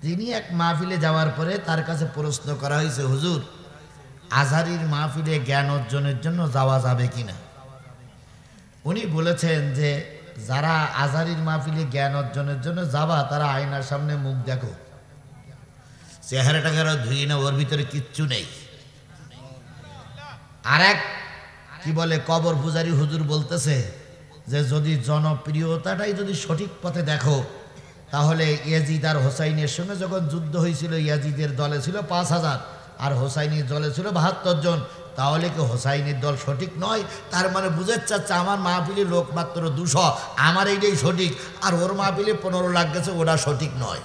তিনি এক মাহফিলে যাওয়ার পরে তার কাছে প্রশ্ন করা হয়েছে, হুজুর আজহারীর মাহফিলে জ্ঞান অর্জনের জন্য যাওয়া যাবে কিনা। উনি বলেছেন যে যারা আজহারীর মাহফিলে জ্ঞান অর্জনের জন্য যাবা তারা আয়নার সামনে মুখ দেখো, চেহারাটাকে ধুই না, ওর ভিতরে কিচ্ছু নেই। আর এক কি বলে কবর পূজারী হুজুর বলতেছে যে যদি জনপ্রিয়তাটাই যদি সঠিক পথে দেখো তাহলে ইয়াজিদ আর হোসাইনের সঙ্গে যখন যুদ্ধ হয়েছিল ইয়াজিদের দলে ছিল 5000 আর হোসাইনের দলে ছিল 72 জন, তাহলে কি হোসাইনের দল সঠিক নয়? তার মানে বুঝতে চাচ্ছে আমার মাহফিলে লোক মাত্র 200, আমার এইটাই সঠিক, আর ওর মাহফিলে 15 লাখ গেছে, ওটা সঠিক নয়।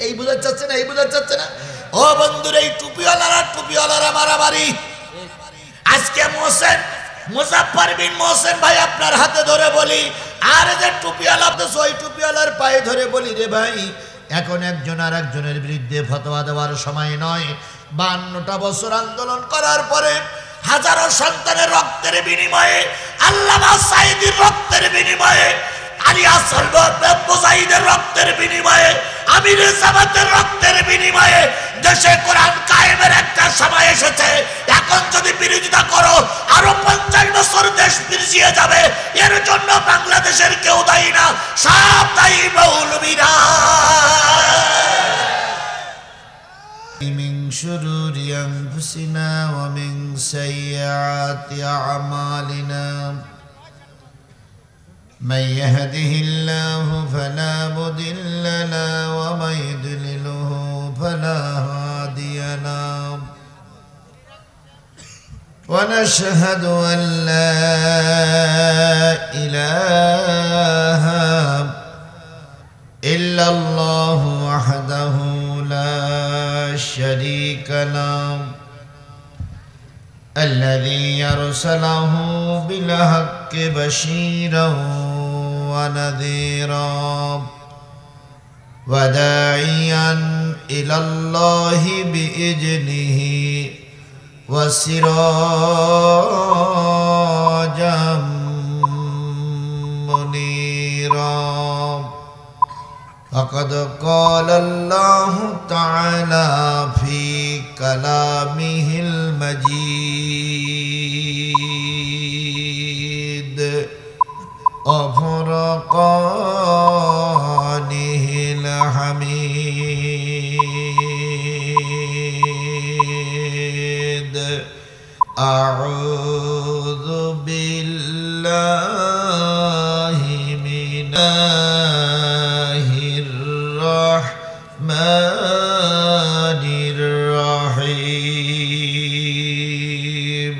এই বুঝতে চাচ্ছে না, এই বুঝতে চাচ্ছে না। ও বন্ধুরা, এই টুপিওয়ালারা মারামারি। আজকে মোহসেন মুজাফফর বিন মোহসেন ভাই আপনার হাতে ধরে বলি, আর যে টুপিওয়ালা ওই টুপিওয়ালার পায়ে ধরে বলি, রে ভাই এখন একজন আর একজনের বিরুদ্ধে ফতোয়া দেওয়ার সময় নয়। 52টা বছর আন্দোলন করার পরে হাজারো সন্তানের রক্তের বিনিময়ে, আল্লামা সাঈদীর রক্তের বিনিময়ে, আলী আসল মুজাহিদের রক্তের বিনিময়ে, আমিরে জামাতের রক্তের বিনিময়ে দেশে কোরআন কায়েমের একটা সময় এসেছে। এখন যদি বিরোধিতা করো আরো 50 বছর দেশ পিছিয়ে যাবে। এর জন্য বাংলাদেশের কেউ দায়ী না, সব দায়ী মৌলবীরা। মিন শুরুরি আনফুসিনা ওয়া মিন সাইয়্যাতি আমালিনা من يهده الله فلا مضل له ومن يضلله فلا هادي له ونشهد أن لا إله إلا الله وحده لا شريك له الذي أرسله بالحق بشيرا ونذيرا وداعيا إلى الله بإذنه وسراجا منيرا. فقد قال الله تعالى في كلامه المجيد وفرقانه الحميد. أعوذ بالله من الرحمن الرحيم.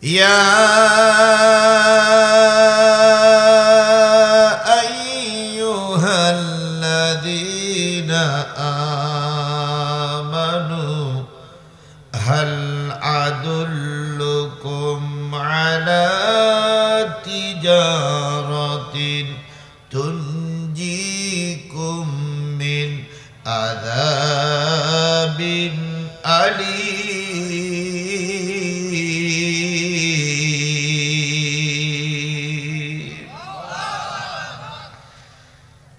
يا أيها الذين آمنوا هل أدلكم على تجارة تنجيكم من عذاب أليم.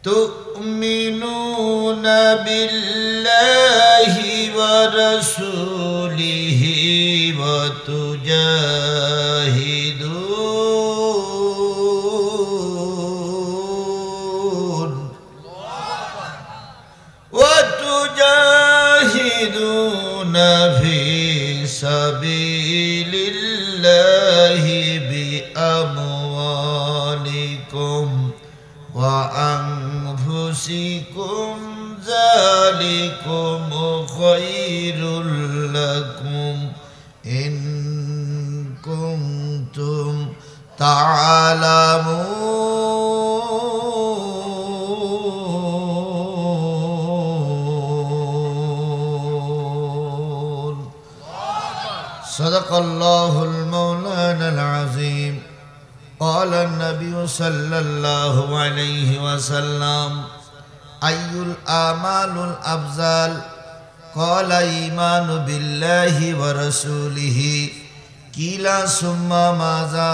تؤمنون بالله ورسوله وتجاهدون في سبيل الله بأموالكم وأنفسكم ذلكم خير لكم إن كنتم تعلمون. صدق الله المولانا العظيم. قال النبي صلى الله عليه وسلم أي الأعمال الأفضل؟ قال إيمان بالله ورسوله. قيل ثم ماذا؟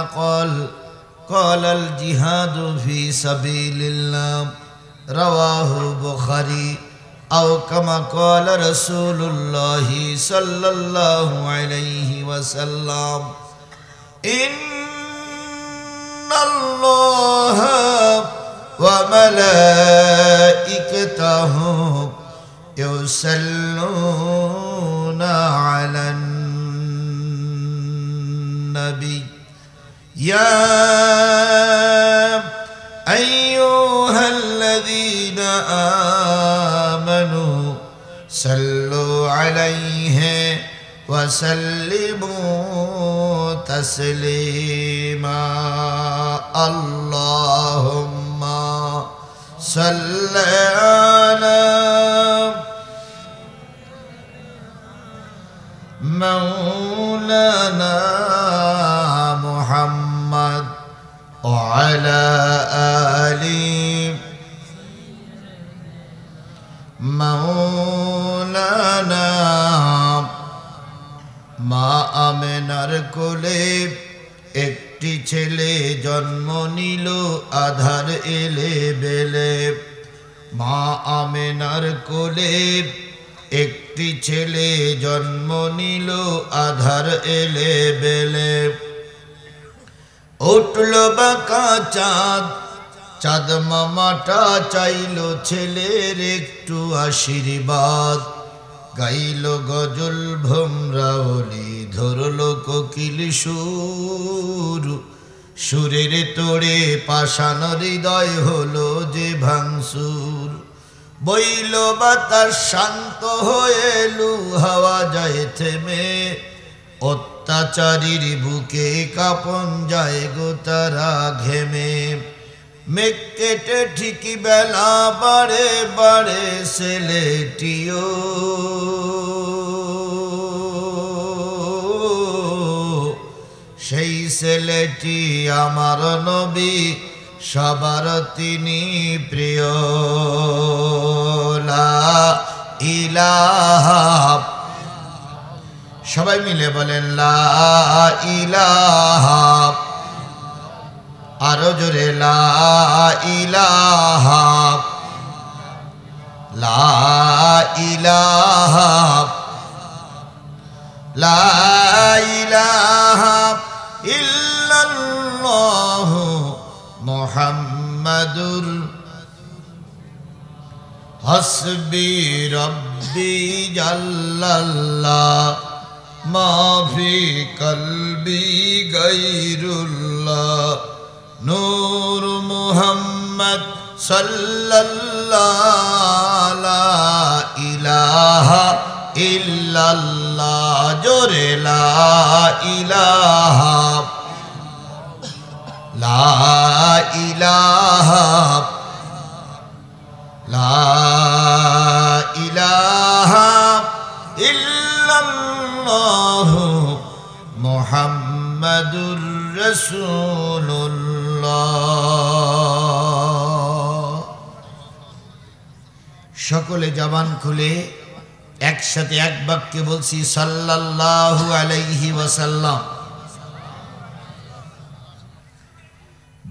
قال الجهاد في سبيل الله. রাওয়াহু বুখারী আও কামা ক্বালা রাসূলুল্লাহ সাল্লাল্লাহু আলাইহি ওয়াসাল্লাম ইন্নাল্লাহা ওয়া মালাইকাতাহু ইউসাল্লুনা আলান নবী ইয়া أيها آمنوا صلوا عليه وسلموا تسليما اللهم صل على مولانا محمد وعلى آل مولانا মা আমেনার কোলে একটি ছেলে জন্ম নিল আধার এলে বেলে মা আমেনার কোলে একটি ছেলে জন্ম নিল আধার এলে বেলে উঠল বাঁকা চাঁদ চাঁদ মামাটা চাইল ছেলের একটু আশীর্বাদ গাইল গজল ভোমরাওলি ধরল কোকিল সুর সুরের তোড়ে পাষাণ হৃদয় হলো যে ভাঙসুর বইল বাতাস শান্ত হয়ে লু হাওয়া যায় থেমে অত্যাচারীর বুকে কাঁপন যায় গো তারা ঘেমে মেঘ কেটে ঠিকই বেলা বাড়ে বাড়ে ছেলেটিও সেই ছেলেটি আমার নবী সবার তিনি প্রিয় লা ইলাহা সবাই মিলে বলেন লা ইলাহা আরো জোরে লা ইলাহা লা ইলাহা লা ইলাহা ইল্লাল্লাহু মুহাম্মাদুর হাসবি রব্বি জাল্লাল্লাহ মাফি কলবি গায়রুল্লাহ নূর মুহাম্মদ সাল্লাল্লাহু লা ইলাহা ইল্লাল্লাহ জোরে লা ইলাহা লা ইলাহা লা ইলাহা ইল্লাল্লাহু মুহাম্মাদুর রাসূলুল্লাহ সকলে জবান খুলে একসাথে এক বাক্যে বলছি সাল্লাল্লাহু আলাইহি ওয়াসাল্লাম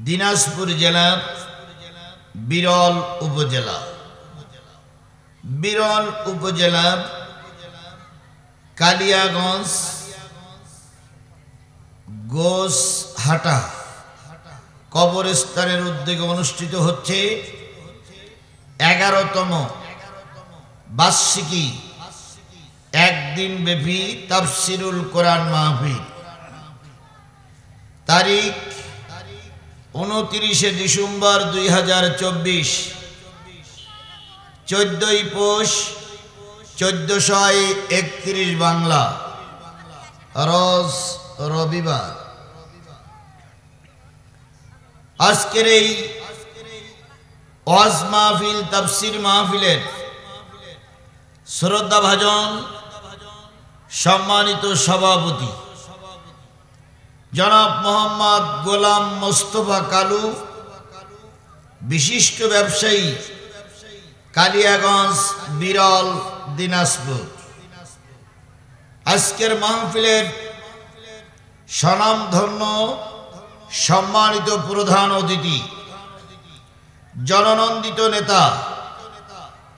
দিনাজপুর জেলার বিরল উপজেলার কালিয়াগঞ্জ গোসহাটা কবরস্থানের উদ্যোগে অনুষ্ঠিত হচ্ছে 11তম বার্ষিকী একদিন ব্যাপী তাফসিরুল কোরআন মাহফিল তারিখ 29 ডিসেম্বর 2024 14 পৌষ 1431 বাংলা রোজ রবিবার আজকের এই ওয়াজ মাহফিল তাফসির মাহফিলের শ্রদ্ধাভাজন সম্মানিত সভাপতি জনাব মোহাম্মদ গোলাম মোস্তফা কালু বিশিষ্ট ব্যবসায়ী কালিয়াগঞ্জ বিরল দিনাজপুর আজকের মাহফিলের স্বনামধন্য সম্মানিত প্রধান অতিথি জননন্দিত নেতা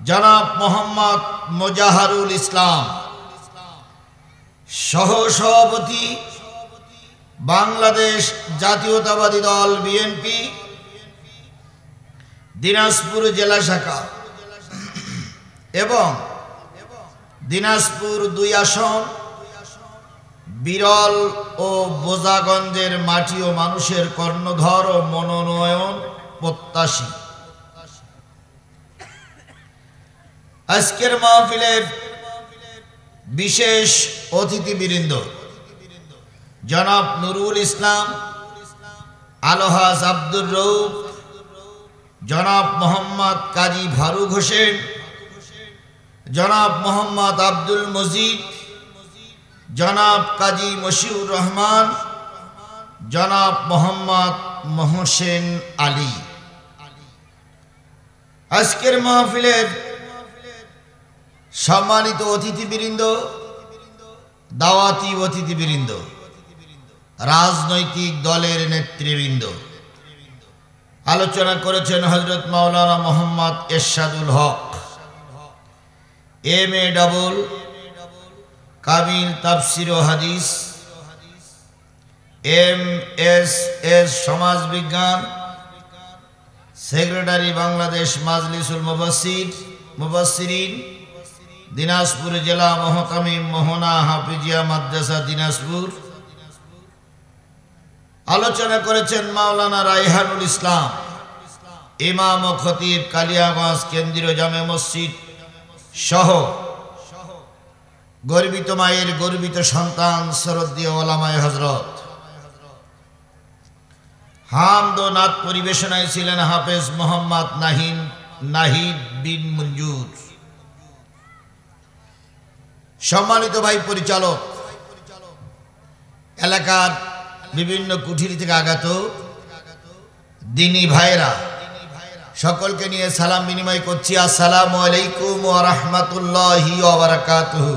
জনাব মোহাম্মদ মোজাহারুল ইসলাম, সহসভাপতি বাংলাদেশ জাতীয়তাবাদী দল বিএনপি দিনাজপুর জেলা শাখা এবং দিনাজপুর 2 আসন বিরল ও বোজাগঞ্জের মাটি ও মানুষের কর্ণধর ও মনোনয়ন প্রত্যাশী। আজকের মাহফিলের বিশেষ অতিথিবৃন্দ জনাব নুরুল ইসলাম, আলহাজ আব্দুর রউফ, জনাব মোহাম্মদ কাজী ফারুক হোসেন, জনাব মোহাম্মদ আব্দুল মজিদ, জনাব কাজী মশিউর রহমান, জনাব মোহাম্মদ মহসেন আলী। আজকের মাহফিলের সম্মানিত অতিথিবৃন্দ, দাওয়াতি অতিথিবৃন্দ, রাজনৈতিক দলের নেতৃবৃন্দ, আলোচনা করেছেন হযরত মাওলানা মোহাম্মদ এরশাদুল হক, MA ডাবল কামিল তাফসির ও হাদিস, MSS সমাজ বিজ্ঞান, সেক্রেটারি বাংলাদেশ মাজলিসুল মুবাসসিরিন, দিনাজপুর জেলা মহকামিম মোহনা হাফিজিয়া মাদ্রাসা দিনাজপুর। আলোচনা করেছেন মাওলানা রায়হানুল ইসলাম, ইমাম ও খতিব কালিয়াগঞ্জ কেন্দ্রীয় জামে মসজিদ সহ গর্বিত মায়ের গর্বিত সন্তান শ্রদ্ধেয় ওলামায়ে হযরত। হামদ ও নাত পরিবেশনায় ছিলেন হাফেজ মোহাম্মদ নাহিদ বিন মঞ্জুর। সম্মানিত ভাই পরিচালক, এলাকার বিভিন্ন কুঠিরি থেকে আগত দিনী ভাইরা, সকলকে নিয়ে সালাম বিনিময় করছি। আসসালামু আলাইকুম ওয়া রাহমাতুল্লাহি ওয়া বারাকাতুহু।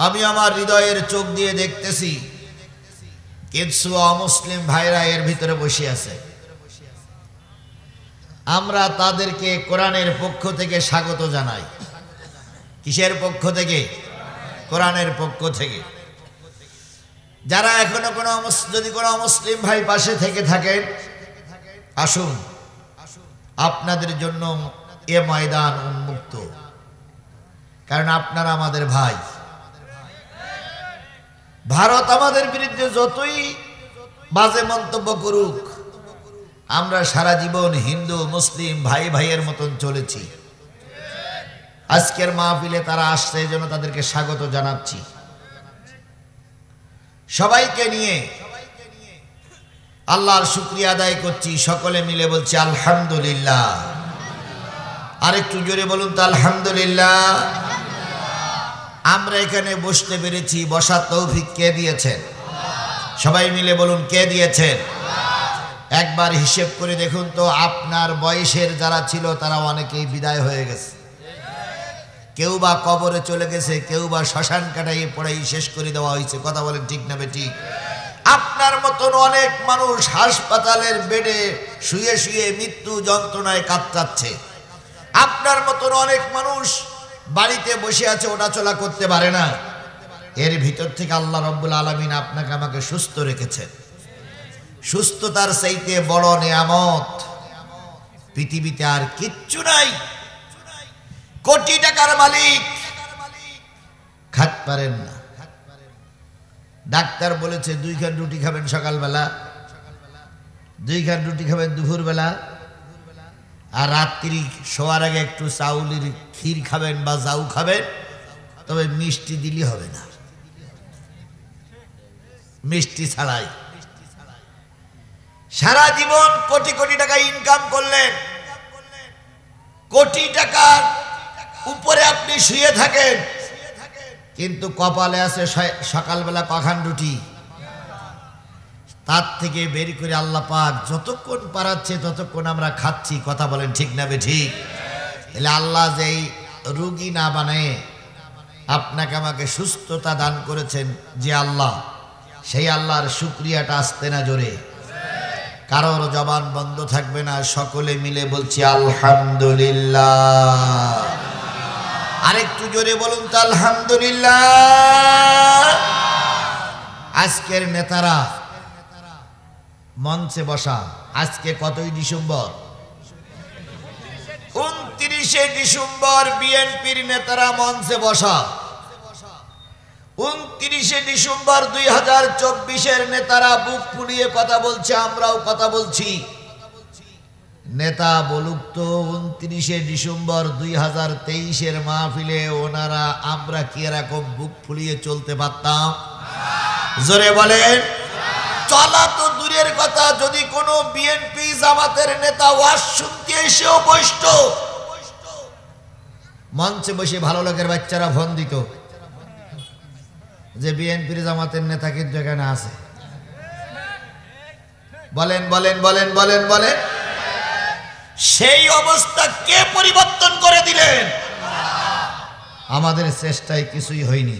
আমি আমার হৃদয়ের চোখ দিয়ে দেখতেছি কিছু অমুসলিম ভাইরা এর ভিতরে বসে আছে। আমরা তাদেরকে কোরআনের পক্ষ থেকে স্বাগত জানাই। কিসের পক্ষ থেকে? কোরআনের পক্ষ থেকে। যারা এখনো যদি কোনো মুসলিম ভাই পাশে থেকে থাকেন, আসুন, আপনাদের জন্য এ ময়দান উন্মুক্ত, কারণ আপনারা আমাদের ভাই। ভারত আমাদের বিরুদ্ধে যতই বাজে মন্তব্য করুক, আমরা সারা জীবন হিন্দু মুসলিম ভাই ভাইয়ের মতন চলেছি। আজকের মাহফিলে তারা আসছে, এই জন্য তাদেরকে স্বাগত জানাচ্ছি। সবাইকে নিয়ে আল্লাহর শুকরিয়া আদায় করছি। সকলে মিলে বলছি আলহামদুলিল্লাহ। আরেকটু জোরে বলুন তো আলহামদুলিল্লাহ। আমরা এখানে বসতে পেরেছি, বসার তৌফিক কে দিয়েছেন? সবাই মিলে বলুন কে দিয়েছেন? একবার হিসেব করে দেখুন তো, আপনার বয়সের যারা ছিল তারা অনেকেই বিদায় হয়ে গেছে। কেউ বা কবরে চলে গেছে, কেউ বা শ্মশান কাটাইয়ে পড়াই শেষ করে দেওয়া হয়েছে। কথা বলেন ঠিক না বেঠিক? আপনার মতন অনেক মানুষ হাসপাতালের বেডে শুয়ে শুয়ে মৃত্যু যন্ত্রণায় কাতরাচ্ছে। আপনার মতন অনেক মানুষ বাড়িতে বসে আছে, ওঠাচলা করতে পারে না। এর ভিতর থেকে আল্লাহ রাব্বুল আলামিন আপনাকে আমাকে সুস্থ রেখেছেন। সুস্থতার চাইতে বড় নিয়ামত পৃথিবীতে আর কিচ্ছু নাই। কোটি টাকার মালিক খাতে পারেন না। ডাক্তার বলেছে 2 খান রুটি খাবেন সকালবেলা, 2 খান রুটি খাবেন দুপুরবেলা, আর রাত্রি শোয়ার আগে একটু চাউলের ক্ষীর খাবেন বা জাউ খাবেন, তবে মিষ্টি দিলে হবে না, মিষ্টি ছাড়াই। সারা জীবন কোটি কোটি টাকা ইনকাম করলেন, কোটি টাকার উপরে আপনি শুয়ে থাকেন, কিন্তু কপালে আছে সকালবেলা কখান রুটি। তার থেকে বের করে আল্লাহ পাক যতক্ষণ পারাচ্ছে ততক্ষণ আমরা খাচ্ছি। কথা বলেন ঠিক না বেঠিক? তাহলে আল্লাহ যেই রোগী না বানায় আপনাকে আমাকে সুস্থতা দান করেছেন যে আল্লাহ, সেই আল্লাহর শুকরিয়াটা আসতে না জোরে? কারোর জবান বন্ধ থাকবে না, সকলে মিলে বলছি আলহামদুলিল্লাহ। আরেকটু জোরে বলুন তো আলহামদুলিল্লাহ। আজকের নেতারা মঞ্চে বসা, আজকে কতই ডিসেম্বর? 29শে ডিসেম্বর বিএনপির নেতারা মঞ্চে বসা। 29শে ডিসেম্বর 2024-এর নেতারা বুক ফুলিয়ে কথা বলছে, আমরাও কথা বলছি। নেতা বলুক তো 29শে ডিসেম্বর 2023-এর মাহফিলে ওনারা আমরা কি এরকম বুক ফুলিয়ে চলতে পারতাম? জোরে বলেন। চলা তো দূরের কথা, যদি কোনো বিএনপি জামাতের নেতা ওয়াজ শুনতে এসেও বসত, মঞ্চে বসে ভালো লোকের বাচ্চারা ফোন দিত যে বিএনপির জামাতের নেতা কিন্তু এখানে আছে। বলেন বলেন বলেন বলেন বলেন। সেই অবস্থা কে পরিবর্তন করে দিলেন? আমাদের চেষ্টায় কিছুই হয়নি।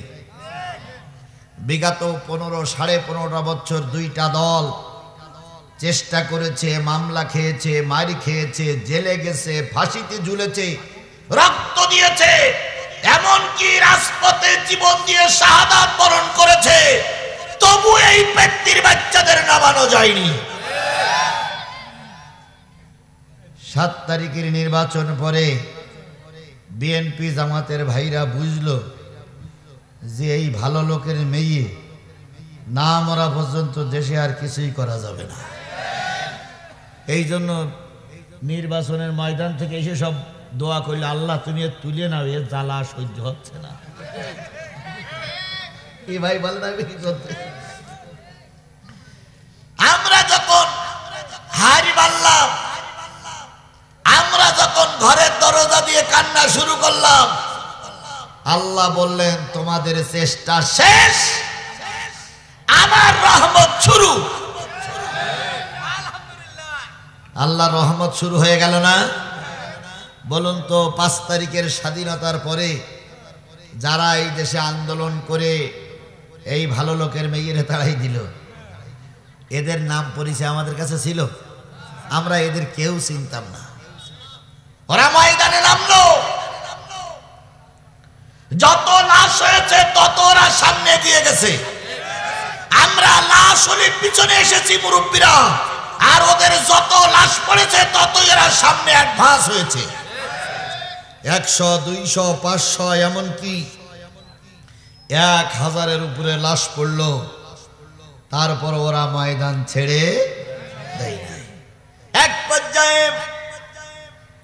বিগত 15-15.5 বছর দুইটা দল চেষ্টা করেছে, মামলা খেয়েছে, মারি খেয়েছে, জেলে গেছে, ফাঁসিতে ঝুলেছে, রক্ত দিয়েছে, এমনকি রাজপথে জীবন দিয়ে শাহাদাত বরণ করেছে, তবু এই ব্যক্তির বাচ্চাদের নামানো যায়নি। 7 তারিখের নির্বাচন পরে বিএনপি জামাতের ভাইরা বুঝলো যে এই ভালো লোকের মেয়ে না মরা পর্যন্ত দেশে আর কিছুই করা যাবে না। এই জন্য নির্বাচনের ময়দান থেকে এসে সব দোয়া করলে, আল্লাহ তুমি তুলে নাও, এর জ্বালা সহ্য হচ্ছে না। এই ভাই বলে না কি করতে। আমরা যখন হারি মারলাম, আমরা যখন ঘরের দরজা দিয়ে কান্না শুরু করলাম, আল্লাহ বললেন তোমাদের চেষ্টা শেষ, আমার রহমত শুরু। আল্লাহর রহমত শুরু হয়ে গেল না? বলুন তো 5 তারিখের স্বাধীনতার পরে যারা এই দেশে আন্দোলন করে এই ভালো লোকের মেয়েরে তাড়াই দিল, এদের নাম পরিচয় আমাদের কাছে ছিল? আমরা এদের কেউ চিনতাম না। ওরা ময়দানে নামলো, যত লাশ হয়েছে তত ওরা সামনে দিয়ে গেছে, আমরা লাশ হলে পিছনে এসেছি মুরব্বীরা, আর ওদের যত লাশ পড়েছে তত এরা সামনে অ্যাডভান্স হয়েছে। 100, 200, 500 এমনকি 1000-এর উপরে লাশ পড়লো, তারপর ওরা ময়দান ছেড়ে দেয় নাই। এক পর্যায়ে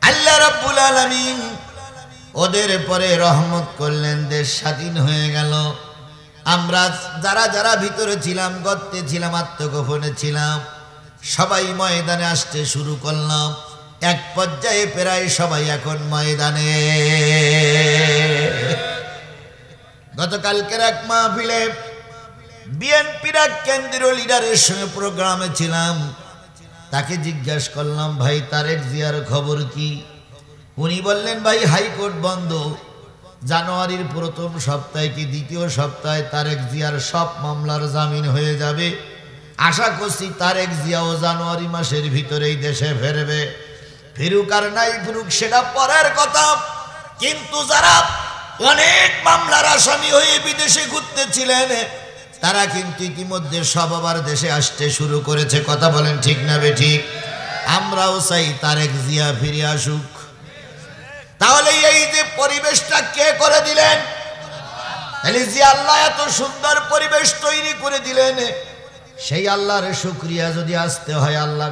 আল্লাহ রাব্বুল আলামিন ওদের পরে রহমত করলেন, দেশ স্বাধীন হয়ে গেল। আমরা যারা যারা ভিতরে ছিলাম, গর্তে ছিলাম, আত্মগোপনে ছিলাম, সবাই ময়দানে আসতে শুরু করলাম। এক পর্যায়ে প্রায় সবাই এখন ময়দানে। গতকালকের এক মাহফিলে বিএনপির এক কেন্দ্রীয় লিডারের সঙ্গে প্রোগ্রামে ছিলাম, তাকে জিজ্ঞাসা করলাম, ভাই তারেক জিয়ার খবর কি? উনি বললেন, ভাই হাইকোর্ট বন্ধ, জানুয়ারির প্রথম সপ্তাহে কি দ্বিতীয় সপ্তাহে তারেক জিয়ার সব মামলার জামিন হয়ে যাবে। আশা করছি তারেক জিয়াও জানুয়ারি মাসের ভিতরেই দেশে ফিরবে। ফিরুক আর নাই ফিরুক সেটা পরের কথা, কিন্তু যারা অনেক মামলার আসামি হয়ে বিদেশে ঘুরতেছিলেন, তারা কিন্তু ইতিমধ্যে সব আবার দেশে আসতে শুরু করেছে। কথা বলেন ঠিক না বেঠিক? আমরাও চাই তারেক জিয়া ফিরে আসুক। তাহলে এই যে পরিবেশটা কে করে দিলেন? তাহলে যে আল্লাহ এত সুন্দর পরিবেশ তৈরি করে দিলেন, সেই আল্লাহর শুকরিয়া যদি আসতে হয়, আল্লাহ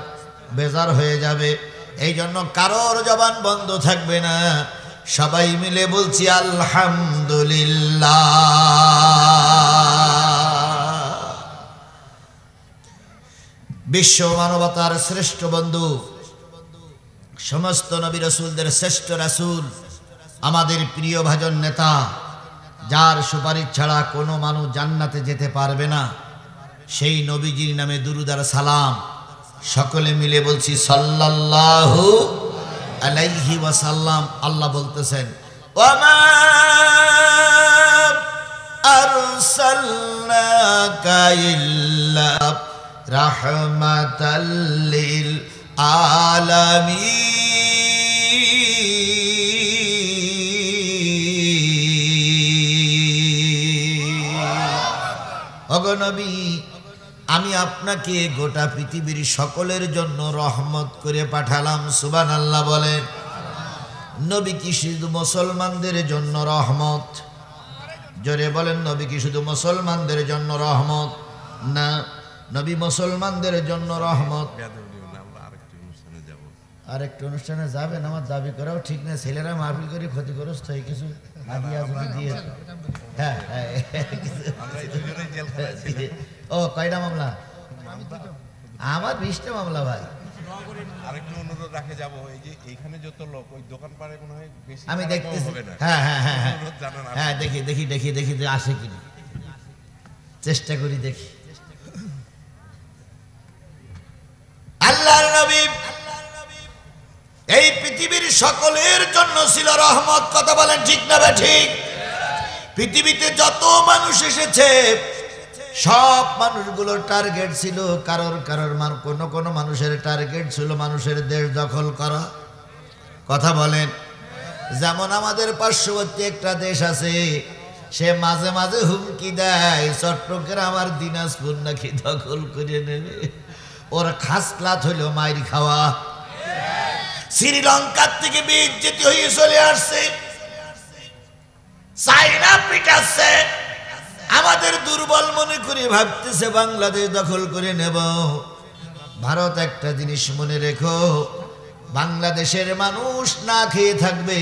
বেজার হয়ে যাবে। এই জন্য কারোর জবান বন্ধ থাকবে না, সবাই মিলে বলছি আলহামদুলিল্লাহ। বিশ্ব মানবতার শ্রেষ্ঠ বন্ধু, সমস্ত নবী রাসূলদের শ্রেষ্ঠ রাসূল, আমাদের প্রিয় ভাজন নেতা, যার সুপারিশ ছাড়া কোনো মানুষ জান্নাতে যেতে পারবে না, সেই নবীজির নামে দুরূদ আর সালাম সকলে মিলে বলছি সাল্লাল্লাহু আলাইহি ওয়াসাল্লাম। আল্লাহ বলতেছেন, ওয়ামা আরসালনাকা ইল্লা রাহমাতাল লিল আলামিন। ওগো নবী, আমি আপনাকে গোটা পৃথিবীর সকলের জন্য রহমত করে পাঠালাম। সুবহানাল্লাহ বলেন। নবী কি শুধু মুসলমানদের জন্য রহমত? জোরে বলেন, নবী কি শুধু মুসলমানদের জন্য রহমত? না, নবী মুসলমানদের জন্য রহমত। আরেকটা অনুষ্ঠানে যাবেন, আমার দাবি করাও ঠিক না। ছেলেরা মাহফিল করে ক্ষতিগ্রস্ত হয়ে কিছু দিয়ে। হ্যাঁ হ্যাঁ, ও কয়টা মামলা? আমার 20টা মামলা ভাই। আরেকটু অনুরোধ রাখে যাব, এই যে এইখানে যত লোক ওই দোকান পাড়ে মনে হয় বেশি আমি দেখতেছি। হ্যাঁ হ্যাঁ হ্যাঁ হ্যাঁ হ্যাঁ, দেখি দেখি দেখি দেখি আসে কিনা, চেষ্টা করি দেখি। আল্লাহর নবী এই পৃথিবীর সকলের জন্য ছিল রহমত। কথা বলেন ঠিক না ঠিক? পৃথিবীতে যত মানুষ এসেছে সব মানুষগুলোর টার্গেট ছিল কারোর কোন মানুষের টার্গেট ছিল মানুষের দেশ দখল করা। কথা বলেন। যেমন আমাদের পার্শ্ববর্তী একটা দেশ আছে, সে মাঝে মাঝে হুমকি দেয় চট্টগ্রাম আর দিনাজপুর নাকি দখল করে নেবে। ওর খাসলাত হইল মাইর খাওয়া। শ্রীলঙ্কার থেকে বেইজ্জতি হয়ে চলে আসছে, চায়না পিটাচ্ছে। আমাদের দুর্বল মনে করে ভাবতেছে বাংলাদেশ দখল করে নেব। ভারত একটা জিনিস মনে রেখো, বাংলাদেশের মানুষ না খেয়ে থাকবে,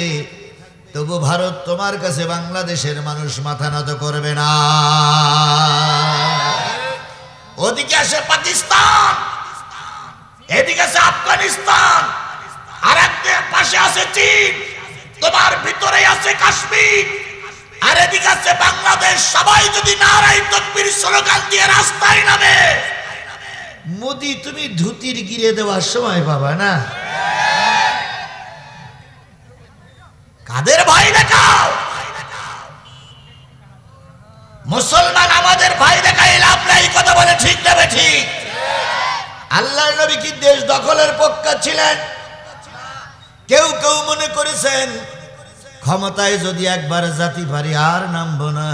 তবু ভারত তোমার কাছে বাংলাদেশের মানুষ মাথা নত করবে না। ওদিকে আসে পাকিস্তান, এদিকে আছে আফগানিস্তান, আর একদিকে পাশে আছে চীন, তোমার ভিতরে আছে কাশ্মীর, আর এদিকে আছে বাংলাদেশ। সবাই যদি নারায়ে তাকবীর স্লোগান দিয়ে রাস্তায় নামে, মোদি তুমি ধুতির গিরে দেওয়ার সময় পাবা না। কাদের ভাই দেখাও? মুসলমান আমাদের ভাই দেখাই লাভ নাই। কথা বলে ঠিক না ঠিক? আল্লাহর নবী কি দেশ দখলের পক্ষে ছিলেন? কেউ কেউ মনে করেছেন ক্ষমতায় যদি একবার জাতি পারি আর নামবো না।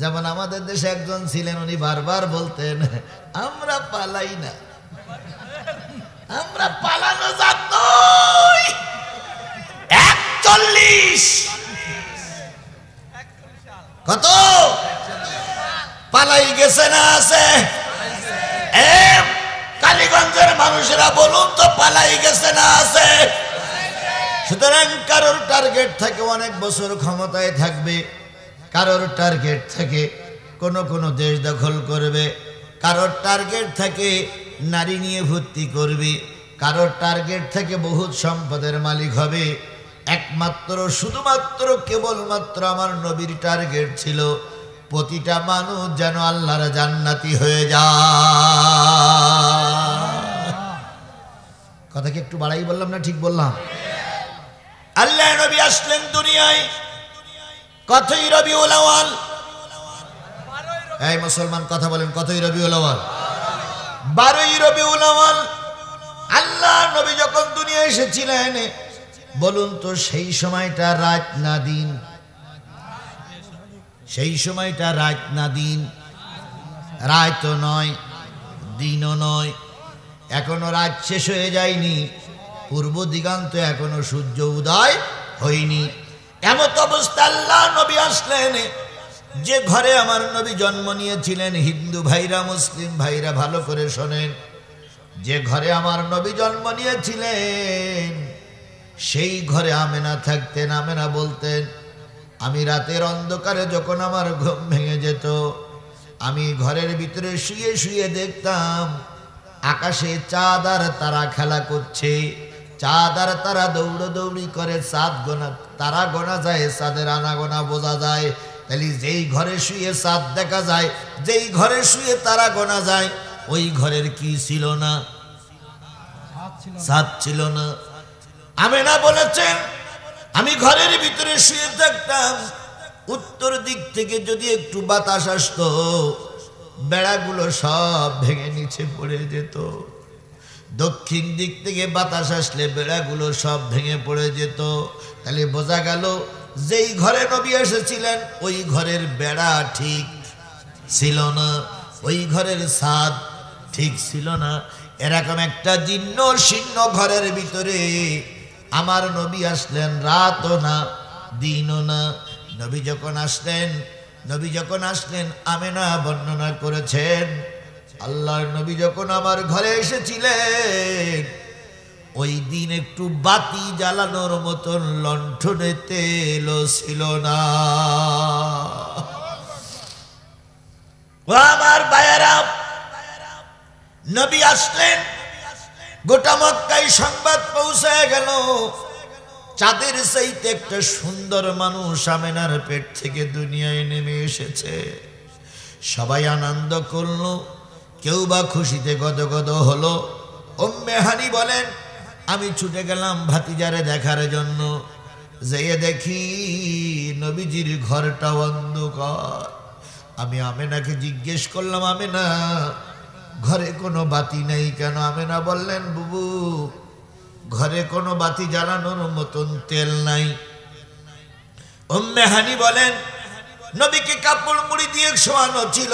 যেমন আমাদের দেশে একজন ছিলেন, উনি বারবার বলতেন আমরা পালাই না, আমরা পালানো জাত নই। 41 কত পালাই গেছে না আছে? কালীগঞ্জের মানুষেরা বলুন তো পালাই গেছে না আছে? সুতরাং কারোর টার্গেট থাকে অনেক বছর ক্ষমতায় থাকবে, কারোর টার্গেট থাকে কোন দেশ দখল করবে, কারোর টার্গেট থাকে নারী নিয়ে ভর্তি করবে, কারোর টার্গেট থাকে বহুত সম্পদের মালিক হবে। একমাত্র শুধুমাত্র কেবলমাত্র আমার নবীর টার্গেট ছিল প্রতিটা মানুষ যেন আল্লাহর জান্নাতি হয়ে যায়। কথা কি একটু বাড়াই বললাম না ঠিক বললাম? আল্লাহ নবী আসলেন দুনিয়ায় কতই রবিউল আউয়াল? এই মুসলমান কথা বলেন, কতই রবিউল আউয়াল? 12ই রবিউল আউয়াল আল্লাহ নবী যখন দুনিয়ায় এসেছিলেন, বলুন তো সেই সময়টা রাত না দিন? সেই সময়টা রাত না দিন? রাতও নয়, দিনও নয়, এখনো রাত শেষ হয়ে যায়নি, পূর্ব দিগান্ত এখনো সূর্য উদয় হয়নি। এমত অবস্থা আল্লাহ নবী আসলেন। যে ঘরে আমার নবী জন্ম নিয়েছিলেন, হিন্দু ভাইরা মুসলিম ভাইরা ভালো করে শোনেন, যে ঘরে আমার নবী জন্ম নিয়েছিলেন সেই ঘরে আমেনা থাকতেন। আমেনা বলতেন, আমি রাতের অন্ধকারে যখন আমার ঘুম ভেঙে যেত, আমি ঘরের ভিতরে শুয়ে শুয়ে দেখতাম আকাশে চাঁদ আর তারা খেলা করছে। চাঁদ আর তারা দৌড়দৌড়ি করে, চাঁদ গোনা তারা গোনা যায়, চাঁদের আনাগোনা বোঝা যায়। তাহলে যেই ঘরে শুয়ে চাঁদ দেখা যায়, যেই ঘরে শুয়ে তারা গোনা যায়, ওই ঘরের কি ছিল না? চাঁদ ছিল না। আমেনা বলেছেন, আমি ঘরের ভিতরে শুয়ে থাকতাম, উত্তর দিক থেকে যদি একটু বাতাস আসতো, বেড়াগুলো সব ভেঙে নিচে পড়ে যেত। দক্ষিণ দিক থেকে বাতাস আসলে বেড়াগুলো সব ভেঙে পড়ে যেত। তাহলে বোঝা গেল যেই ঘরে নবী এসেছিলেন ওই ঘরের বেড়া ঠিক ছিল না, ওই ঘরের ছাদ ঠিক ছিল না। এরকম একটা জীর্ণ শীর্ণ ঘরের ভিতরে আমার নবী আসলেন, রাতও না দিনও না। নবী যখন আসলেন আমেনা বর্ণনা করেছেন, আল্লাহর নবী যখন আমার ঘরে এসেছিলেন ওই দিন একটু বাতি জ্বালানোর মতন লণ্ঠনে তেলও ছিল না। ও আমার ভাইয়েরা, নবী আসলেন, গোটা মক্কায় সংবাদ পৌঁছে গেল চাঁদের চাইতে একটা সুন্দর মানুষ আমেনার পেট থেকে দুনিয়ায় নেমে এসেছে। সবাই আনন্দ করলো, কেউ বা খুশিতে গদগদ হলো। উম্মে হানি বলেন, আমি ছুটে গেলাম ভাতিজারে দেখার জন্য। যেয়ে দেখি নবীজির ঘরটা অন্ধকার। আমি আমেনাকে জিজ্ঞেস করলাম, আমেনা ঘরে কোনো বাতি নেই কেন? আমেনা বললেন, বুবু ঘরে কোনো বাতি জ্বালানোর মতন তেল নাই। উম্মে হানি বলেন, নবীকে কাপড় মুড়ি দিয়ে শোয়ানো ছিল,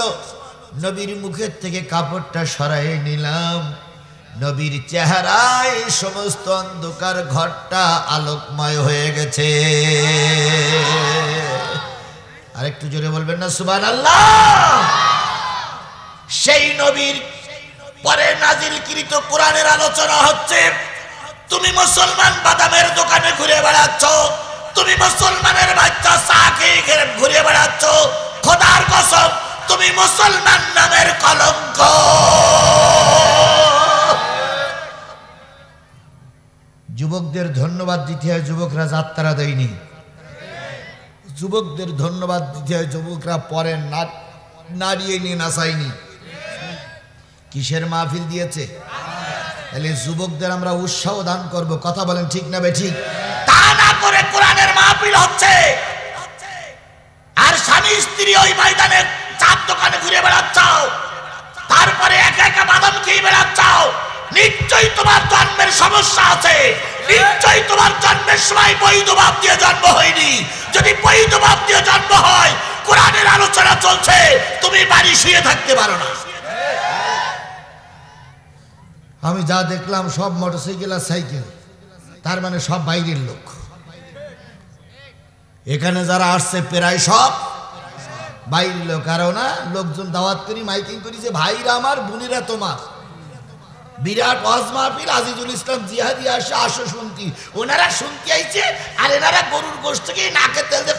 নবীর মুখের থেকে কাপড়টা সরাই নিলাম, নবীর চেহারায় সমস্ত অন্ধকার ঘরটা আলোকময় হয়ে গেছে। আরেকটু জোরে বলবেন না সুবহানাল্লাহ। সেই নবীর পরে নাজিলকৃত কোরআনের আলোচনা হচ্ছে। তুমি মুসলমান বাদামের দোকানে ঘুরে বেড়াচ্ছ, তুমি মুসলমানের বাচ্চা চা খেয়ে ঘুরে বেড়াচ্ছ, খোদার কসম তুমি মুসলমান নামের কলঙ্ক। যুবকদের ধন্যবাদ দিতে হয়, যুবকরা যাত্রা দেয়নি। যুবকদের ধন্যবাদ দিতে হয়, যুবকরা পরে নাড়িয়ে নিয়ে নাচায়নি। কিসের মাহফিল দিয়েছে? তাহলে যুবকদের আমরা উৎসাহ দান করব। কথা বলেন ঠিক না বেঠিক? তা না করে কোরআনের মাহফিল হচ্ছে আর স্বামী স্ত্রী ওই ময়দানে চার দোকানে ঘুরে বেড়াচ্ছাও, তারপরে একা একা বাদাম খেয়ে বেড়াচ্ছাও। নিশ্চয়ই তোমার জন্মের সমস্যা আছে, নিশ্চয়ই তোমার জন্মের সময় বৈধ বাপ দিয়ে জন্ম হয়নি। যদি বৈধ বাপ দিয়ে জন্ম হয়, কোরআনের আলোচনা চলছে, তুমি বাড়ি শুয়ে থাকতে পারো না। আমি যা দেখলাম সব মোটরসাইকেল আর সাইকেল, তার মানে সব বাইরের লোক। এখানে যারা আসছে প্রায় সব বাইরের লোক। আর না লোকজন দাওয়াত করি, মাইকিং করি যে ভাইরা আমার, বোনেরা তোমার, বিরাট ওয়াজ মাহফিল, আজিজুল ইসলাম জিহাদি আসে, আসো শুনতি। ওনারা শুনতে আইছে আর এনারা গরুর গোশত থেকে নাকে তেল দিয়ে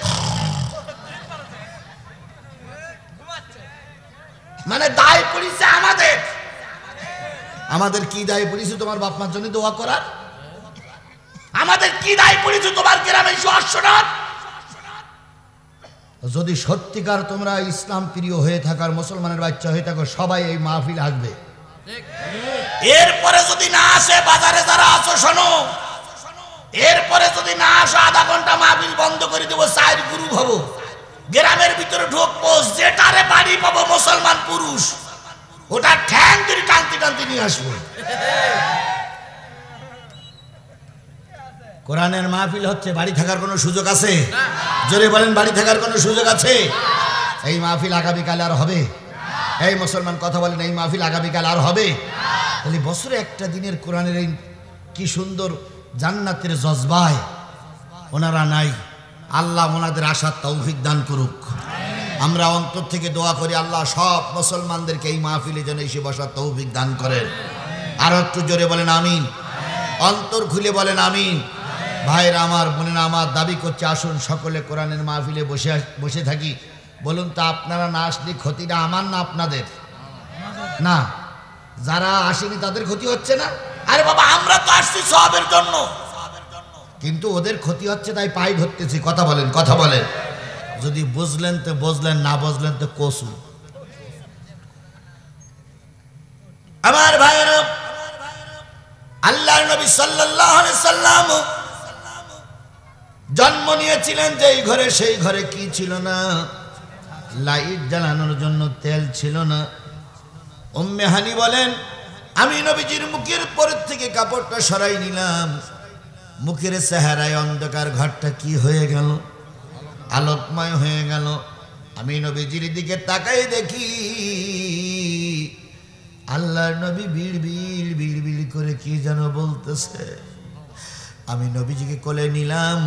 মানে দায় পড়িছে আমাদের। আমাদের কি দায় পড়িছে? তোমার বাপ মার জন্য দোয়া করার। আমাদের কি দায় পড়িছে? তোমার গ্রামে শোনার। যদি সত্যিকার তোমরা ইসলাম প্রিয় হয়ে থাকার, মুসলমানের বাচ্চা হয়ে থাকো, সবাই এই মাহফিল আসবে। এরপরে যদি না আসে, বাজারে যারা আছো শোনো, এরপরে যদি না আসো আধা ঘন্টা মাহফিল বন্ধ করে দেবো, চার গ্রুপ হবো, গ্রামের ভিতরে ঢুকবো, যেটারে বাড়ি পাবো মুসলমান পুরুষ ওটা ঠ্যাং ধরে টানতে টানতে নিয়ে আসবো। কোরআনের মাহফিল হচ্ছে, বাড়ি থাকার কোনো সুযোগ আছে? জোরে বলেন, বাড়ি থাকার কোনো সুযোগ আছে? এই মাহফিল আগামীকাল আর হবে? এই মুসলমান কথা বলেন, এই মাহফিল আগামীকাল আর হবে? তাহলে বছরে একটা দিনের কোরআনের এই কি সুন্দর জান্নাতের জজবায় ওনারা নাই। আল্লাহ ওনাদের আশার তৌফিক দান করুক। আমরা অন্তর থেকে দোয়া করি, আল্লাহ সব মুসলমানদেরকে এই মাহফিলে যেন এসে বসার তৌফিক দান করেন। আর একটু জোরে বলেন আমিন, অন্তর খুলে বলেন আমিন। ভাইরা আমার, বোনেরা আমার, দাবি করছে আসুন সকলে কোরআনের মাহফিলে বসে থাকি। বলুন তো, আপনারা না আসলে ক্ষতিটা আমার না আপনাদের? না, যারা আসেনি তাদের ক্ষতি হচ্ছে না? আরে বাবা, আমরা তো আসছি সওয়াবের জন্য, কিন্তু ওদের ক্ষতি হচ্ছে, তাই পাই ধরতেছি। কথা বলেন, কথা বলেন। যদি বুঝলেন তো বুঝলেন, না বুঝলেন তো কসু। আমার ভাইরা, আল্লাহর নবী সাল্লাল্লাহু আলাইহি সাল্লাম জন্ম নিয়েছিলেন যেই ঘরে, সেই ঘরে কি ছিল না? লাইট জ্বালানোর জন্য তেল ছিল না। উম্মে হানি বলেন, আমি নবীজির মুখের পরের থেকে কাপড়টা সরাই নিলাম, মুখের চেহারায় অন্ধকার ঘরটা কি হয়ে গেল, আলোকময় হয়ে গেল। আমি নবীজির দিকে তাকাই দেখি আল্লাহর নবী বিড় বিড় বিড় বিড় করে কি যেন বলতেছে। আমি নবীজিকে কোলে নিলাম,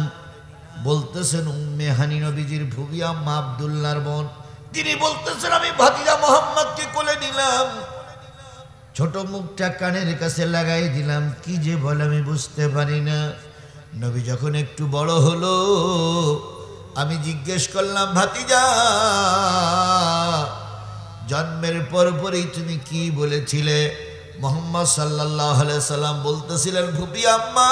বলতেছেন উম্মে হানি নবীজির ফুফি আম্মা আব্দুল্লাহর বোন, তিনি বলতেছেন আমি ভাতিজা মোহাম্মদকে কোলে নিলাম, ছোট মুখটা কানের কাছে লাগাই দিলাম, কি যে বলে আমি বুঝতে পারি না। নবী যখন একটু বড় হলো আমি জিজ্ঞেস করলাম, ভাতিজা জন্মের পরপরই তুমি কি বলেছিলে? মুহাম্মদ সাল্লাল্লাহু আলাইহি সাল্লাম বলতেছিলেন, ফুফি আম্মা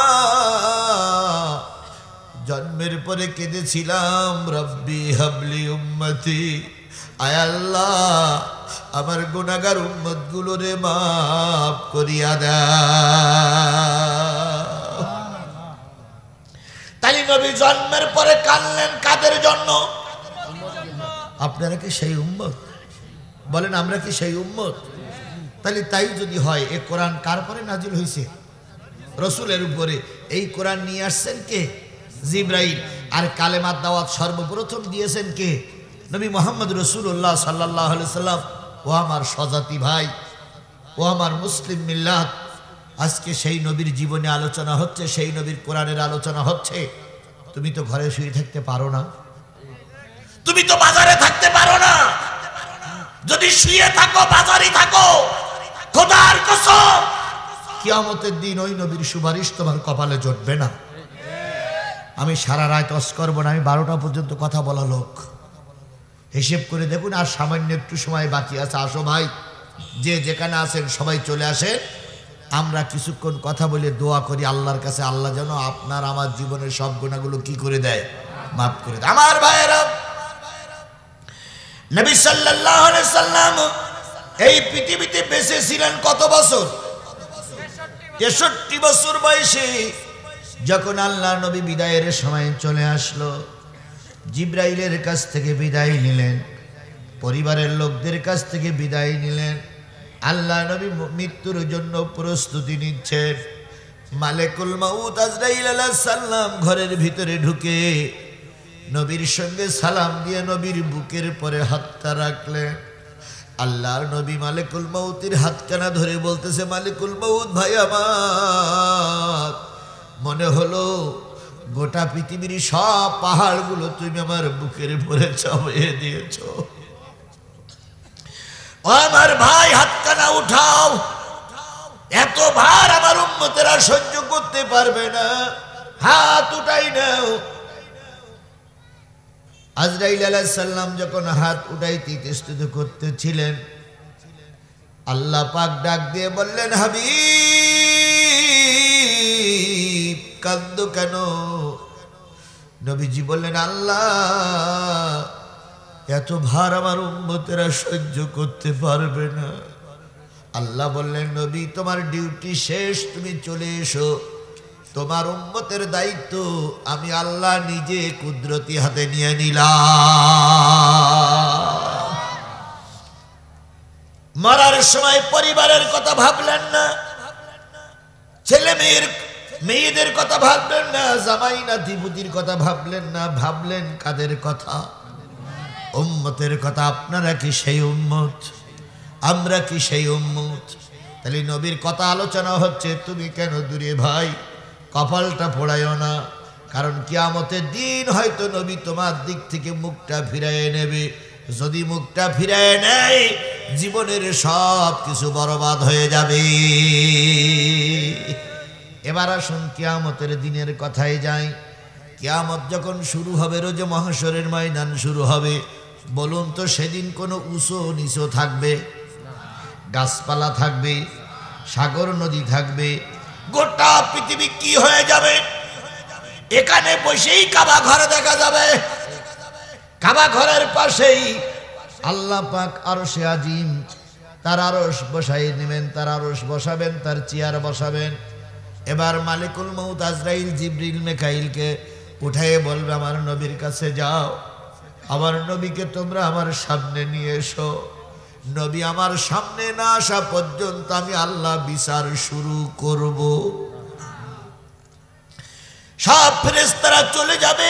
জন্মের পরে কেঁদেছিলাম, রব্বি হাবলি উম্মতি, আয় আল্লাহ আমার গুনাহগার উম্মত গুলোরে মাফ করিয়া দাও। তাই নবী জন্মের পরে কাঁদলেন কাদের জন্য? আপনারা কি সেই উম্মত? বলেন আমরা কি সেই উম্মত? তাহলে তাই যদি হয়, এ কোরআন কার পরে নাজিল হয়েছে? রসুলের উপরে। এই কোরআন নিয়ে আসছেন কে? জিবরাইল। আর কালেমার দাওয়াত সর্বপ্রথম দিয়েছেন কে? নবী মুহাম্মদ রাসূলুল্লাহ সাল্লাল্লাহু আলাইহি সাল্লাম। ও আমার স্বজাতি ভাই, ও আমার মুসলিম মিল্লাত, আজকে সেই নবীর জীবনে আলোচনা হচ্ছে, সেই নবীর কোরআনের আলোচনা হচ্ছে। তুমি তো ঘরে শুয়ে থাকতে পারো না, তুমি তো বাজারে থাকতে পারো না। যদি শুয়ে থাকো বাজারে থাকো, খোদার কসম কিয়ামতের দিন ওই নবীর সুপারিশ তোমার কপালে জুটবে না। আমি সারা রাত অস করবো না, আমি 12টা পর্যন্ত কথা বলা লোক। হিসেব করে দেখুন আর সামান্য একটু সময় বাকি আছে। আসো ভাই, যে যেখানে আছেন সবাই চলে আসেন, আমরা কিছুক্ষণ কথা বলে দোয়া করি আল্লাহর কাছে, আল্লাহ যেন আপনার আমার জীবনের সব গুনাহগুলো কি করে দেয়, মাফ করে দেয়। আমার ভাইয়েরা, নবী সাল্লাল্লাহু আলাইহি সাল্লাম এই পৃথিবীতে বেঁচে ছিলেন কত বছর? 63 বছর বয়সে যখন আল্লাহ নবী বিদায়ের সময় চলে আসলো, জিবরাইলের কাছ থেকে বিদায় নিলেন, পরিবারের লোকদের কাছ থেকে বিদায় নিলেন। আল্লাহ নবী মৃত্যুর জন্য প্রস্তুতি নিচ্ছেন। মালেকুল মাউত আজরাইল আলাইহিস সালাম ঘরের ভিতরে ঢুকে নবীর সঙ্গে সালাম দিয়ে নবীর বুকের পরে হাতটা রাখলেন। আল্লাহর নবী মালেকুল মাউতের হাতখানা ধরে বলতেছে, মালেকুল মাউত ভাই আমার, মনে হলো গোটা পৃথিবীর সব পাহাড়গুলো তুমি আমার বুকের উপরে চাপিয়ে দিয়েছ। ও আমার ভাই, হাতখানা উঠাও, এত ভার আমার উম্মতেরা সহ্য করতে পারবে না, হাত উঠাই নাও। আজরাইল আলাইহিস সালাম যখন হাত উঠাইতে ইতস্তত করতেছিলেন, আল্লাহ পাক ডাক দিয়ে বললেন, হাবিব কাঁদো কেন? নবীজি বললেন, আল্লাহ এত ভার আমার উম্মতেরা সহ্য করতে পারবে না। আল্লাহ বললেন, নবী তোমার ডিউটি শেষ, তুমি চলে এসো, তোমার উম্মতের দায়িত্ব আমি আল্লাহ নিজে কুদরতি হাতে নিয়ে নিলাম। মরার সময় পরিবারের কথা ভাবলেন না, ছেলে মেয়েদের কথা ভাবলেন না, জামাই নাতিপুতির কথা ভাবলেন না, ভাবলেন কাদের কথা? উম্মতের কথা। আপনারা কি সেই উম্মত? আমরা কি সেই উম্মত? তাহলে নবীর কথা আলোচনা হচ্ছে, তুমি কেন দূরে ভাই? কপালটা পোড়াইও না, কারণ কিয়ামতের দিন হয়তো নবী তোমার দিক থেকে মুখটা ফিরাইয়ে নেবে। যদি মুখটা ফিরাইয়ে নেয়, জীবনের সব কিছু বরবাদ হয়ে যাবে। এবার আসুন কিয়ামতের দিনের কথায় যাই। কিয়ামত যখন শুরু হবে, রোজ মহাশরের ময়দান শুরু হবে, বলুন তো সেদিন কোনো উঁচু নিচু থাকবে? গাছপালা থাকবে, সাগর নদী থাকবে, গোটা পৃথিবী কি হয়ে যাবে? এখানে বসেই কাবা ঘর দেখা যাবে। কাবা ঘরের পাশেই আল্লাহ পাক আরশে আজিম, তার আরশ বসাই নেবেন, তার আরশ বসাবেন, তার চেয়ার বসাবেন। এবার মালিকুল মউত আজরাইল জিবরিল মিকাইলকে উঠায়ে বলবে, আমার নবীর কাছে যাও, আমার নবীকে তোমরা আমার সামনে নিয়ে এসো। নবী আমার সামনে না আসা পর্যন্ত আমি আল্লাহ বিচার শুরু করব। সব ফেরেশতারা চলে যাবে।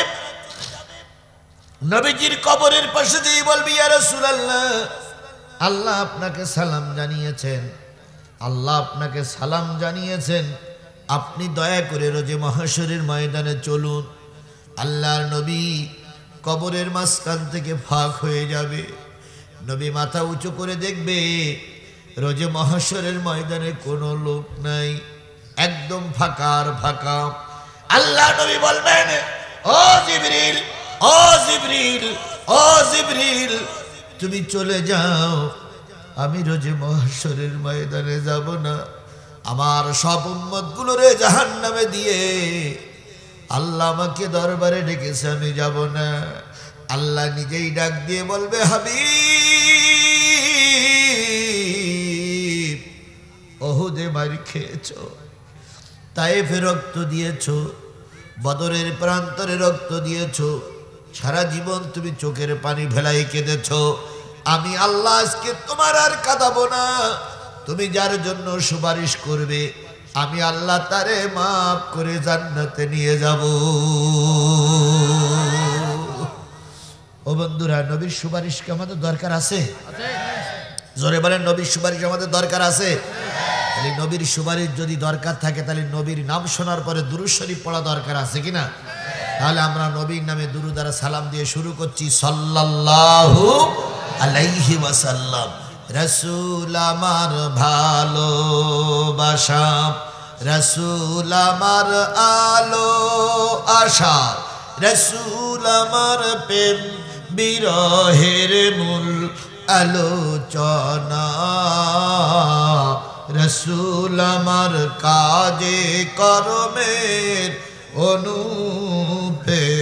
নবীজির কবরের পাশে দিয়ে বলবি, ইয়া রাসূলুল্লাহ, আল্লাহ আপনাকে সালাম জানিয়েছেন, আল্লাহ আপনাকে সালাম জানিয়েছেন, আপনি দয়া করে রোজে মাহশরের ময়দানে চলুন। আল্লাহর নবী কবরের মাঝখান থেকে ফাঁক হয়ে যাবে। নবী মাথা উঁচু করে দেখবে রোজে মাহশরের ময়দানে কোনো লোক নাই, একদম ফাঁকা আর ফাঁকা। আল্লাহ নবী বলবেন, ও জিবরিল, ও জিবরিল, ও জিবরিল, তুমি চলে যাও, আমি রোজে মাহশরের ময়দানে যাব না। আমার সব উম্মতগুলোরে জাহান্নামে দিয়ে আল্লাহ আমাকে দরবারে ডেকেছে, আমি যাব না। আল্লাহ নিজেই ডাক দিয়ে বলবে, হাবিব, ওহুদে মার খেয়েছো, তায়েফে রক্ত দিয়েছো, বদরের প্রান্তরে রক্ত দিয়েছো, সারা জীবন তুমি চোখের পানি ভেলাই কেঁদেছো। আমি আল্লাহ আজকে তোমার আর কাঁদাবো না। তুমি যার জন্য সুপারিশ করবে আমি আল্লাহ তারে মাফ করে জান্নাতে নিয়ে যাব। ও বন্ধুরা, নবীর সুপারিশ কি আমাদের দরকার আছে? জোরে বলেন, নবীর সুপারিশ আমাদের দরকার আছে? তাহলে নবীর সুপারিশ যদি দরকার থাকে তাহলে নবীর নাম শোনার পরে দুরূদ শরীফ পড়া দরকার আছে কিনা? তাহলে আমরা নবীর নামে দুরূদ আর সালাম দিয়ে শুরু করছি, সাল্লাল্লাহু আলাইহি ওয়াসাল্লাম। রাসূল আমার ভালোবাসা, রাসূল আমার আলো আশা, রাসূল আমার প্রেম বিরহের মূল আলোচনা, রাসূল আমার কাজে কর্মের অনুপ্রেরণা,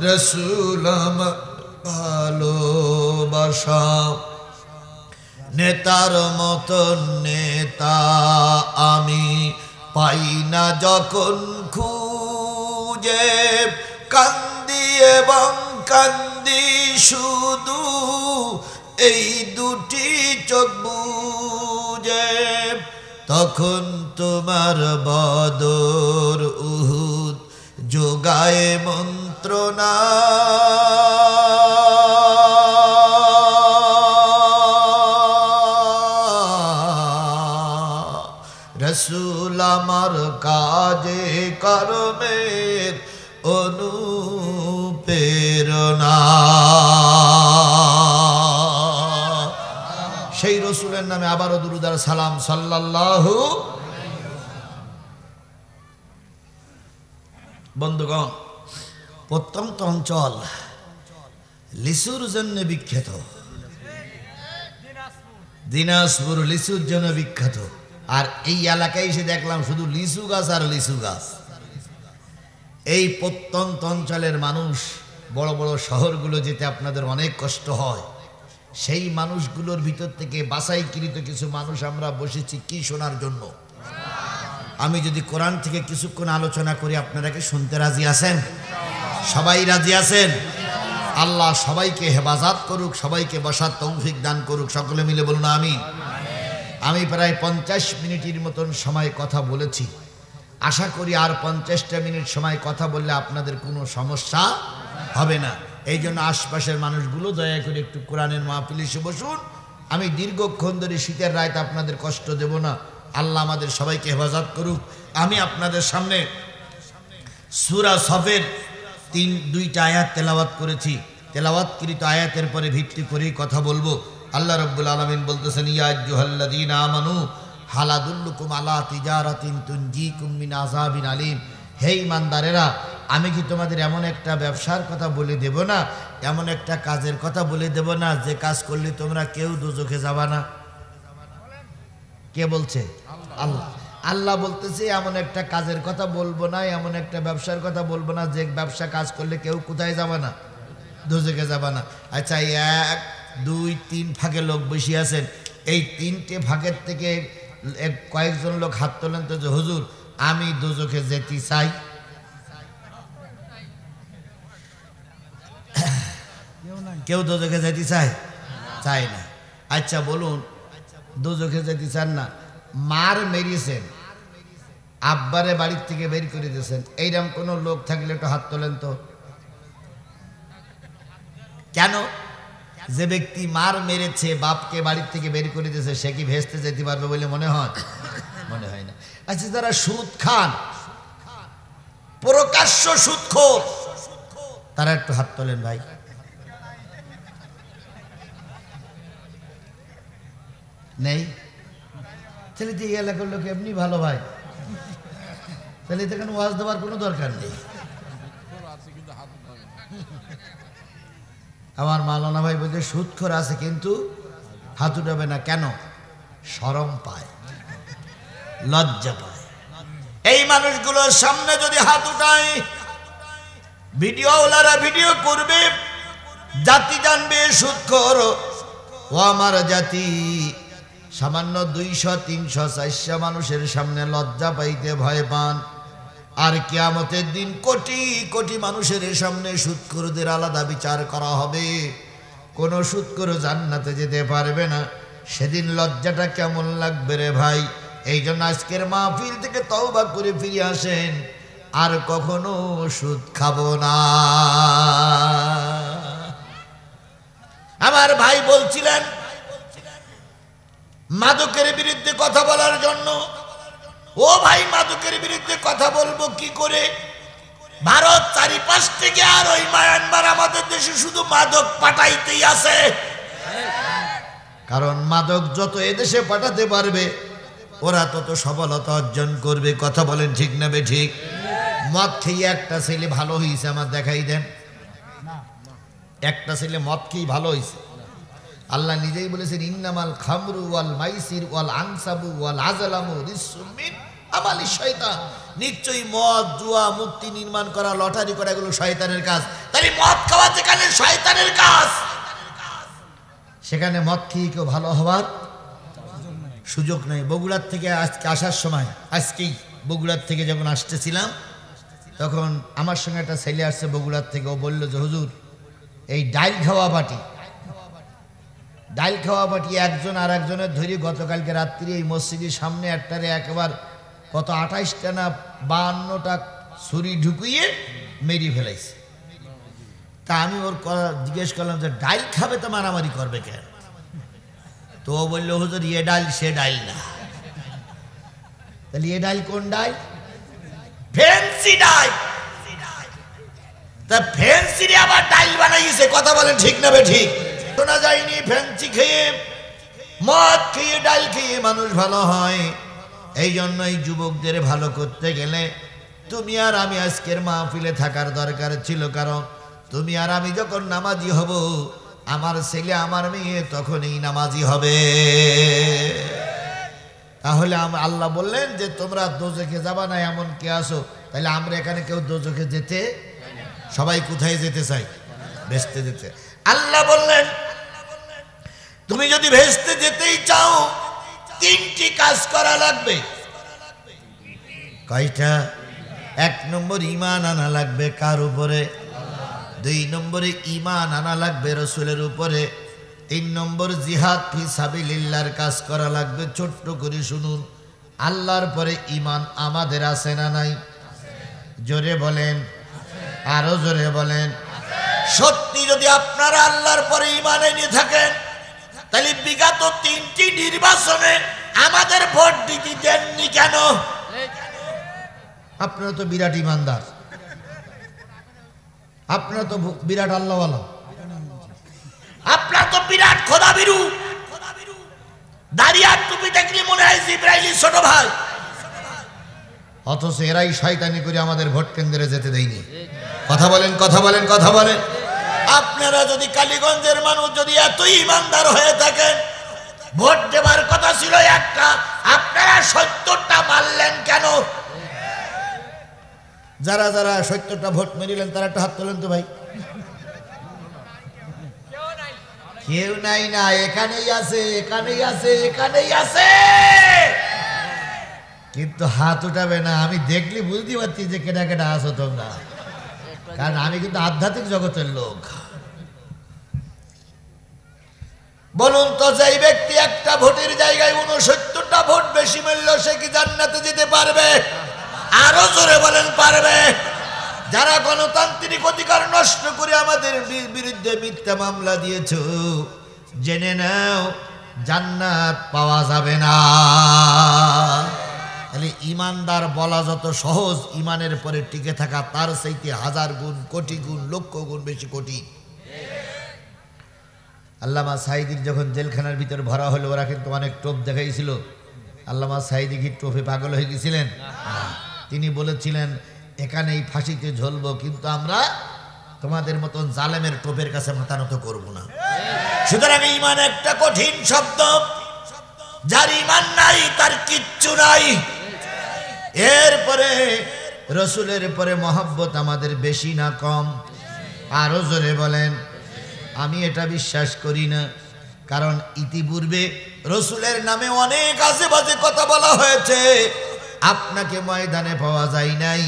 রাসূল আমার ভালোবাসা। নেতার মতন নেতা আমি পাই না যখন খুঁজে, কান্দি এবং কান্দি শুধু এই দুটি চোখ বুজে, তখন তোমার বদর উহুদ যোগায় মন্ত্রণা, রাসূল আমার কাজে কর্মের অনুপ্রেরণা। সেই রসুলের নামে আবারও দুরূদ আর সালাম, সাল্লাল্লাহু। বন্ধুগণ, প্রত্যন্ত অঞ্চল লিচুর জন্য বিখ্যাত, দিনাজপুর লিচুর জন্য বিখ্যাত। আর এই এলাকায় এসে দেখলাম শুধু লিচু গাছ আর লিচু গাছ। এই প্রত্যন্ত অঞ্চলের মানুষ বড় বড় শহরগুলো যেতে আপনাদের অনেক কষ্ট হয়। সেই মানুষগুলোর ভিতর থেকে বাছাইকৃত কিছু মানুষ আমরা বসেছি কি শোনার জন্য। আমি যদি কোরআন থেকে কিছুক্ষণ আলোচনা করি, আপনারা কি শুনতে রাজি আছেন? সবাই রাজি আছেন? আল্লাহ সবাইকে হেফাজত করুক, সবাইকে বসার তৌফিক দান করুক। সকলে মিলে বলুন আমিন। আমি প্রায় 50 মিনিটের মতন সময় কথা বলেছি। আশা করি আর 50টা মিনিট সময় কথা বললে আপনাদের কোনো সমস্যা হবে না। এই জন্য আশপাশের মানুষগুলো দয়া করে একটু কোরআনের মাহফিলে এসে বসুন। আমি দীর্ঘক্ষণ ধরে শীতের রাতে আপনাদের কষ্ট দেব না। আল্লাহ আমাদের সবাইকে হেফাজত করুক। আমি আপনাদের সামনে সূরা সফের 2টা আয়াত তেলাওয়াত করেছি। তেলাওয়াতকৃত আয়াতের পরে ভিত্তি করেই কথা বলবো। আল্লাহ রাব্বুল আলামিন বলতেছেন, ইয়া আইয়ুহাল্লাযীনা আমানু হাল আদুল্লুকুম আলা তিজারাতিন তুনজিকুম মিন আযাবিন আলীম। হে ঈমানদারেরা, আমি কি তোমাদের এমন একটা ব্যবসার কথা বলে দেব না, এমন একটা কাজের কথা বলে দেব না যে কাজ করলে তোমরা কেউ দোজখে যাবা না? কে বলছে? আল্লাহ। আল্লাহ বলতেছে এমন একটা কাজের কথা বলবো না, এমন একটা ব্যবসার কথা বলবো না যে ব্যবসা কাজ করলে কেউ কোথায় যাবে না? দোজখে যাবে না। আচ্ছা, 1 2 3 ভাগে লোক বসে আছেন। এই 3টে ভাগের থেকে কয়েকজন লোক হাত তোলেন তো যে হুজুর আমি দোজখে যেতে চাই। কেউ দোজখে যেতে চায়? চায় না। আচ্ছা বলুন, দোজখে যেতে চান না, মার মেরিয়েছেন, আব্বারে বাড়ির থেকে বের করে দিয়েছেন, এইরকম কোনো লোক থাকলে একটু হাত তোলেন তো। কেন? যে ব্যক্তি মার মেরেছে, বাপকে বাড়ির থেকে বের করে দিয়েছে, সে কি ভেস্তে যেতে পারবে বলে মনে হয়? মনে হয় না। আচ্ছা, যারা সুদ খান, প্রকাশ্য সুদখোর, তারা একটু হাত তোলেন ভাই। নেই? তাহলে তো এই এলাকার লোক এমনি ভালো ভাই, তাহলে তো এখানে ওয়াজ দেওয়ার কোনো দরকার নেই। আমার মাওলানা ভাই বলছে সুদখোর আছে কিন্তু হাত উঠাবে না। কেন? শরম পায়, লজ্জা পায়। এই মানুষগুলোর সামনে যদি হাত উঠায়, ভিডিওওয়ালারা ভিডিও করবে, জাতি জানবে সুদখোর। ও আমার জাতি, সামান্য 200, 300, 400 মানুষের সামনে লজ্জা পাইতে ভয় পান, আর কিয়ামতের দিন কোটি কোটি মানুষের সামনে সুদখোরদের আলাদা বিচার করা হবে। কোন সুদখোর জান্নাতে যেতে পারবে না। সেদিন লজ্জাটা কেমন লাগবে রে ভাই। এই জন্য আজকের মাহফিল থেকে তওবা করে ফিরে আসেন, আর কখনো সুদ খাবো না। আমার ভাই বলছিলেন মাদকের বিরুদ্ধে কথা বলার জন্য। ও ভাই, মাদকের বিরুদ্ধে কথা বলবো কি করে? ভারত চারিপাশ থেকে আর ওই মায়ানমার আমাদের দেশে শুধু মাদক পাঠাইতেই আছে। কারণ মাদক যত এদেশে পাঠাতে পারবে, ওরা তত সফলতা অর্জন করবে। কথা বলেন ঠিক না বে ঠিক? মদ খেয়ে একটা ছেলে ভালো হয়েছে, আমার দেখাই দেন একটা ছেলে মদ খেয়ে ভালো হয়েছে। আল্লাহ নিজেই বলেছেন, ইন্নামাল খামরু ওয়াল মাইসির ওয়াল আনসাবু ওয়াল আজলামু রিজসুম মিন আমালি শয়তান। নিশ্চয়ই মদ, জুয়া, মূর্তি নির্মাণ করা, লটারি করা, এগুলো শয়তানের কাজ। তাহলে মদ খাওয়া যেখানে শয়তানের কাজ, সেখানে মদ খেয়ে কেউ ভালো হওয়ার সুযোগ নেই। বগুড়ার থেকে আজকে আসার সময়, আজকেই বগুড়ার থেকে যখন আসতেছিলাম, তখন আমার সঙ্গে একটা ছেলে আসছে বগুড়ার থেকে। ও বলল যে হুজুর, এই ডাইল খাওয়া বাটি একজন আর একজনের ধরে গতকালকে রাত্রি এই মসজিদের সামনে একটারে একবার কত 28টা না 52টা ছুরি ঢুকিয়ে মেরি ফেলাইছে। তা আমি ওর জিজ্ঞেস করলাম যে ডাইল খাবে তো মারামারি করবে কেন? তো ও বললো হুজুর, এ ডাইল সে ডাইল না। তাহলে এ ডাইল কোন ডাইল? ফেন্সি ডাইল। তা ফেন্সি আবার ডাইল বানাইছে। কথা বলেন ঠিক না বে ঠিক? শোনা যায়নি ফেন্সি খেয়ে, মদ খেয়ে, ডাল খেয়ে মানুষ ভালো হয়। এই জন্যই যুবকদের ভালো করতে গেলে তুমি আর আমি আজকের মাহফিলে থাকার দরকার ছিল। কারণ তুমি আর আমি যখন নামাজি হব, আমার ছেলে আমার মেয়ে তখনই নামাজি হবে। তাহলে আল্লাহ বললেন যে তোমরা দোজখে যাবা না, এমন কে আসো? তাহলে আমরা এখানে কেউ দোজখে যেতে, সবাই কোথায় যেতে চাই? ভেস্তে যেতে। আল্লাহ বললেন তুমি যদি ভেস্তে যেতেই চাও, 3টি কাজ করা লাগবে। কয়টা? 1 নম্বর ঈমান আনা লাগবে কার উপরে? 2 নম্বরে ঈমান আনা লাগবে রাসূলের উপরে। 3 নম্বর জিহাদ ফি সাবিলিল্লাহর কাজ করা লাগবে। ছোট্ট করে শুনুন, আল্লাহর পরে ঈমান আমাদের আছে না নাই? জোরে বলেন, আরো জোরে বলেন। সত্যি যদি আপনারা আল্লাহর পরে ঈমান এনে থাকেন, তাহলে বিগত 3টি নির্বাচনে আমাদের ভোট দিতে দেননি কেন? আপনারা তো বিরাট ইমানদার, আপনারা তো বিরাট আল্লাহওয়ালা, আপনারা তো বিরাট খোদাবিরু। দাড়ি আর টুপি দেখলে মনে হয় জিবরাইলের ছোট ভাই। অথচ এরাই শয়তানি করে আমাদের ভোট কেন্দ্রে যেতে দেয়নি। কথা বলেন, কথা বলেন, কথা বলেন। আপনারা যদি কালীগঞ্জের মানুষ যদি এতই ইমানদার হয়ে থাকেন, ভোট দেবার কথা ছিল একটা, আপনারা 70টা মারলেন কেন? যারা যারা 70টা ভোট মেরিলেন তারা একটা হাত তোলেন তো ভাই। কেউ নাই না, এখানেই আছে, এখানেই আছে, এখানেই আছে, কিন্তু হাত উঠাবে না। আমি দেখলে বুঝতে পারছি যে কেটা কেটা আছো তোমরা, কারণ আমি কিন্তু আধ্যাত্মিক জগতের লোক। বলুন তো, যেই ব্যক্তি একটা ভোটের জায়গায় 69টা ভোট বেশি মিলল, সে কি জান্নাতে যেতে পারবে? আরো জোরে বলেন, পারবে? যারা গণতান্ত্রিক অধিকার নষ্ট করে আমাদের বিরুদ্ধে মিথ্যা মামলা দিয়েছ, জেনে নাও জান্নাত পাওয়া যাবে না। তাহলে ইমানদার বলা যত সহজ, ইমানের পরে টিকে থাকা তার চাইতে হাজার গুণ, কোটি গুণ, লক্ষ গুণ বেশি কঠিন। আল্লামা সাঈদীর যখন জেলখানার ভিতর ভরা হলো, ওরা কিন্তু অনেক টোপ দেখাইছিল। আল্লামা সাঈদী কি টোপে পাগল হয়ে গেছিলেন? তিনি বলেছিলেন, এখানেই ফাঁসিতে ঝুলবো, কিন্তু আমরা তোমাদের মতন জালেমের টোপের কাছে মাথা নত করবো না। সুতরাং ঈমান একটা কঠিন শব্দ, যার ঈমান নাই তার কিচ্ছু নাই। এরপরে রসুলের পরে মহব্বত আমাদের বেশি না কম? আরো জোরে বলেন। আমি এটা বিশ্বাস করি না, কারণ ইতিপূর্বে রসুলের নামে অনেক আজেবাজে কথা বলা হয়েছে। আপনাকে ময়দানে পাওয়া যায় নাই,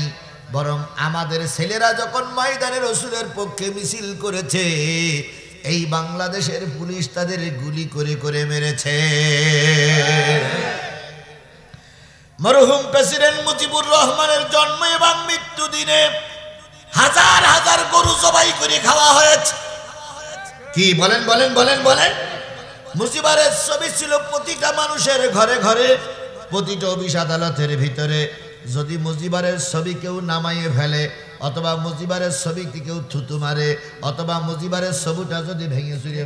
বরং আমাদের ছেলেরা যখন ময়দানে রসুলের পক্ষে মিছিল করেছে, এই বাংলাদেশের পুলিশ তাদের গুলি করে করে মেরেছে। মরহুম প্রেসিডেন্ট মুজিবুর রহমানের জন্ম এবং মৃত্যু দিনে হাজার হাজার গরু জবাই করে খাওয়া হয়েছে। কি বলেন বলেন বলেন বলেন? মুজিবারের ছবি ছিল প্রতিটা মানুষের ঘরে ঘরে, প্রতিটা অফিস আদালতের ভিতরে। যদি মুজিবারের ছবি কেউ নামাইয়ে ফেলে, অথবা মুজিবারের ছবিতে কেউ থুতু মারে, অথবা মুজিবারের ছবিটা যদি ভেঙে চুরে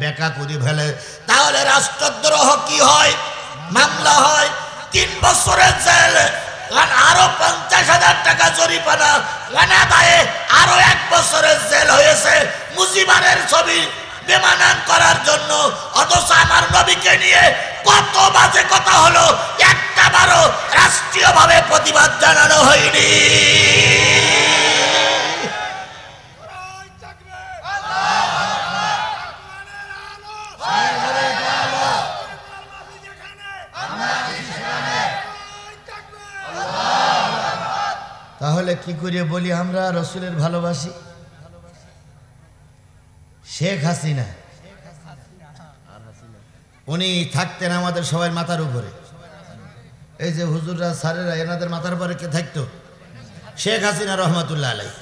বেকা করে ফেলে, তাহলে রাষ্ট্রদ্রোহ কি হয়? মামলা হয়, 3 বছরের জেল, আরো 50,000 টাকা জরিমানা, দায়ে আরো 1 বছরের জেল হয়েছে মুজিবারের ছবি বেমানান করার জন্য। অথচ আমার নবীকে নিয়ে কত বাজে কথা হলো, একটা বারো রাষ্ট্রীয়ভাবে প্রতিবাদ জানানো হয়নি। তাহলে কি করে বলি আমরা রসুলের ভালোবাসি? শেখ হাসিনা উনি থাকতেন আমাদের সবাই মাথার উপরে। এই যে হুজুররা, স্যারেরা, এনাদের মাথার উপরে কে থাকতো? শেখ হাসিনা রহমাতুল্লাহ আলাইহি।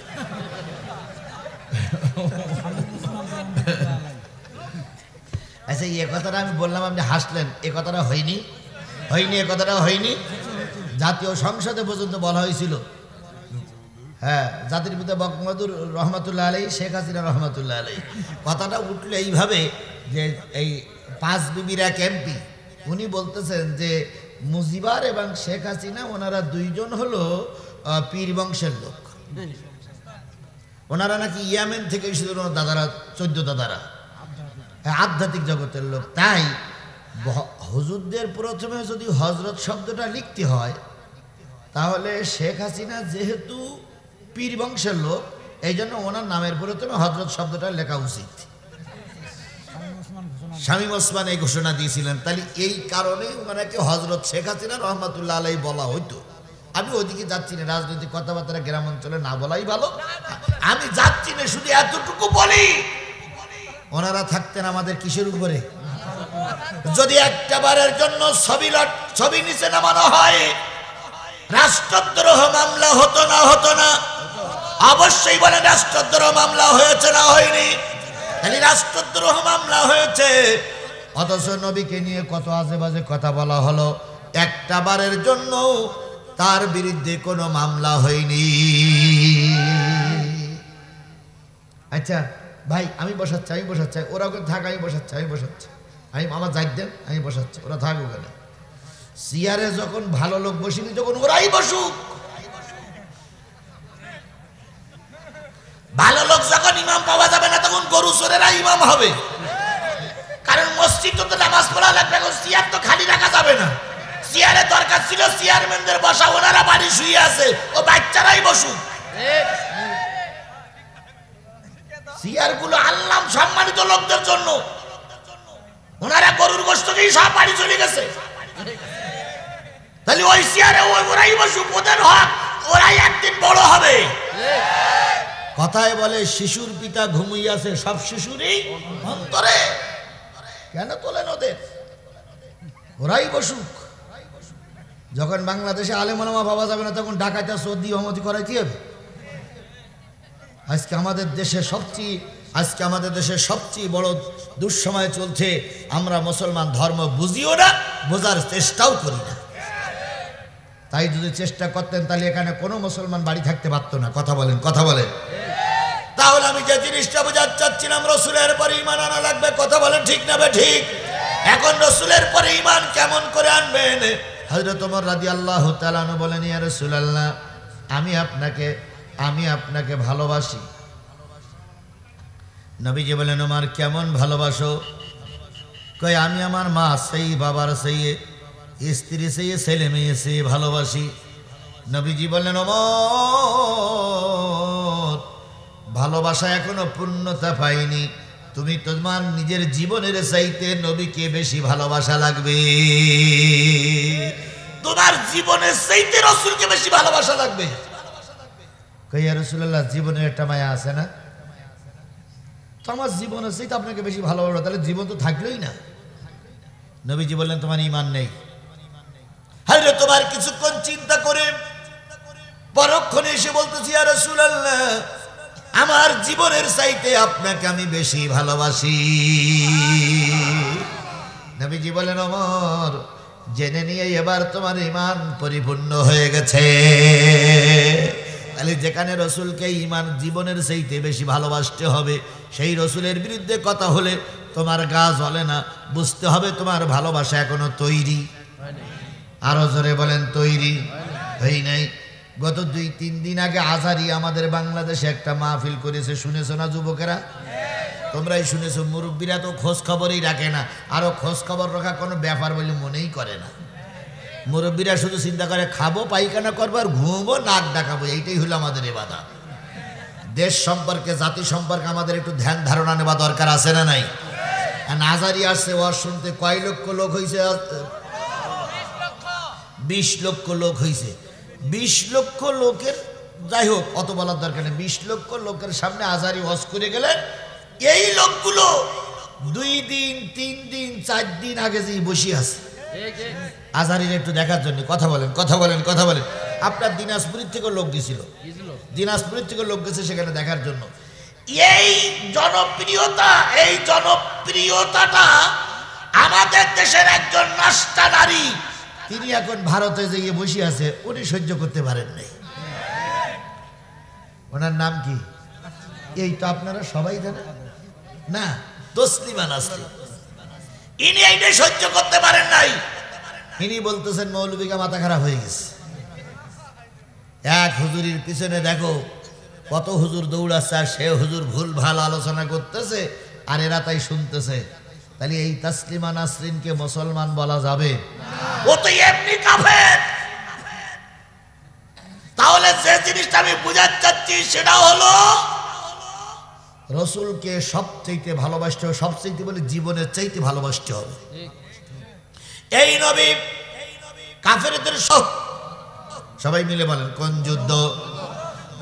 আচ্ছা, এ কথাটা আমি বললাম, আপনি হাসলেন, এ কথাটা হয়নি? হয়নি, এ কথাটা হয়নি। জাতীয় সংসদে পর্যন্ত বলা হয়েছিল, হ্যাঁ, জাতির পিতা বঙ্গবন্ধু রহমাতুল্লাহ আলাইহি, শেখ হাসিনা রহমাতুল্লাহ আলাইহি। কথাটা উঠলে এইভাবে যে এই 5 বিবির এক এমপি, উনি বলতেছেন যে মুজিবার এবং শেখ হাসিনা ওনারা দুইজন হলো পীর বংশের লোক। ওনারা নাকি ইয়ামেন থেকে এসেছিল, দাদারা, 14 দাদারা, আধ্যাত্মিক জগতের লোক। তাই হুজুরদের প্রথমে যদি হজরত শব্দটা লিখতে হয়, তাহলে শেখ হাসিনা যেহেতু পীর বংশের লোক, এই জন্য ওনার নামের প্রথমে হজরত শব্দটা লেখা উচিত। শামীম ওসমান এই ঘোষণা দিয়েছিলেন। তাহলে এই কারণেই ওনাকে হজরত শেখ হাসিনা রহমাতুল্লাহ আলাইহি বলা হইতো। আমি ওইদিকে যাচ্ছি না, রাজনৈতিক কথাবার্তা গ্রাম অঞ্চলে না বলাই ভালো। আমি যাচ্ছি না, শুধু এতটুকু বলি, ওনারা থাকতেন আমাদের কিসের উপরে? যদি একটা বারের জন্য ছবি নিচে নামানো হয়, রাষ্ট্রদ্রোহ মামলা হতো না? হতো না? অবশ্যই বলেন, রাষ্ট্রদ্রোহ মামলা হয়েছে না হয়নি? তাহলে রাষ্ট্রদ্রোহ মামলা হয়েছে, অথচ নবীকে নিয়ে কত আজেবাজে কথা বলা হলো, একটা বারের জন্য তার বিরুদ্ধে কোনো মামলা হয়নি। আচ্ছা ভাই, আমি বসাচ্ছি, ওরা ওখানে থাক, আমি বসাচ্ছি, আমি আমার যাই দেন, আমি বসাচ্ছি, ওরা থাক ওখানে। চেয়ারে যখন ভালো লোক বসিনি, তখন ওরাই বসুক। ভালো লোক যখন ইমাম পাওয়া যাবে না, তখন গরু চোরেরা ইমাম হবে। কারণ মসজিদ তো নামাজ পড়া লাগবে, চেয়ার তো খালি রাখা যাবে না। চেয়ারে দরকার ছিল চেয়ারম্যানদের বসা, ওনারা বাড়ি শুয়ে আছে, ও বাচ্চারাই বসুক। চেয়ার গুলো আনলাম সম্মানিত লোকদের জন্য, ওনারা গরুর গোশত খেয়ে সব বাড়ি চলে গেছে। তাহলে ওই চেয়ারে ওরাই বসুক, ওদের হক, ওরাই একদিন বড় হবে। কথায় বলে, শিশুর পিতা ঘুমিয়েছে সব শিশুরই অন্তরে। কেন তোলেন ওদের? ওরাই বসুক। যখন বাংলাদেশে আলেম ওলামা পাওয়া যাবে না তখন ডাকাইতে সর্দি অমতি করাইতে হবে। আজকে আমাদের দেশে সবচেয়ে বড় দুঃসময় চলছে। আমরা মুসলমান ধর্ম বুঝিও না, বোঝার চেষ্টাও করি না। তাই যদি চেষ্টা করতেন তাহলে এখানে কোনো মুসলমান বাড়ি থাকতে পারতো না। কথা বলেন। তাহলে আমি যে জিনিসটা বোঝাতে চাচ্ছিলাম, রসুলের পরে ঈমান আনা লাগবে। কথা বলেন ঠিক না বে ঠিক? এখন রসুলের পরে ঈমান কেমন করে আনবেন? হযরত ওমর রাদিয়াল্লাহু তাআলা আনহু বলেন, ইয়া রাসূলুল্লাহ, আমি আপনাকে ভালোবাসি। নবীজি বলেন, ওমর কেমন ভালোবাসো? কয় আমি আমার মা সেই, বাবার সেই, স্ত্রী সেই, ছেলে মেয়ে সেই ভালোবাসি। নবীজি বললেন, ওমর ভালোবাসা এখনো পূর্ণতা পাইনি, তুমি তোমার নিজের জীবনের চাইতে নবীকে বেশি ভালোবাসা লাগবে। তোমার জীবনের চাইতে রাসূলকে বেশি ভালোবাসা লাগবে। কই ইয়া রাসূলুল্লাহ, জীবনের একটা মায়া আছে না? তো আমার জীবনের চাইতে আপনাকে বেশি ভালোবাসা, তাহলে জীবন তো থাকলোই না। নবীজি বললেন, তোমার ঈমান নেই। আরে তোমার কিছুক্ষণ চিন্তা করে পরক্ষণে এসে বলতেছি, ইয়া রাসূলুল্লাহ, আমার জীবনের চাইতে আপনাকে আমি বেশি ভালোবাসি। নবীজি বলেন, ওমর জেনে নিয়ে এবার তোমার ঈমান পরিপূর্ণ হয়ে গেছে। তাহলে যেখানে রসুলকে ঈমান জীবনের চাইতে বেশি ভালোবাসতে হবে, সেই রসুলের বিরুদ্ধে কথা হলে তোমার গা জ্বলে না। বুঝতে হবে তোমার ভালোবাসা এখনো তৈরি। আরো জোরে বলেন, তৈরি হয় নাই। গত 2-3 দিন আগে আজহারি আমাদের বাংলাদেশে একটা মাহফিল করেছে, শুনেছো না যুবকেরা? তোমরাই শুনেছো। মুরব্বীরা তো খোঁজ খবরই রাখে না, আরো খোঁজ খবর রাখা কোনো ব্যাপার বলে মনেই করে না। মুরব্বীরা শুধু চিন্তা করে খাবো, পায়খানা করবো আর ঘুমবো, নাক ডাকাবো, এইটাই হলো আমাদের ইবাদত। দেশ সম্পর্কে, জাতি সম্পর্কে আমাদের একটু ধ্যান ধারণা নেওয়া দরকার আছে না নাই? আজহারি আসছে, ওয়াজ শুনতে কয় লক্ষ লোক হয়েছে? 20 লক্ষ লোক হয়েছে। 20 লক্ষ লোকের, যাই হোক অত বলার দরকার নেই, 20 লক্ষ লোকের সামনে আজহারি ওয়াজ করে গেলেন। এই লোকগুলো 2 দিন 3 দিন 4 দিন আগে যে বসে আছে আজহারির একটু দেখার জন্য। কথা বলেন। আপনার দিনাজপুরের থেকে লোক গেছিল, দিনাজপুরের থেকে লোক গেছে সেখানে দেখার জন্য। এই জনপ্রিয়তাটা আমাদের দেশের একজন নাস্তা নারী, তিনি এখন ভারতে গিয়ে বসে আছে, উনি সহ্য করতে পারেন নাই। ওনার নাম কি? এই তো আপনারা সবাই জানেন না, তসলিমা নাসরিন। ইনি এইটা সহ্য করতে পারেন নাই। ইনি বলতেছেন মৌলবীকে মাথা খারাপ হয়ে গেছে। এক হুজুরির পিছনে দেখো কত হুজুর দৌড়াচ্ছে, আর সে হুজুর ভুল ভাল আলোচনা করতেছে আর এরা তাই শুনতেছে। তাহলে এই তসলিমা নাসরিনকে মুসলমান বলা যাবে? ও তো এমনি কাফের। তাহলে যে জিনিসটা আমি বুঝাতে চাচ্ছি সেটা হলো রসুলকে সবচেয়ে ভালোবাসতে হবে, সবচেয়ে বলে জীবনের চাইতে ভালোবাসতে হবে। এই নবী কাফেরদের সবাই মিলে বলেন, কোন যুদ্ধ?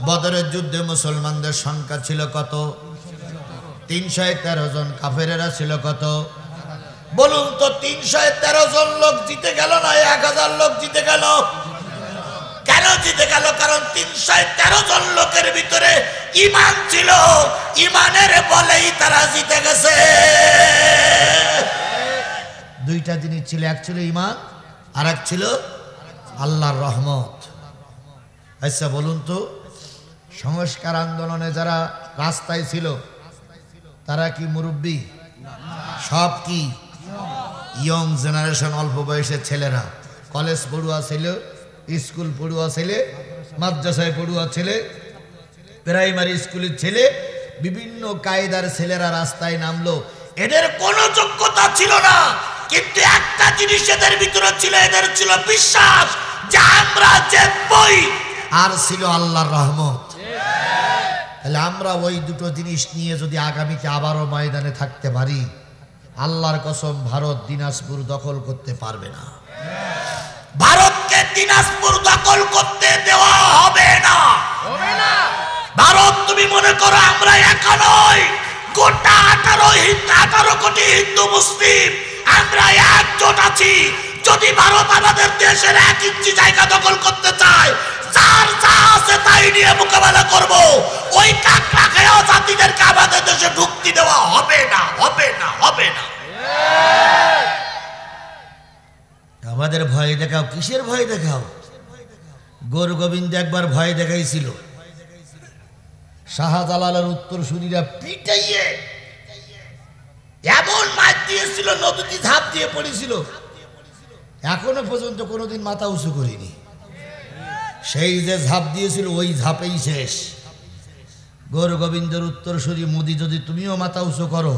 বদরের যুদ্ধে মুসলমানদের সংখ্যা ছিল কত? 313 জন। কাফেরেরা ছিল কত? বলুন তো, 313 জন লোক জিতে গেল না 1000 লোক জিতে গেল? কেন জিতে গেল? কারণ 313 জন লোকের ভিতরে ঈমান ছিল, ঈমানের বলেই তারা জিতে গেছে। দুইটা জিনিস ছিল, এক ছিল ঈমান আর এক ছিল আল্লাহর রহমত। আচ্ছা বলুন তো, সংস্কার আন্দোলনে যারা রাস্তায় ছিল তারা কি মুরব্বী? সব কি ইয়ং জেনারেশন, অল্প বয়সের ছেলেরা, কলেজ পড়ুয়া ছেলে, স্কুল পড়ুয়া ছেলে, মাদ্রাসায় পড়ুয়া ছেলে, প্রাইমারি স্কুলের ছেলে, বিভিন্ন কায়দার ছেলেরা রাস্তায় নামলো। এদের কোনো যোগ্যতা ছিল না, কিন্তু একটা জিনিস এদের ভিতরে ছিল, এদের ছিল বিশ্বাস যে আমরা জিতবই, আর ছিল আল্লাহর রহমত। তাহলে আমরা ওই দুটো জিনিস নিয়ে যদি আগামীতে আবারও ময়দানে থাকতে পারি, আল্লাহর কসম ভারত দিনাজপুর দখল করতে পারবে না। ভারতকে দিনাজপুর দখল করতে দেওয়া হবে না। ভারত তুমি মনে করো আমরা একা নই, গোটা 18 কোটি হিন্দু মুসলিম আমরা একজোট আছি। যদি ভারত আমাদের দেশের 1 ইঞ্চি জায়গা দখল করতে চায়, যার যা আছে তাই নিয়ে মোকাবেলা করব। ওই কাকড়া খেয়া জাতিদেরকে আমাদের দেশে ঢুকতে দেওয়া হবে না, হবে না, হবে না। আমাদের ভয় দেখাও, কিসের ভয় দেখাও? গৌর গোবিন্দ একবার ভয় দেখাইছিল, শাহজালালের উত্তরসূরিরা পিটাইয়ে এমন মার দিয়েছিল, নদীতে ঝাঁপ দিয়ে পড়েছিল। এখনো পর্যন্ত কোনোদিন মাথা উঁচু করিনি। সেই যে ঝাঁপ দিয়েছিল ওই ঝাঁপেই শেষ। গৌর গোবিন্দের উত্তরসূরি মোদি যদি তুমিও মাথা উঁচু করো,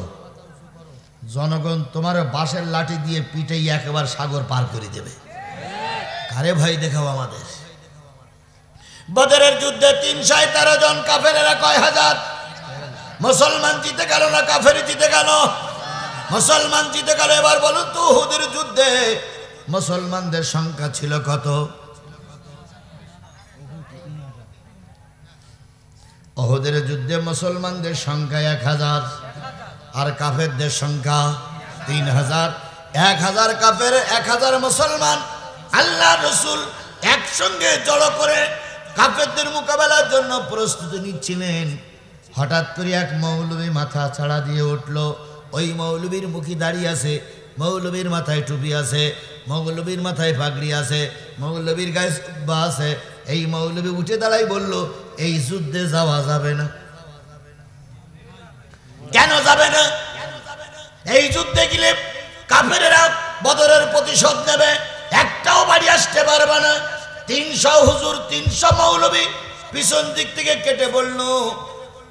জনগণ তোমার বাঁশের লাঠি দিয়ে পিটাই একেবারে সাগর পার করে দেবে। কারে ভয় দেখাও আমাদের? বদরের যুদ্ধে 313 জন, কাফেরেরা কয় হাজার? মুসলমান জিতে গেল না কাফের জিতে গেল? মুসলমান জিতে গেল। এবার বলুন তো উহুদের যুদ্ধে মুসলমানদের সংখ্যা ছিল কত? উহুদের যুদ্ধে মুসলমানদের সংখ্যা 1000 আর কাফেরদের সংখ্যা 3000। 1000 কাফের, 1000 মুসলমান। আল্লাহ রসুল একসঙ্গে জড়ো করে কাফেরদের মোকাবেলার জন্য প্রস্তুতি নিচ্ছিলেন। হঠাৎ করে এক মৌলবী মাথা ছাড়া দিয়ে উঠল। ওই মৌলবীর মুখে দাঁড়িয়ে আছে, মৌলবীর মাথায় টুপি আছে, মৌলবীর মাথায় পাগড়ি আছে, মৌলবীর গায়ে জুব্বা আছে। এই মৌলবী উঠে দাঁড়াই বলল, এই যুদ্ধে যাওয়া যাবে না। কেন যাবে না? এই যুদ্ধে গেলে কাফেরেরা বদরের প্রতিশোধ নেবে, একটাও বাড়ি আসতে পারবে না। 300 হুজুর, 300 মৌলবী পিছন দিক থেকে কেটে পড়ল।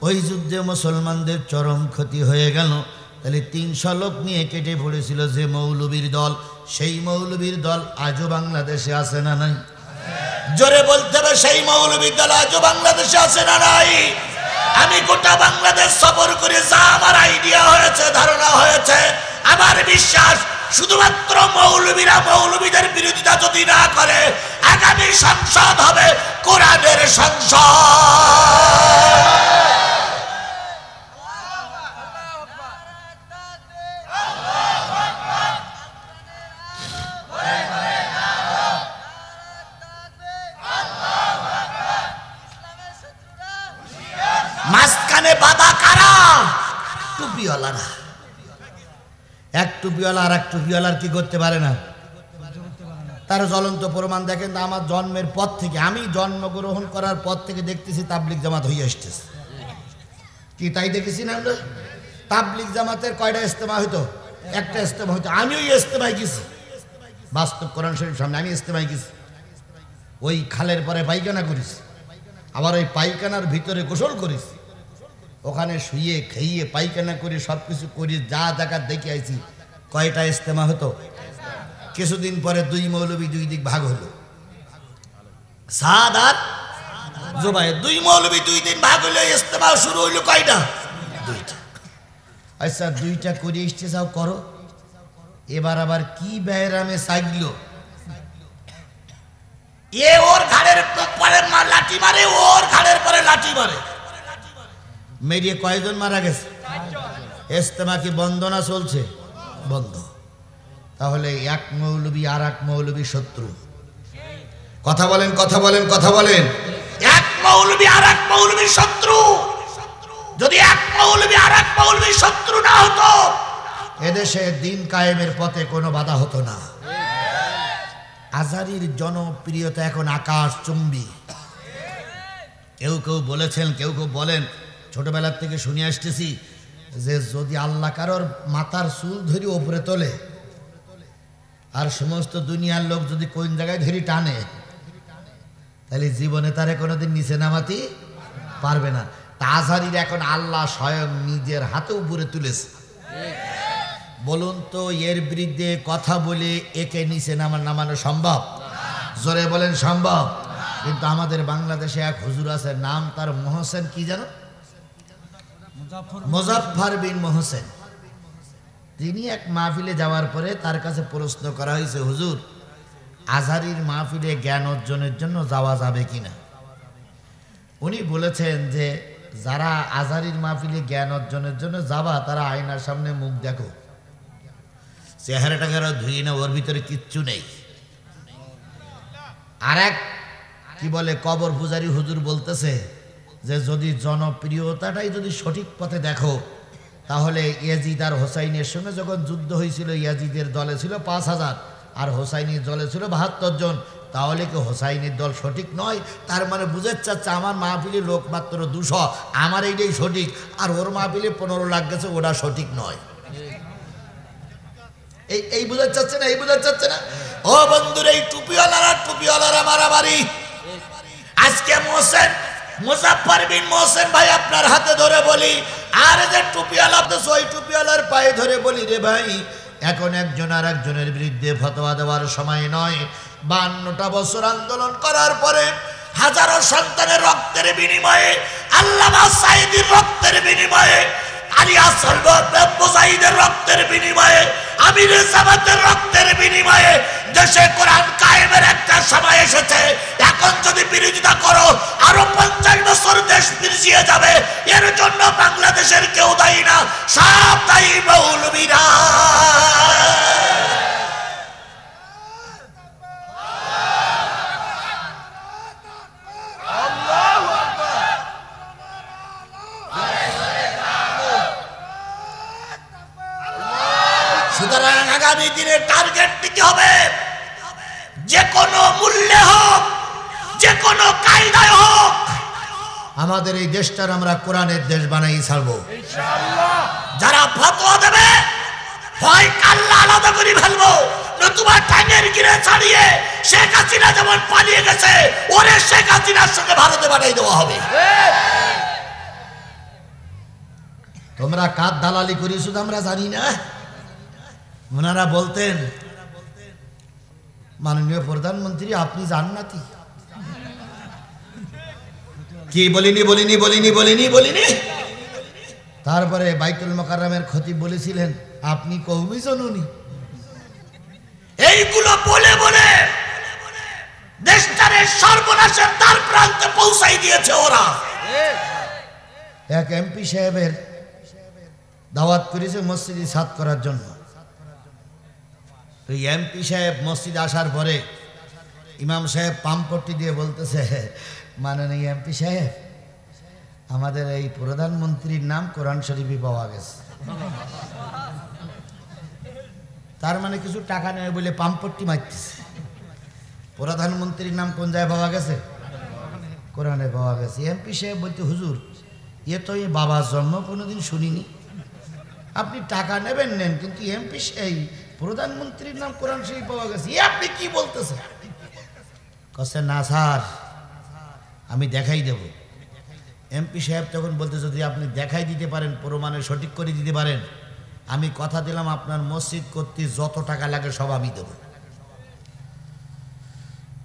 ওই যুদ্ধে মুসলমানদের চরম ক্ষতি হয়ে গেল। তাহলে 300 লোক নিয়ে কেটে পড়েছিল যে মৌলবীর দল, সেই মৌলবীর দল আজও বাংলাদেশে আছে না নাই? জোরে বলতে হবে, সেই মৌলবীর দল আজও বাংলাদেশে আছে না নাই? আমি গোটা বাংলাদেশ সফর করে যা আমার আইডিয়া হয়েছে, ধারণা হয়েছে, আমার বিশ্বাস শুধুমাত্র মৌলবীরা মৌলবীদের বিরোধিতা যদি না করে, আগামী সংসদ হবে কোরআনের সংসদ। মাঝখানে বাধা কারা? টুপিওয়ালারা। এক টুপিওয়ালা আর এক টুপিওয়ালার কি করতে পারে না? তার জ্বলন্ত প্রমাণ দেখেন। আমার জন্মের পর থেকে, আমি জন্মগ্রহণ করার পর থেকে দেখতেছি তাবলিগ জামাত হয়ে আসতেছে। কি তাই দেখেছি না আমরা? তাবলিগ জামাতের কয়টা ইস্তেমা হইতো? একটা ইস্তেমা হইতো। আমিও ইস্তেমায় গেছি, বাস্তব কোরআন শরীফ সামনে আমি ইস্তেমায় গেছি। ওই খালের পরে পায়খানা করিস, আবার ওই পায়খানার ভিতরে গোসল করিস। ওখানে শুয়ে খেয়ে পায়খানা করে সব কিছু করি, যা জায়গা দেখে আইছি। কয়টা ইস্তেমা হতো? কিছুদিন পরে 2 মৌলবী 2 দিক ভাগ হলো। সাদ আর জুবাইর 2 মৌলবী 2 দিন ভাগ হলো। ইস্তেমা শুরু হইলো কয়টা? 2টা। আচ্ছা 2টা করে এসতে যাও, করো। এবার আবার কি বেহরামে সাইগলো, এ ওর ঘাড়ের পরে লাঠি মারে, ওর ঘাড়ের পরে লাঠি মারে। মেরিয়ে কয়জন মারা গেছে? ইস্তেমা কি বন্ধ না চলছে? বন্ধ। তাহলে এক মৌলবী আর এক মৌলবী শত্রু। কথা বলেন, কথা বলেন, কথা বলেন। এক মৌলবী আর এক মৌলবী শত্রু। যদি এক মৌলবী আর এক মৌলবী শত্রু না হতো, এদেশে দিন কায়েমের পথে কোনো বাধা হতো না। আজহারীর জনপ্রিয়তা এখন আকাশ চুম্বী। কেউ কেউ বলেছেন, কেউ কেউ বলেন, ছোটবেলার থেকে শুনে আসতেছি যে যদি আল্লাহ কারোর মাথার চুল ধরে ওপরে তোলে আর সমস্ত দুনিয়ার লোক যদি কোন জায়গায় ধরে টানে, তাহলে জীবনে তারে কোনোদিন নিচে নামাতে পারবে না। আজহারীর এখন আল্লাহ স্বয়ং নিজের হাতে উপরে তুলেছে। বলুন তো এর বিরুদ্ধে কথা বলে একে নিচে নামানো সম্ভব? জোরে বলেন সম্ভব? কিন্তু আমাদের বাংলাদেশে এক হুজুর আছে, নাম তার মোহসেন, কি জানো? মুজাফফর বিন মোহসেন। তিনি এক মাহফিলে যাওয়ার পরে তার কাছে প্রশ্ন করা হয়েছে, হুজুর আজহারীর মাহফিলে জ্ঞান অর্জনের জন্য যাওয়া যাবে কিনা? উনি বলেছেন যে যারা আজহারির মাহফিলে জ্ঞান অর্জনের জন্য যাবা তারা আয়নার সামনে মুখ দেখো, চেহারাটাকে ধুই না, ওর ভিতরে কিচ্ছু নেই। আর এক কি বলে কবর পূজারী হুজুর বলতেছে যে যদি জনপ্রিয়তাটাই যদি সঠিক পথে দেখো তাহলে ইয়াজিদ আর হোসাইনের সঙ্গে যখন যুদ্ধ হয়েছিল ইয়াজিদের দলে ছিল 5000 আর হোসাইনের দলে ছিল 72 জন, তাহলে কি হোসাইনের দল সঠিক নয়? তার মানে বুঝাতে চাচ্ছে আমার মাহফিলে লোক মাত্র 200, আমার এইটাই সঠিক, আর ওর মাহফিলে 15 লাখ গেছে, ওটা সঠিক নয়। এই বুঝাতে চাচ্ছে না, এই বুঝাতে চাচ্ছে না। ও বন্ধুরা, এই টুপিওয়ালারা মারামারি। আজকে মোহসেন মুজাফফর বিন মোহসেন ভাই আপনার হাতে ধরে বলি, আর যে টুপিওয়ালা ওই টুপিওয়ালার পায়ে ধরে বলি, রে ভাই এখন একজন আর একজনের বিরুদ্ধে ফতোয়া দেওয়ার সময় নয়। 52টা বছর আন্দোলন করার পরে হাজারো সন্তানের রক্তের বিনিময়ে, আল্লামা সাঈদীর রক্তের বিনিময়ে, আলী আসল মুজাহিদের রক্তের বিনিময়ে, আমিরে জামাতের রক্তের বিনিময়ে দেশে কোরআন কায়েমের একটা সময় এসেছে। এখন যদি বিরোধিতা করো আরো 50 বছর দেশ পিছিয়ে যাবে। এর জন্য বাংলাদেশের কেউ দায়ী না, সব দায়ী মৌলবীরা। সুতরাং আগামী দিনের টার্গেট নিতে হবে, যে কোনো মূল্যে হোক, যে কোনো কায়দায় হোক, আমাদের এই দেশটার আমরা কোরআনের দেশ বানাই ছাড়বো ইনশাআল্লাহ। যারা ফতোয়া দেবে হয় কাল্লা আলাদা করে ফেলবো, নতুবা টাঙ্গের গিরে ছাড়িয়ে শেখ হাসিনা যেমন পালিয়ে গেছে ওরে শেখ হাসিনার সঙ্গে ভারতে পাঠিয়ে দেওয়া হবে। তোমরা কার দালালি করি শুধু আমরা জানি না। ওনারা বলতেন মাননীয় প্রধানমন্ত্রী আপনি জান্নাতি, কি বলিনি। তারপরে বাইতুল মোকাররমের খতিব বলেছিলেন আপনি কওমি জননী। এইগুলো বলে বলে দেশটারে সর্বনাশের দ্বার প্রান্তে পৌঁছাই দিয়েছে ওরা। এক এমপি সাহেবের দাওয়াত করেছে মসজিদে সাত করার জন্য। ওই এমপি সাহেব মসজিদে আসার পরে ইমাম সাহেব পাম্পট্টি দিয়ে বলতেছে, মাননীয় এমপি সাহেব আমাদের এই প্রধানমন্ত্রীর নাম কোরআন শরীফে পাওয়া গেছে। তার মানে কিছু টাকা নেই বলে পাম্পট্টি মারতেছে। প্রধানমন্ত্রীর নাম কোন জায়গায় পাওয়া গেছে? কোরআনে পাওয়া গেছে। এমপি সাহেব বলতে হুজুর এ তো এই বাবার জন্ম কোনোদিন শুনিনি, আপনি টাকা নেবেন নেন, কিন্তু এমপি এই প্রধানমন্ত্রীর নাম কোরআন শরীফ পাওয়া গেছে, এ আপনি কি বলতেছেন? কছে না স্যার আমি দেখাই দেব। এমপি সাহেব তখন বলতে যদি আপনি দেখাই দিতে পারেন, প্রমাণে সঠিক করে দিতে পারেন, আমি কথা দিলাম আপনার মসজিদ করতে যত টাকা লাগে সব আমি দেব।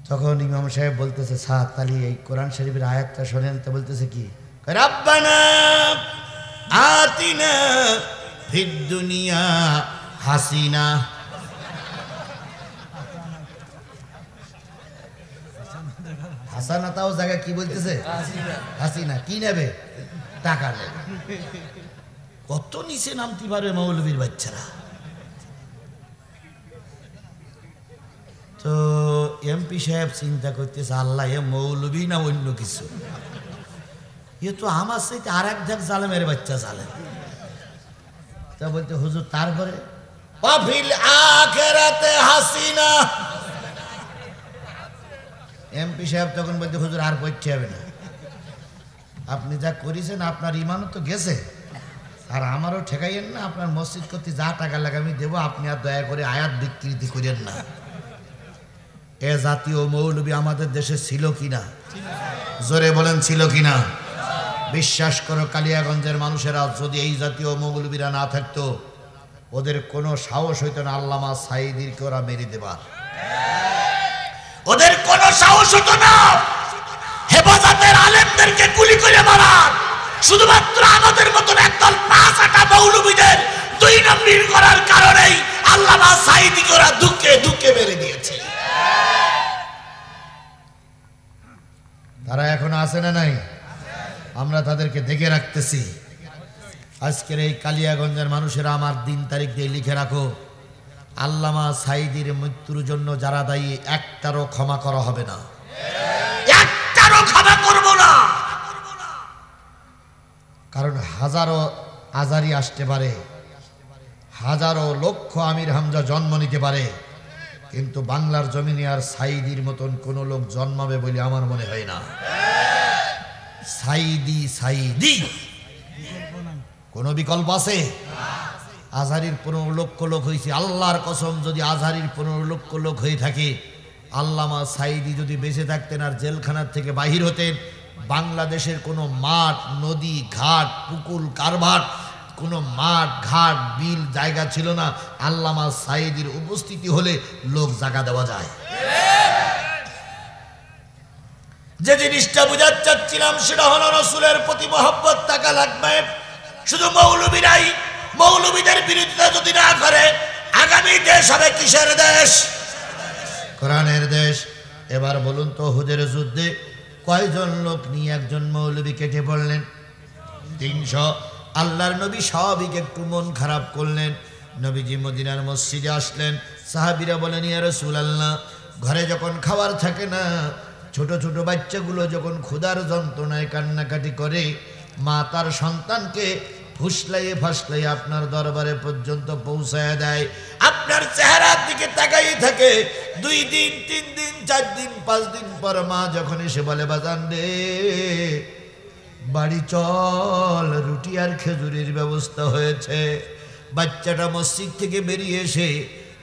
তখন ইমাম সাহেব বলতেছে স্যার তাহলে এই কোরআন শরীফের আয়াতটা শোনেন। তো বলতেছে কি, রাব্বানা আতিনা ফিদ দুনিয়া হাসিনা। হাসানা তাও জায়গা কি বলতেছে? হাসিনা। কি নেবে? টাকা নেবে। কত নিচে নামতে পারে মৌলবীর বাচ্চারা। তো এমপি সাহেব চিন্তা করতেছে আল্লাহ এ মৌলবী না অন্য কিছু, এ তো আমার সাথে আর এক ধাক জালেমের বাচ্চা জালেম। তা বলতে হুজুর তারপরে ওয়াফিল আখিরাতে হাসিনা। এমপি সাহেব তখন বলতে হুজুর আর পড়তে হবে না, আপনি যা করেছেন আপনার ইমানও তো গেছে, আর আমারও ঠেকাইয়েন না, আপনার মসজিদ করতে যা টাকা লাগে আমি দেবো, আপনি আর দয়া করে আয়াত বিকৃতি করেন না। এ জাতীয় মৌলবী আমাদের দেশে ছিল কিনা? জোরে বলেন ছিল কিনা? বিশ্বাস করো কালিয়াগঞ্জের মানুষেরা যদি এই জাতীয় মৌলবীরা না থাকতো ওদের কোনো সাহস হইতো না আল্লামা সাঈদীকে ওরা মেরে দেবার, ওদের কোনো সাহস হতো না হেফাজতের আলেমদেরকে গুলি করে মারার। শুধুমাত্র আমাদের মতন একদল 5-8 মৌলবীদের 2 নম্বর করার কারণেই আল্লামা সাঈদীকে ওরা দুঃখে দুঃখে মেরে দিয়েছে। তারা এখনো আছে না নাই? আমরা তাদেরকে দেখে রাখতেছি। আজকের এই কালিয়াগঞ্জের মানুষেরা আমার দিন তারিখ দিয়ে লিখে রাখো, আল্লামা সাঈদীর মৃত্যুর জন্য যারা দায়ী একটারও ক্ষমা করা হবে না, একটারও ক্ষমা করব না। কারণ হাজারো আজারি আসতে পারে, হাজারো লক্ষ আমির হামজা জন্ম নিতে পারে, কিন্তু বাংলার জমিনে আর সাঈদীর মতন কোন লোক জন্মাবে বলে আমার মনে হয় না। সাঈদী সাঈদী, কোন বিকল্প আছে? আজহারির 15 লক্ষ লোক হয়েছে, আল্লাহর কসম যদি আজহারির 15 লক্ষ লোক হয়ে থাকে, আল্লামা সাঈদী যদি বেঁচে থাকতেন আর জেলখানার থেকে বাহির হতেন, বাংলাদেশের কোনো মাঠ, নদী, ঘাট, পুকুর, কারভাট, কোনো মাঠ, ঘাট, বিল জায়গা ছিল না, আল্লামা সাঈদীর উপস্থিতি হলে লোক জায়গা দেওয়া যায়। যে জিনিসটা বুঝাতে চাচ্ছিলাম সেটা হলো রাসূলের প্রতি মহব্বত থাকা লাগবে। শুধু মৌলবীরাই মৌলবীদের বিরোধিতা যদি না করে, আগামী দেশ হবে কিসের দেশ? কোরআনের দেশ। এবার বলুন তো, হুদের যুদ্ধে কয়জন লোক নিয়ে একজন মৌলবী কেটে পড়লেন? 300। আল্লাহর নবী স্বাভাবিক একটু মন খারাপ করলেন। নবীজি মদিনার মসজিদে আসলেন। সাহাবীরা বলেন, ইয়া রাসূলুল্লাহ, ঘরে যখন খাবার থাকে না, ছোট ছোট বাচ্চাগুলো যখন ক্ষুধার যন্ত্রণায় কান্নাকাটি করে, মা তার সন্তানকে ফুসলাইয়ে ফাসলাইয়ে আপনার দরবারে পর্যন্ত পৌঁছায় দেয়, আপনার চেহারার দিকে তাকাই থাকে। 2 দিন 3 দিন 4 দিন 5 দিন পর মা যখন এসে বলে, বাজান রে বাড়ি চল, রুটি আর খেজুরের ব্যবস্থা হয়েছে। বাচ্চাটা মসজিদ থেকে বেরিয়ে এসে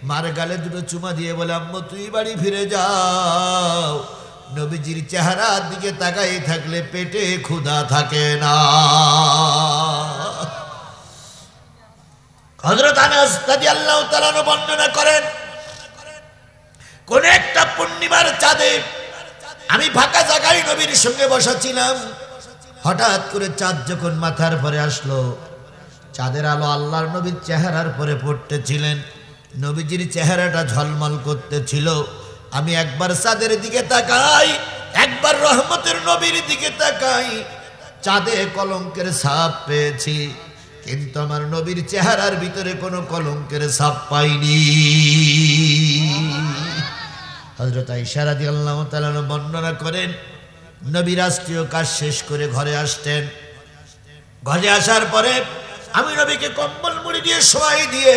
মার গালে 2 চুমা দিয়ে বলে, আম্মু তুই বাড়ি ফিরে যাও। নবীজির চেহারার দিকে তাকাই থাকলে পেটে ক্ষুধা থাকে না। হযরত আনাস রাদিয়াল্লাহু তাআলা বর্ণনা করেন, কোন একটা পূর্ণিমার চাঁদে আমি ফাঁকা জায়গায় নবীর সঙ্গে বসা ছিলাম। হঠাৎ করে চাঁদ যখন মাথার পরে আসলো, চাঁদের আলো আল্লাহর নবীর চেহারার পরে পড়তেছিলেন। নবীজির চেহারাটা ঝলমল করতেছিল। আমি একবার চাঁদের দিকে তাকাই, একবার রহমতের নবীর দিকে তাকাই, চাঁদে কলঙ্কের ছাপ পেয়েছি, কিন্তু আমার নবীর চেহারার ভিতরে কোনো কলঙ্কের ছাপ পাইনি। হযরত আয়েশা রাদিয়াল্লাহু তাআলা বর্ণনা করেন, নবী রাষ্ট্রীয় কাজ শেষ করে ঘরে আসতেন। ঘরে আসার পরে আমি নবীকে কম্বল মুড়ি দিয়ে শোয়াই দিয়ে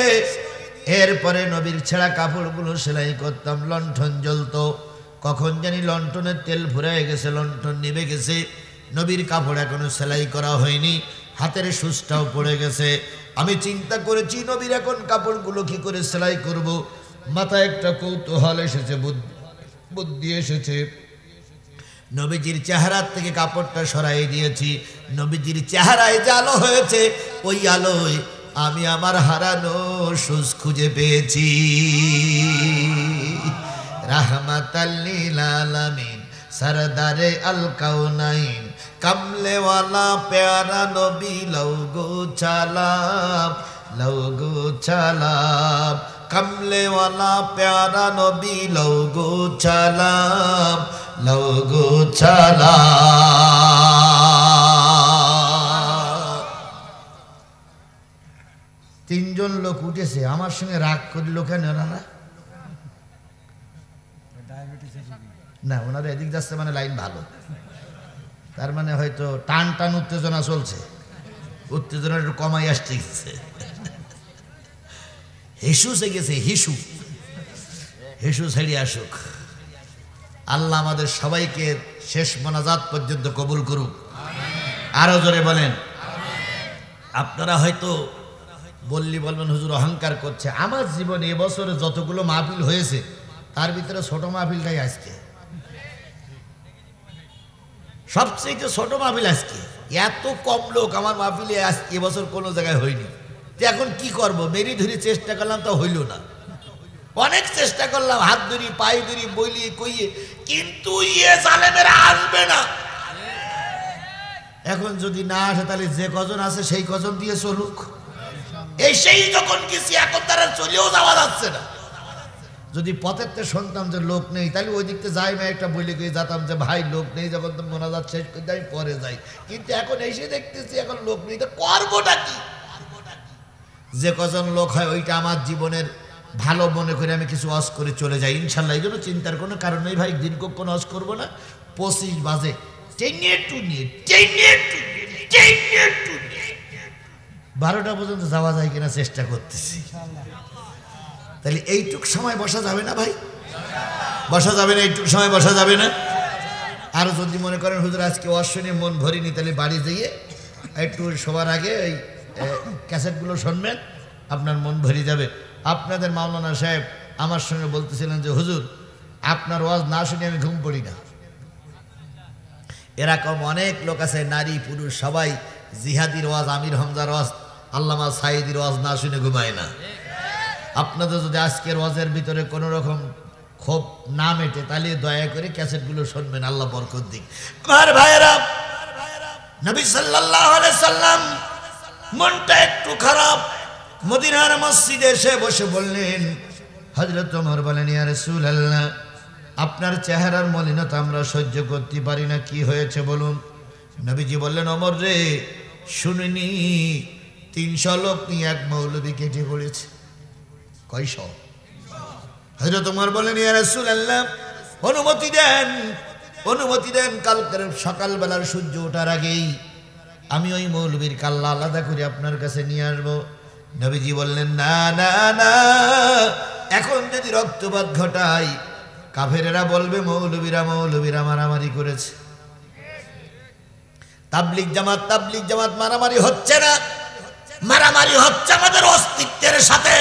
এরপরে নবীর ছেঁড়া কাপড়গুলো সেলাই করতাম। লণ্ঠন জ্বলতো, কখন জানি লণ্ঠনের তেল ফুরিয়ে গেছে, লণ্ঠন নিভে গেছে, নবীর কাপড় এখনো সেলাই করা হয়নি, হাতের সুচটাও পড়ে গেছে। আমি চিন্তা করেছি নবীর এখন কাপড়গুলো কি করে সেলাই করব। মাথায় একটা কৌতূহল এসেছে, বুদ্ধি এসেছে। নবীজির চেহারার থেকে কাপড়টা সরাই দিয়েছি। নবীজির চেহারায় যে আলো হয়েছে, ওই আলোয় আমি আমার হারানো সুজ খুঁজে পেয়েছি। রাহমাতাল লিল আলামিন সরদারে আল কাউনাইন কমলেওয়ালা প্যারা নবী লওগো চালাম, লওগো চালাম। কমলেওয়ালা প্যারা নবী লওগো চালাম, লওগো চালাম। 3 জন লোক উঠেছে, আমার সঙ্গে রাগ করল কেন? না, ওনারা এদিক যাচ্ছে মানে লাইন ভালো, তার মানে হয়তো টান টান উত্তেজনা চলছে, উত্তেজনা একটু কমাই আসতে গেছে। হিসু সে গেছে, হিসু হিসু ছেড়ে আসুক। আল্লাহ আমাদের সবাইকে শেষ মোনাজাত পর্যন্ত কবুল করুক। আরো জোরে বলেন। আপনারা হয়তো বলবেন হুজুর অহংকার করছে। আমার জীবনে এবছরে যতগুলো মাহফিল হয়েছে তার ভিতরে ছোট মাহফিলটাই আজকে সবচেয়ে ছোট মাহফিল। আজকে এত কম লোক আমার মাহফিলে এবছর কোনো জায়গায় হয়নি। তো এখন কি করব? মেরি ধরি চেষ্টা করলাম, তা হইল না। অনেক চেষ্টা করলাম, হাত ধরি পায়ে ধরি বইলিয়ে কইয়ে, কিন্তু ইয়ে জালেমেরা আসবে না। এখন যদি না আসে তাহলে যে কজন আছে সেই কজন দিয়ে চলুক। এই সেই যখন কিছু এখন তারা চলেও যাওয়া যাচ্ছে না। যদি পথেরতে শুনতাম যে লোক নেই, তাহলে ওই দিকতে যাই না একটা বলে গিয়ে যেতাম যে ভাই লোক নেই, যখন তো মোনাজাত শেষ করতে আমি পরে যাই। কিন্তু এখন এসে দেখতেছি এখন লোক নেই, তো করবোটা কি? যে কজন লোক হয় ওইটা আমার জীবনের ভালো মনে করে আমি কিছু অস করে চলে যাই ইনশাল্লাহ। এই জন্য চিন্তার কোনো কারণ নেই ভাই, দিন কোনো অস করবো না। 25 বাজে 12টা পর্যন্ত যাওয়া যায় কিনা চেষ্টা করতেছি। তাহলে এইটুক সময় বসা যাবে না ভাই? বসা যাবে না? এইটুক সময় বসা যাবে না? আর যদি মনে করেন হুজুর আজকে অশ্বনে মন ভরিনি, তাহলে বাড়ি যেয়ে একটু সবার আগে ওই ক্যাসেটগুলো শুনবেন, আপনার মন ভরে যাবে। আপনাদের মাওলানা সাহেব আমার সঙ্গে বলতেছিলেন যে হুজুর আপনার ওয়াজ না শুনে আমি ঘুম পড়ি না। এরকম অনেক লোক আছে, নারী পুরুষ সবাই জিহাদির ওয়াজ, আমির হামজার ওয়াজ, আল্লামা সাইদির ওয়াজ না শুনে ঘুমায় না। আপনাদের যদি আজকের ওয়াজের ভিতরে কোনো রকম ক্ষোভ না মেটে, তাহলে দয়া করে ক্যাসেটগুলো শুনবেন, আল্লাহ বরকত দিক। আমার ভাইয়েরা, নবী সাল্লাল্লাহু আলাইহি সাল্লাম মনটা একটু খারাপ, মদিনার মসজিদে এসে বসে বললেন, হযরত ওমর বলেন, ইয়া রাসূলুল্লাহ আপনার চেহারার মলিনতা আমরা সহ্য করতে পারি না, কি হয়েছে বলুন। নবীজি বললেন, ওমর রে শুনিনি 300 লোক নিয়ে এক মৌলবী কেটে পড়েছে। কয়শো? হযরত ওমর বলেন, ইয়া রাসূলুল্লাহ অনুমতি দেন, অনুমতি দেন, কালকের সকালবেলার সূর্য ওঠার আগেই আমি ওই মৌলবীর কাল্লা আলাদা করে আপনার কাছে নিয়ে আসবো। নবীজি বললেন, না না না, এখন যদি রক্তপাত ঘটাই কাফেরেরা বলবে মৌলবীরা মারামারি করেছে। তাবলিগ জামাত মারামারি হচ্ছে না, মারামারি হচ্ছে আমাদের অস্তিত্বের সাথে।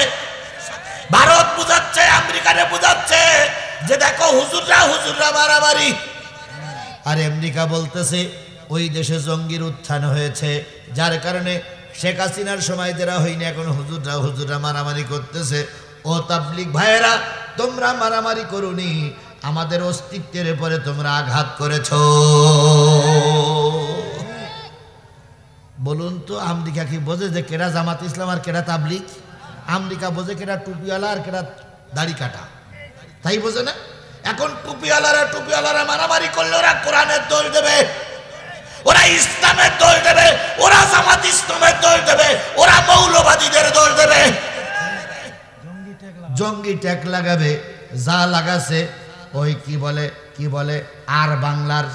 ভারত বুঝাচ্ছে, আমেরিকারে বুঝাচ্ছে যে দেখো হুজুররা মারামারি। আর আমেরিকা বলতেছে ওই দেশে জঙ্গির উত্থান হয়েছে, যার কারণে শেখ হাসিনার সময় যারা হয়নি, এখন হুজুররা মারামারি করতেছে। ও তাবলিগ ভাইয়েরা, তোমরা মারামারি করুনি, আমাদের অস্তিত্বের উপরে তোমরা আঘাত করেছ। বলুন তো আমেরিকা কি বোঝে যে কেডা জামাত ইসলাম আর কেডা তাবলিগ? আমেরিকা বোঝে কেডা টুপিওয়ালা আর কেডা দাড়ি কাটা, তাই বোঝে না? এখন টুপিওয়ালারা মারামারি করলে ওরা কোরআনের দোষ দেবে, ওরা ইসলামের দোষ দেবে, ওরা জামাত ইসলামের দোষ দেবে, ওরা মৌলবাদীদের দোষ দেবে, জঙ্গি ট্যাগ লাগাবে। যা লাগাছে ওই কি বলে আর বাংলার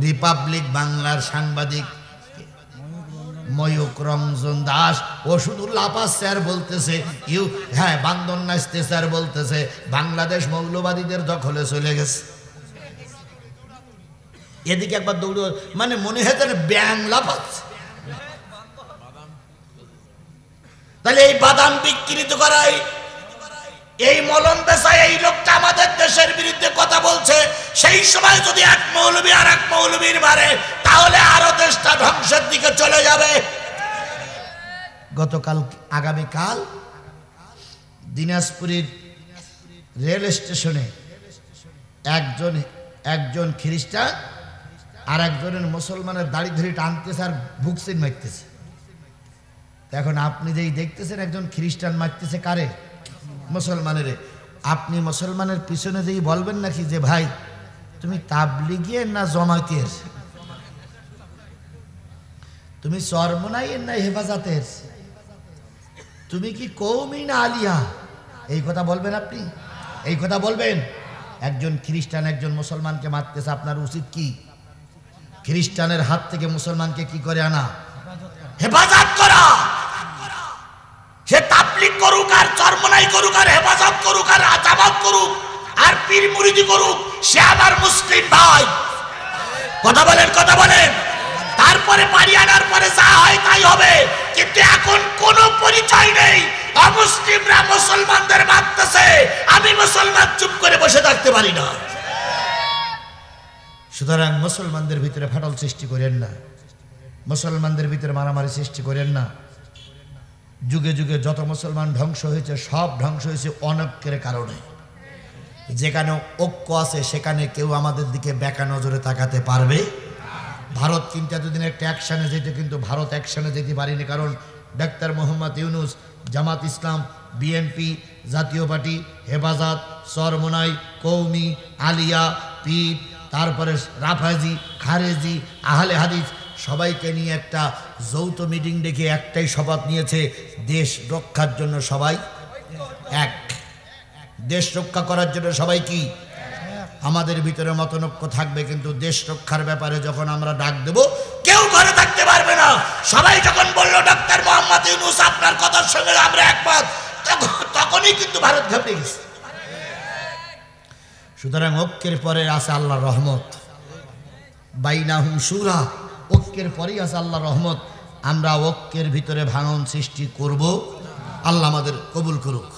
রিপাবলিক বাংলার সাংবাদিক ময়ূক রঞ্জন দাস, ও শুধু লাপাচ্ছে আর বলতেছে বান্দর নাচতেছে আর বলতেছে বাংলাদেশ মৌলবাদীদের দখলে চলে গেছে। এদিকে একবার দৌড়, মানে মনে হয় যেন ব্যাং লাপাচ্ছে। তাহলে এই বাদাম বিকৃত করাই, এই মলম বেচায় এই লোকটা আমাদের দেশের বিরুদ্ধে কথা বলছে। সেই সময় যদি এক মৌলবী আর এক মৌলবীর মারে, তাহলে আরো দেশটা ধ্বংসের দিকে চলে যাবে। আগামীকাল দিনাজপুরের রেল স্টেশনে একজন খ্রিস্টান আর একজনের মুসলমানের দাড়ি ধরে টানতেছে আর ভুকসিন মারতেছে। এখন আপনি যেই দেখতেছেন একজন খ্রিস্টান মারতেছে কারে? মুসলমানের। আপনি মুসলমানের পিছনে যেই বলবেন নাকি যে ভাই তুমি তাবলিগের না জমায়েতের, তুমি চরমনাইয়ের না হেফাজতের, তুমি কি কওমি না আলিয়া, এই কথা বলবেন আপনি? এই কথা বলবেন? একজন খ্রিস্টান একজন মুসলমানকে মারতেছে, আপনার উচিত কি? খ্রিস্টানের হাত থেকে মুসলমানকে কি করে আনা? হেফাজত করা। সে তাবলিগ করুক আর চরমনাই করুক আর হেফাজত করুক আর জামাত করুক আর পীর মুরিদি করুক, সে আমার মুসলিম ভাই। কথা বলেন। তারপরে পারি আনার পরে যা হয় তাই হবে, কিন্তু এখন কোনো পরিচয় নেই। অমুসলিমরা মুসলমানদের মারতেছে, আমি মুসলমান চুপ করে বসে থাকতে পারি না। সুতরাং মুসলমানদের ভিতরে ফাটল সৃষ্টি করেন না, মুসলমানদের ভিতরে মারামারি সৃষ্টি করেন না। যুগে যুগে যত মুসলমান ধ্বংস হয়েছে, সব ধ্বংস হয়েছে অনৈক্যের কারণে। যেখানে ঐক্য আছে সেখানে কেউ আমাদের দিকে বেকা নজরে তাকাতে পারবে। ভারত কিন্তু এতদিন একটা অ্যাকশানে যেত, কিন্তু ভারত অ্যাকশানে যেতে পারেনি, কারণ ডাক্তার মোহাম্মদ ইউনূস, জামাত ইসলাম বিএনপি, জাতীয় পার্টি, হেফাজত, চরমোনাই, কৌমি, আলিয়া, পীর, তারপরে রাফাজি, খারেজি, আহলে হাদিস সবাইকে নিয়ে একটা যৌথ মিটিং ডেকে একটাই শপথ নিয়েছে, দেশ রক্ষার জন্য সবাই এক। দেশ রক্ষা করার জন্য সবাই কি? আমাদের ভিতরে মতনৈক্য থাকবে, কিন্তু দেশ রক্ষার ব্যাপারে যখন আমরা ডাক দেব কেউ ঘরে থাকতে পারবে না। সবাই যখন বলল ডক্টর মোহাম্মদ ইউনূস আপনার কথার সঙ্গে আমরা একমত, তখনই কিন্তু ভারত ঘাবড়ে গেছে। সুতরাং ঐক্যের পরে আছে আল্লাহর রহমত, বাইনাহুম শুরা, ঐক্যের পরেই আছে আল্লাহর রহমত। আমরা ঐক্যের ভিতরে ভাঙন সৃষ্টি করব, আল্লাহ আমাদের কবুল করুক।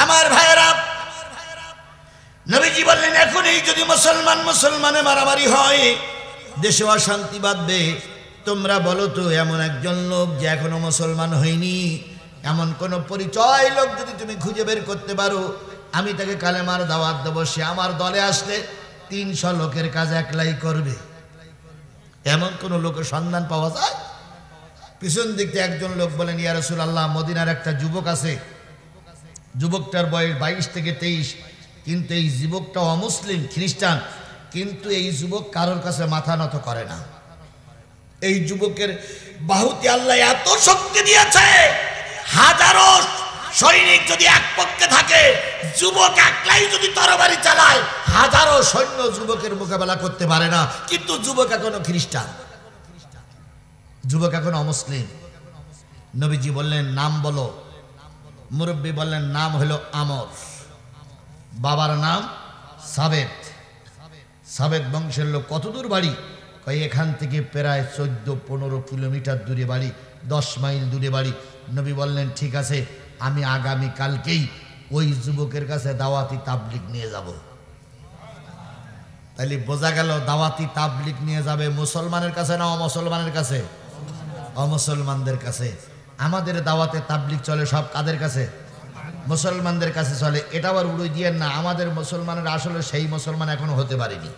আমার ভাইয়েরা, নবীজি বললেন এখনই যদি মুসলমানে মারামারি হয়, দেশে অশান্তি বাঁধবে। তোমরা বলো তো এমন একজন লোক যে এখনো মুসলমান হয়নি, এমন কোন পরিচয় লোক যদি তুমি খুঁজে বের করতে পারো, আমি তাকে কালেমার দাওয়াত দেবো। সে আমার দলে আসলে 300 লোকের কাজ একলাই করবে। এমন কোন লোকের সন্ধান পাওয়া যায়? পিছন দিক থেকে একজন লোক বলেন, ইয়া রাসূলুল্লাহ, মদিনার একটা যুবক আছে, যুবকটার বয়স 22 থেকে 23, কিন্তু এই যুবকটা অমুসলিম, খ্রিস্টান, কিন্তু এই যুবক কারোর কাছে মাথা নত করে না। এই যুবকের বাহুতে আল্লাহ এত শক্তি দিয়েছে, হাজারো সৈনিক যদি এক পক্ষে থাকে, যুবক একলাই যদি তরবারি চালায়, হাজারো সৈন্য যুবকের মোকাবেলা করতে পারে না। কিন্তু যুবক এখনো খ্রিস্টান, যুবক এখনো অমুসলিম। নবীজি বললেন নাম বলো। মুরব্বী বললেন নাম হলো আমর, বাবার নাম সাবেদ। সাবেদ বংশের লোক। কত দূর বাড়ি? কই এখান থেকে প্রায় 14-15 কিলোমিটার দূরে বাড়ি, 10 মাইল দূরে বাড়ি। নবী বললেন ঠিক আছে, আমি আগামী কালকেই ওই যুবকের কাছে দাওয়াতি তাবলিগ নিয়ে যাব। তাহলে বোঝা গেল দাওয়াতি তাবলিগ নিয়ে যাবে মুসলমানের কাছে না অমুসলমানের কাছে? অমুসলমানদের কাছে। আমাদের দাওয়াতে তাবলিগ চলে সব কাদের কাছে? মুসলমানদের কাছে চলে। এটা আবার উড়ে দিয়েন না, আমাদের মুসলমানের আসলে সেই মুসলমান এখনো হতে পারেনি।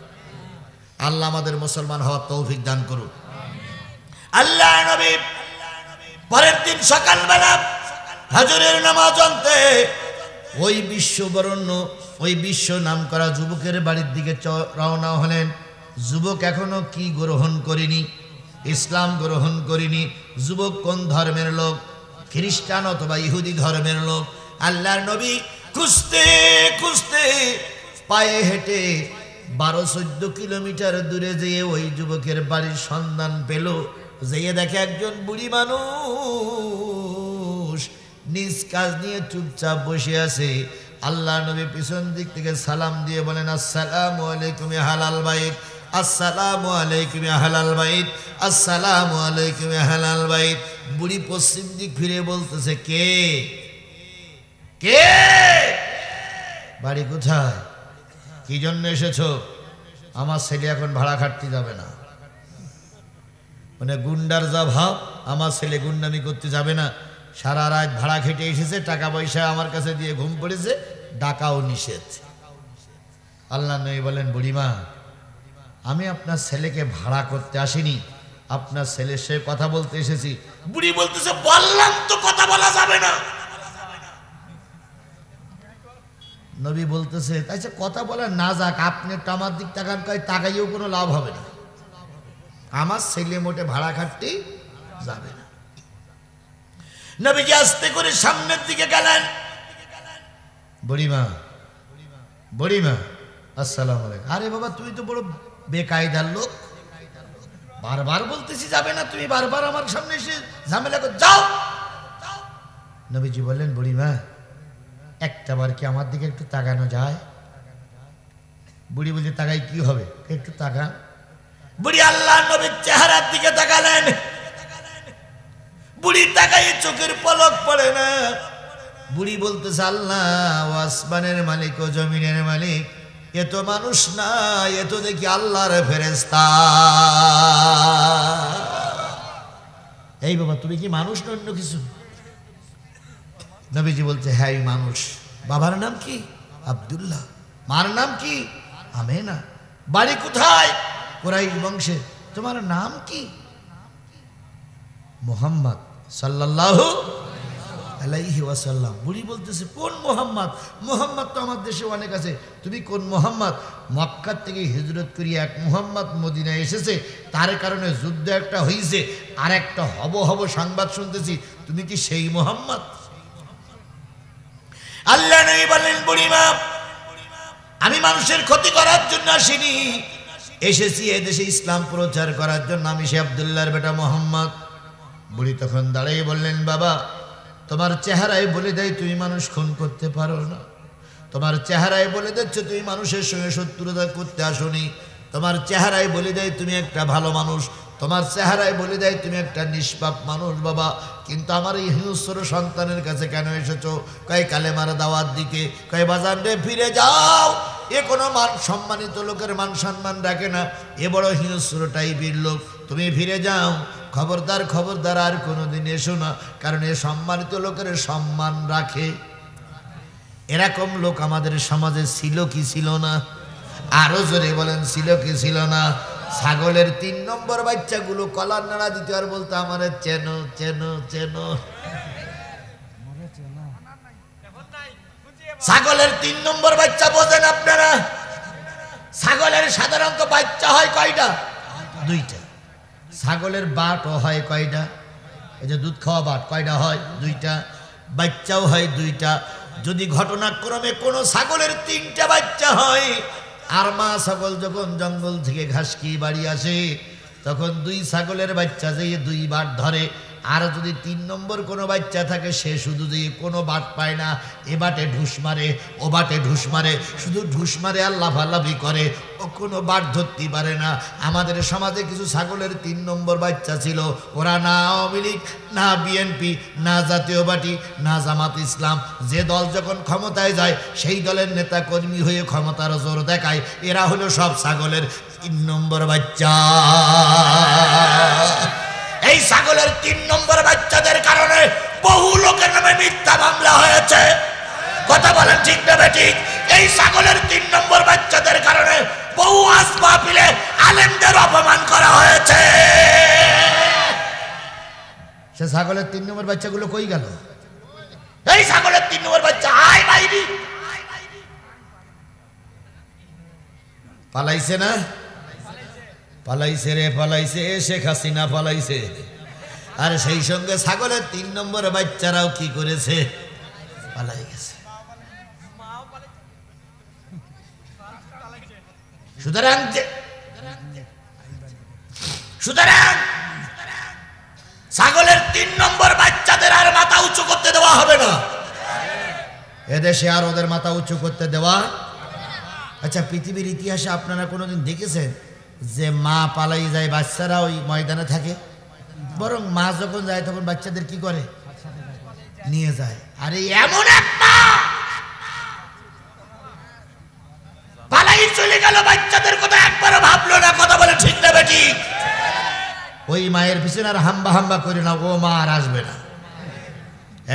আল্লাহ আমাদের মুসলমান হওয়ার তৌফিক দান করুন। আল্লাহ নবী পরের দিন সকালবেলা ফজরের নামাজ আনতে ওই বিশ্ববরণ্য, ওই বিশ্ব নাম করা যুবকের বাড়ির দিকে রওনা হলেন। যুবক এখনো কি গ্রহণ করেনি? ইসলাম গ্রহণ করেনি। যুবক কোন ধর্মের লোক? খ্রিস্টান অথবা ইহুদি ধর্মের লোক। আল্লাহর নবী খুঁজতে খুঁজতে পায়ে হেঁটে 12-14 কিলোমিটার দূরে যেয়ে ওই যুবকের বাড়ির সন্ধান পেল। যেয়ে দেখে একজন বুড়ি মানুষ নিজ কাজ নিয়ে চুপচাপ বসে আছে। আল্লাহ নবী পিছন দিক থেকে সালাম দিয়ে বলেন, আসসালামু আলাইকুম ইয়া হালাল বাইত, আসসালামু আলাইকুম ইয়া হালাল বাইত, আসসালামু আলাইকুম ইয়া হালাল বাইত। বুড়ি পশ্চিম দিক ফিরে বলতেছে, কে কে? বাড়ি কোথায়? কি জন্য এসেছো? আমার ছেলে এখন ভাড়া খাটতে যাবে না। মানে গুন্ডার যা ভাব, আমার ছেলে গুন্ডামি করতে যাবে না। সারা রাত ভাড়া খেটে এসেছে, টাকা পয়সা আমার কাছে দিয়ে ঘুম পড়েছে, ডাকাও নিষেধ। আল্লাহ নবী বলেন, বুড়িমা, আমি আপনার ছেলেকে ভাড়া করতে আসিনি, আপনার ছেলের সে কথা বলতে এসেছি। বুড়ি বলতেছে, বললাম তো কথা বলা যাবে না। নবী বলতেছে, তাইছে কথা বলে না যাক, আপনি একটু আমার দিক তাকান, তাকাইও কোনো লাভ হবে না। আমার ছেলে মোটে ভাড়া খাটতে যাবে না। নবীজি আস্তে করে সামনের দিকে গেলেন। বুড়িমা, বুড়িমা, আসসালামু আলাইকুম। আরে বাবা, তুই তো বড় বেকায়দার লোক, বারবার বলতেছি যাবে না, তুমি বারবার আমার সামনে এসে ঝামেলা কর, যাও। নবীজি বললেন, বুড়িমা, একটা বার কি আমার দিকে একটু তাকানো যায়? বুড়ি বলছে, তাকাই কি হবে, একটু তাকান। বুড়ি আল্লাহ নবীর চেহারার দিকে তাকালেন। বুড়ি তাকাই চোখের পলক পড়ে না। বুড়ি বলতেছে, আল্লাহ আসমানের মালিক ও জমিনের মালিক, এ তো মানুষ না, এ তো দেখি আল্লাহর ফেরেশতা। এই বাবা, তুমি কি মানুষ না অন্য কিছু? নবীজি বলছে, হ্যাঁ মানুষ। বাবার নাম কি? আব্দুল্লাহ। মার নাম কি? আমেনা। বাড়ি কোথায়? কুরাইশ বংশে। তোমার নাম কি? মুহাম্মদ সাল্লাল্লাহু। আলাইহি ওয়াসাল্লাম। বুড়ি বলতেছে কোন মোহাম্মদ? মোহাম্মদ তো আমার দেশে অনেক আছে, তুমি কোন মোহাম্মদ? মক্কা থেকে হিজরত করিয়া এক মোহাম্মদ মদিনায় এসেছে, তার কারণে যুদ্ধ একটা হয়েছে, আর একটা হব সংবাদ শুনতেছি, তুমি কি সেই মোহাম্মদ? আল্লাহ নবী বললেন বুড়িমা, আমি মানুষের ক্ষতি করার জন্য আসিনি, এসেছি এদেশে ইসলাম প্রচার করার জন্য, আমি সে আব্দুল্লাহর বেটা মোহাম্মদ। বুড়ি তখন দাঁড়িয়ে বললেন বাবা, তোমার চেহারায় বলে দেয় তুমি মানুষ খুন করতে পারো না, তোমার চেহারায় বলে দিচ্ছে তুমি মানুষের সঙ্গে শত্রুতা করতে আসনি, তোমার চেহারায় বলে দেয় তুমি একটা ভালো মানুষ, তোমার চেহারায় বলে দেয় তুমি একটা নিষ্পাপ মানুষ বাবা। কিন্তু আমার এই হিংস্র সন্তানের কাছে কেন এসেছো? কয় কালেমার দাওয়াত দিতে। কয় বাজান রে ফিরে যাও, এ কোনো সম্মানিত লোকের মান সম্মান রাখে না, এ বড় হিংস্র টাইপের লোক, তুমি ফিরে যাও, খবরদার খবরদার আর কোনোদিন এসো না, কারণ এ সম্মানিত লোকের সম্মান রাখে। এরকম লোক আমাদের সমাজে ছিল কি ছিল না? আরো জোরে বলেন, ছিল কি ছিল না? ছাগলের 3 নম্বর বাচ্চাগুলো কলার নাড়া দিতে আর বলতো আমার চেনো চেনো চেনো। ছাগলের 3 নম্বর বাচ্চা বোঝেন আপনারা? ছাগলের সাধারণত বাচ্চা হয় কয়টা? 2টা। ছাগলের বাটও হয় কয়টা? এই যে দুধ খাওয়া বাট, কয়টা হয়? 2টা। বাচ্চাও হয় 2টা। যদি ঘটনাক্রমে কোনো ছাগলের 3টা বাচ্চা হয়, আর মা ছাগল যখন জঙ্গল থেকে ঘাস খেয়ে বাড়ি আসে, তখন 2 ছাগলের বাচ্চা যেয়ে 2 বাট ধরে, আর যদি 3 নম্বর কোনো বাচ্চা থাকে সে শুধু দিয়ে কোনো বাট পায় না, এ বাটে ঢুস মারে, ও বাটে ঢুস মারে, শুধু ঢুস মারে আর লাফালাফি করে, ও কোনো বাট ধরতে পারে না। আমাদের সমাজে কিছু ছাগলের 3 নম্বর বাচ্চা ছিল, ওরা না আওয়ামী লীগ, না বিএনপি, না জাতীয় পার্টি, না জামাত ইসলাম, যে দল যখন ক্ষমতায় যায় সেই দলের নেতা কর্মী হয়ে ক্ষমতার জোর দেখায়, এরা হলো সব ছাগলের 3 নম্বর বাচ্চা। এই ছাগলের 3 নম্বর বাচ্চাদের কারণে বহু লোকের নামে মিথ্যা মামলা হয়েছে, কথা বলেন ঠিক না বেঠিক? এই ছাগলের 3 নম্বর বাচ্চাদের কারণে বহু আসবাবিলে আলেমদের অপমান করা হয়েছে। সে ছাগলের 3 নম্বর বাচ্চাগুলো কই গেল? এই ছাগলের 3 নম্বর বাচ্চা আয় বাইরে পালাইছে না? পালাইছে রে পালাইছে, শেখ হাসিনা পালাইছে। আর সেই সঙ্গে ছাগলের 3 নম্বর বাচ্চারাও কি করেছে? পালাই গেছে। সুতরাং ছাগলের 3 নম্বর বাচ্চাদের আর মাথা উঁচু করতে দেওয়া হবে না, এদেশে আর ওদের মাথা উঁচু করতে দেওয়া। আচ্ছা, পৃথিবীর ইতিহাসে আপনারা কোনোদিন দেখেছেন যে মা পালাই যায় বাচ্চারা ওই ময়দানে থাকে? বরং মা যখন যায় তখন বাচ্চাদের কি করে? নিয়ে যায়। আরে এমন এক মা পালাই চলে গেল, বাচ্চাদের কথা একবারও ভাবলো না, কথা বলে ঠিক না বেঠিক? ওই মায়ের পিছনে আর হাম্বা হাম্বা করে না, ও মা আর আসবে না।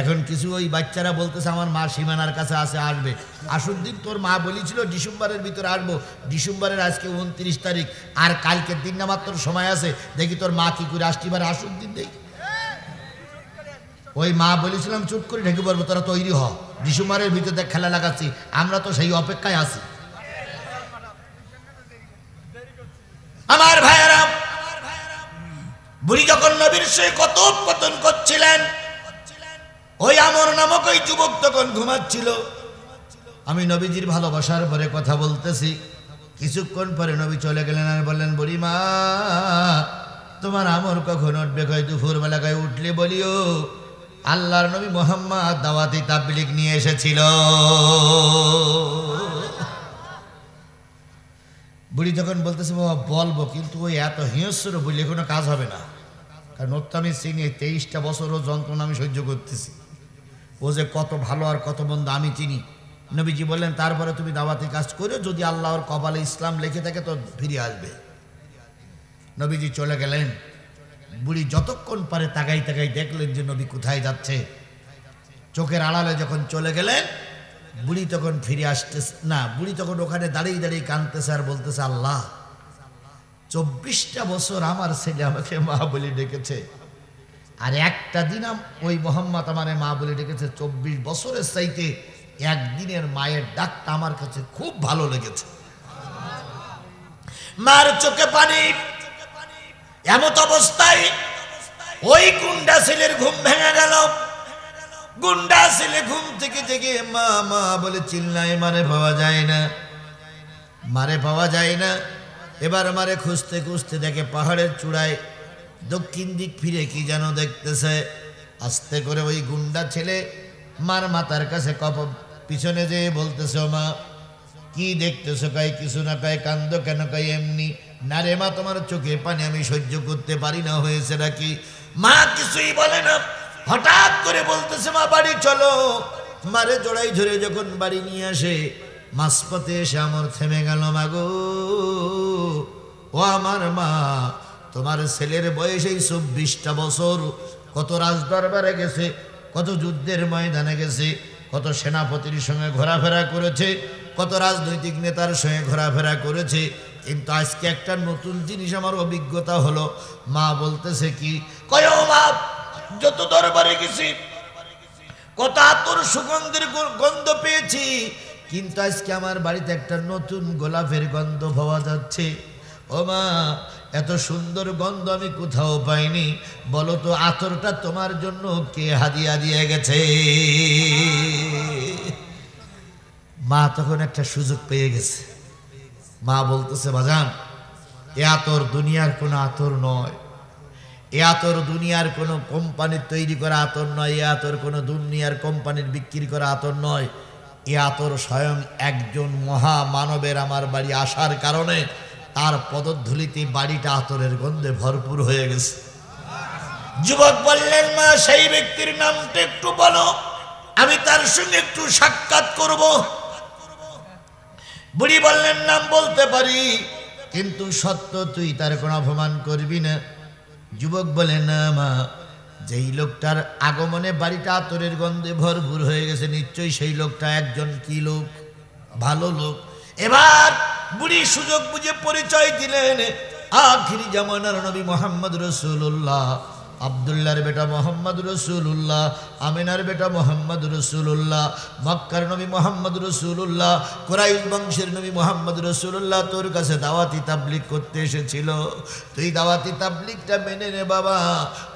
এখন কিছু ওই বাচ্চারা বলতেছে আমার মা সীমানার কাছে আছে, আসবে। আসুদ্দিন তোর মা বলেছিল ডিসেম্বরের ভিতরে আসবো, ডিসেম্বরের আজকে 29 তারিখ, আর কালকের দিন না মাত্র সময় আছে, দেখি তোর মা কি করে আসতে পারে। আসুদ্দিন দেখি ওই মা বলেছিলাম চুপ করে ঢেকে পড়বো, তোরা তৈরি হ, ডিসেম্বরের ভিতরে খেলা লাগাচ্ছি, আমরা তো সেই অপেক্ষায় আছি। আমার ভাইয়েরা, বুড়ি যখন নবীর সঙ্গে কথোপকথন করছিলেন, ওই আমর নামক ওই যুবক তখন ঘুমাচ্ছিল। আমি নবীজির ভালোবাসার পরে কথা বলতেছি। কিছুক্ষণ পরে নবী চলে গেলেন আর বললেন বুড়িমা, তোমার আমর কখন উঠবে? কয় দুপুর বেলা। কয় উঠলে বলিও আল্লাহর নবী মুহাম্মদ দাওয়াতি তাবলীগ নিয়ে এসেছিল। বুড়ি তখন বলতেছে বাবা বলবো, কিন্তু ওই এত হিংস্র বললে কোনো কাজ হবে না, কারণ ওর তো আমি চিনি, 23টা বছরও যন্ত্রণা আমি সহ্য করতেছি, ও যে কত ভালো আর কত মন্দ আমি চিনি। নবীজি বললেন তারপরে তুমি দাওয়াতি কাজ করে, যদি আল্লাহর কপালে ইসলাম লেখে থাকে তো ফিরে আসবে। নবীজি চলে গেলেন। বুড়ি যতক্ষণ পারে তাকাই তাকাই দেখলেন যে নবী কোথায় যাচ্ছে। চোখের আড়ালে যখন চলে গেলেন, বুড়ি তখন ফিরে আসতেছে না, বুড়ি তখন ওখানে দাঁড়িয়ে দাঁড়িয়ে কাঁদতেছে আর বলতেছে আল্লাহ, 24টা বছর আমার ছেলে আমাকে মা বলে ডেকেছে, আর একটা দিন ওই মোহাম্মদ আমারে মা বলে ডেকেছে। 24 বছরের চাইতে একদিনের মায়ের ডাকটা আমার কাছে খুব ভালো লেগেছে। মার চোখে পানি। এমত অবস্থায় ওই গুন্ডা ছেলের ঘুম ভেঙে গেল। গুন্ডা ছেলে ঘুম থেকে জেগে মা মা বলে চিল্লায়, মারে পাওয়া যায় না, মারে পাওয়া যায় না। এবার মারে খুঁজতে খুঁজতে দেখে পাহাড়ের চূড়ায় দক্ষিণ দিক ফিরে কি যেন দেখতেছে। আস্তে করে ওই গুন্ডা ছেলে মার মাথার কাছে পিছনে যেয়ে বলতেছে, ও মা কি দেখতেছো? কয় কিছু না। কয় কান্দ কেন? কয় এমনি। না রে মা, তোমার চোখে পানি আমি সহ্য করতে পারি না, হয়েছে নাকি? মা কিছুই বলে না। হঠাৎ করে বলতেছে, মা বাড়ি চলো। মারে জড়াই ধরে যখন বাড়ি নিয়ে আসে, মাঝপথে এসে আমার থেমে গেল। মা গো, ও আমার মা, তোমার ছেলের বয়স এই 24টা বছর। কত রাজদরবারে গেছে, কত যুদ্ধের ময়দানে গেছে, কত সেনাপতির সঙ্গে ঘোরাফেরা করেছে, কত রাজনৈতিক নেতার সঙ্গে ঘোরাফেরা করেছে, কিন্তু আজকে একটা নতুন জিনিস আমার অভিজ্ঞতা হলো। মা বলতেছে কি? কয় ও মা, যত দরবারে গেছি কত আতর সুগন্ধের গন্ধ পেয়েছি, কিন্তু আজকে আমার বাড়িতে একটা নতুন গোলাপের গন্ধ পাওয়া যাচ্ছে। ও মা, এত সুন্দর গন্ধ আমি কোথাও পাইনি। বলো তো আতরটা তোমার জন্য কে হাদিয়া দিয়ে গেছে? মা তখন একটা সুযোগ পেয়ে গেছে। মা বলতেছে, বাজান, এ আতর দুনিয়ার কোনো আতর নয়, এ আতর দুনিয়ার কোনো কোম্পানির তৈরি করা আতর নয়, এ আতর কোনো দুনিয়ার কোম্পানির বিক্রি করা আতর নয়। এ আতর স্বয়ং একজন মহামানবের আমার বাড়ি আসার কারণে তার পদধূলিতে বাড়িটা আতরের গন্ধে ভরপুর হয়ে গেছে। যুবক বললেন, মা সেই ব্যক্তির নামটা একটু বলো, আমি তার সঙ্গে একটু সাক্ষাৎ করব। বুড়ি বললেন, নাম বলতে পারি, কিন্তু সত্য তুই তার কোনো অপমান করবি না। যুবক বলেন, না মা, যেই লোকটার আগমনে বাড়িটা আতরের গন্ধে ভরপুর হয়ে গেছে, নিশ্চয়ই সেই লোকটা একজন কি লোক? ভালো লোক। এবার বুড়ি সুযোগ বুঝে পরিচয় দিলেন, আখিরি জামানার নবী মোহাম্মদ রসুল্লাহ, আব্দুল্লাহর বেটা মোহাম্মদ রসুল্লাহ, আমিনার বেটা মোহাম্মদ রসুল্লাহ, মক্কার নবী মোহাম্মদ রসুল্লাহ, কুরাইশ বংশের নবী মোহাম্মদ রসুল্লাহ তোর কাছে দাওয়াতি তাবলিগ করতে এসেছিল। তুই দাওয়াতি তাবলিগটা মেনে নে বাবা,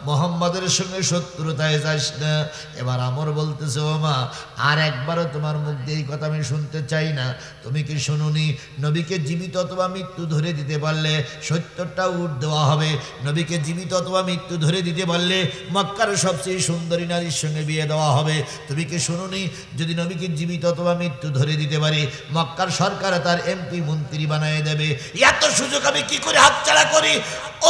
মোহাম্মদের সঙ্গে শত্রুতায় যাস না। এবার আমর বলতেছে, ও মা, আর একবারও তোমার মুখ দিয়ে এই কথা আমি শুনতে চাই না। তুমি কি শুনুনি, নবীকে জীবিত অথবা মৃত্যু ধরে দিতে পারলে 70টা উট দেওয়া হবে। নবীকে জীবিত অথবা মৃত্যু ধরে দিতে পারলে মক্কার সবচেয়ে সুন্দরী নারীর সঙ্গে বিয়ে দেওয়া হবে। তুমি কি শুনুনি, যদি নবীকে জীবিত অথবা মৃত্যু ধরে দিতে পারে মক্কার সরকার তার এমপি মন্ত্রী বানিয়ে দেবে। এত সুযোগ আমি কি করে হাতছাড়া করি?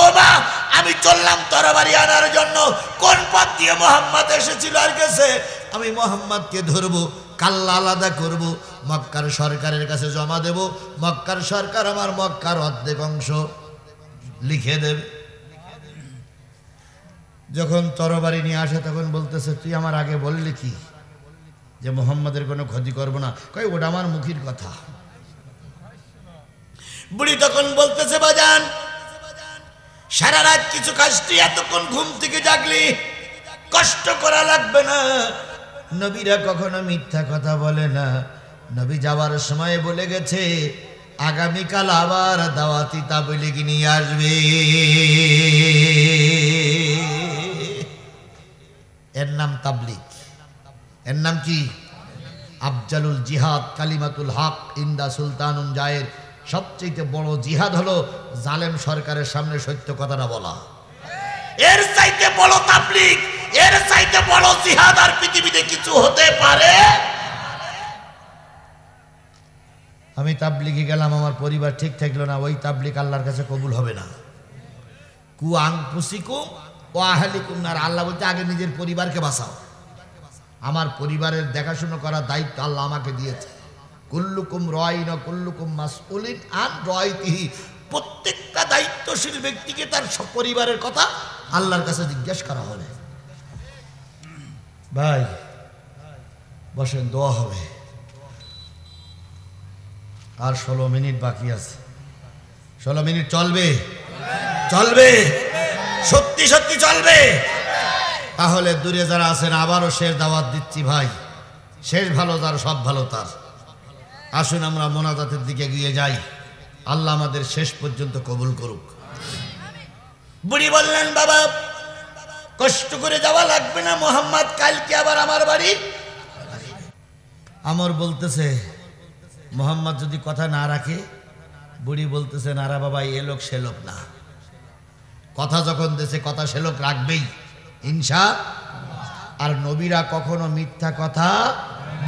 ও মা, আমি চললাম তরবারি আনার জন্য। কোন পথ দিয়ে মোহাম্মদ এসেছিল আর গেছে, আমি মোহাম্মদকে ধরবো, কাল্লা আলাদা করব, মক্কার সরকারের কাছে জমা দেব। মক্কার সরকার আমার মক্কার অর্ধেক অংশ লিখে দেবে। যখন তরবারি নিয়ে আসে তখন বলতেছে, তুই আমার আগে বললি কি যে মোহাম্মদের কোনো ক্ষতি করবো না? কই ওটা আমার মুখের কথা। বুড়ি তখন বলতেছে, বাজান, সারা রাত কিছু কাজটি, এতক্ষণ ঘুম থেকে জাগলি, কষ্ট করা লাগবে না। নবীরা কখনো মিথ্যা কথা বলে না। নবী যাওয়ার সময় বলে গেছে, আগামীকাল আবার দাওয়াতি তাবলীগ নিয়ে আসবে। এর নাম তাবলীগ। এর নাম কি? আফজালুল জিহাদ কালিমাতুল হক ইন্দা সুলতানুন জায়ের। সবচেয়ে বড় জিহাদ হলো জালেম সরকারের সামনে সত্য কথাটা বলা। এর চাইতে বড় তাবলীগ, এর চাইতে বড় জিহাদ আর পৃথিবীতে কিছু হতে পারে? আমি তাবলীগে গেলাম, আমার পরিবার ঠিক থাকলো না, ওই তাবলীগ আল্লাহর কাছে কবুল হবে না। কু আনফুসিকুম ওয়া আহলিকুম নার। আল্লাহ বলতে আগে নিজের পরিবারকে বাঁচাও। আমার পরিবারের দেখাশোনা করার দায়িত্ব আল্লাহ আমাকে দিয়েছে। কুল্লুকুম রাইন ওয়া কুল্লুকুম মাসউলিন আন রাইতিহি। প্রত্যেকটা দায়িত্বশীল ব্যক্তিকে তার পরিবারের কথা আল্লাহর কাছে জিজ্ঞেস করা হবে। ভাই বসেন, দোয়া হবে। আর 16 মিনিট বাকি আছে। 16 মিনিট চলবে, চলবে, সত্যি সত্যি চলবে। তাহলে দূরে যারা আছেন আবারও শেষ দাওয়াত দিচ্ছি ভাই, শেষ ভালো যার সব ভালো তার। আসুন আমরা মোনাজাতের দিকে গিয়ে যাই, আল্লাহ আমাদের শেষ পর্যন্ত কবুল করুক। বুড়ি বললেন বাবা কষ্ট করে যাওয়া লাগবে না, মোহাম্মদ কালকে আবার আমার বাড়ি। আমর বলতেছে মোহাম্মদ যদি কথা না রাখে, বুড়ি বলতেছে না রা বাবা এ লোক সে লোক না, কথা যখন দেশে কথা সে লোক রাখবেই ইনশা। আর নবীরা কখনো মিথ্যা কথা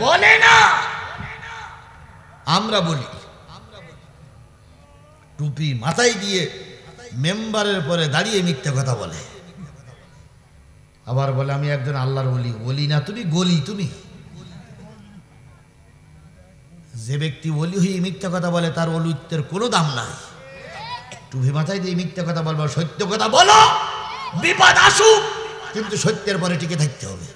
বলে না, আমরা বলি। টুপি মাথায় দিয়ে মেম্বারের পরে দাঁড়িয়ে মিথ্যা কথা বলে, আবার বলে আমি একজন আল্লাহর ওলি। ওলি না তুমি, গলি তুমি। যে ব্যক্তি ওলি হয়ে মিথ্যা কথা বলে তার ওলিত্বের কোনো দাম নাই। টুপি মাথায় দিয়ে মিথ্যা কথা বলবো, সত্য কথা বলো, বিপদ আসুক কিন্তু সত্যের পরে টিকে থাকতে হবে।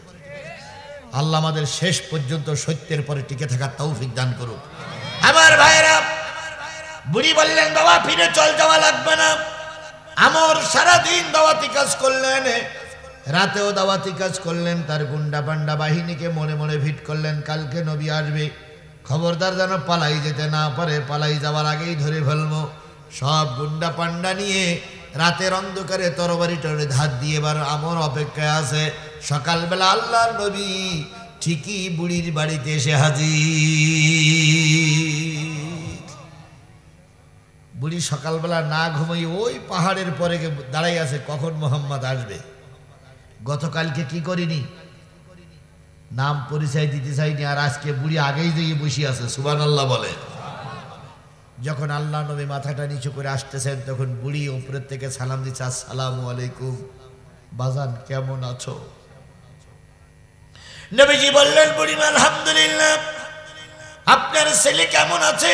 আল্লাহ আমাদের শেষ পর্যন্ত সত্যের পরে টিকে থাকার তৌফিক দান করুক। আমার ভাইরা, বুড়ি বললেন বাবা ফিরে চল যাওয়া লাগবে না। আমর সারাদিন দাওয়াতি কাজ করলেন, রাতেও দাওয়াতি কাজ করলেন, তার গুন্ডা পান্ডা বাহিনীকে মনে মনে ভিট করলেন কালকে নবী আসবে, খবরদার যেন পালাই যেতে না পারে, পালাই যাওয়ার আগেই ধরে ফেলবো। সব গুন্ডা পান্ডা নিয়ে রাতের অন্ধকারে তরবারি টরে ধার দিয়ে এবার আমর অপেক্ষায় আছে। সকালবেলা আল্লাহর নবী ঠিকই বুড়ির বাড়িতে এসে হাজির। বুড়ি সকালবেলা না ঘুমাই ওই পাহাড়ের পরে দাঁড়াই আছে কখন মোহাম্মদ আসবে। গতকালকে কি করিনি, নাম পরিচয় দিতে চাইনি, আর আজকে বুড়ি আগেই দিয়ে বসে আছে। সুবহানাল্লাহ বলে। যখন আল্লাহ নবী মাথাটা নিচু করে আসতেছেন তখন বুড়ি উপরের থেকে সালাম দিচ্ছে, আসসালামু আলাইকুম বাজান কেমন আছো? নবীজি বললেন বুড়িমা আলহামদুলিল্লাহ, আপনার ছেলে কেমন আছে?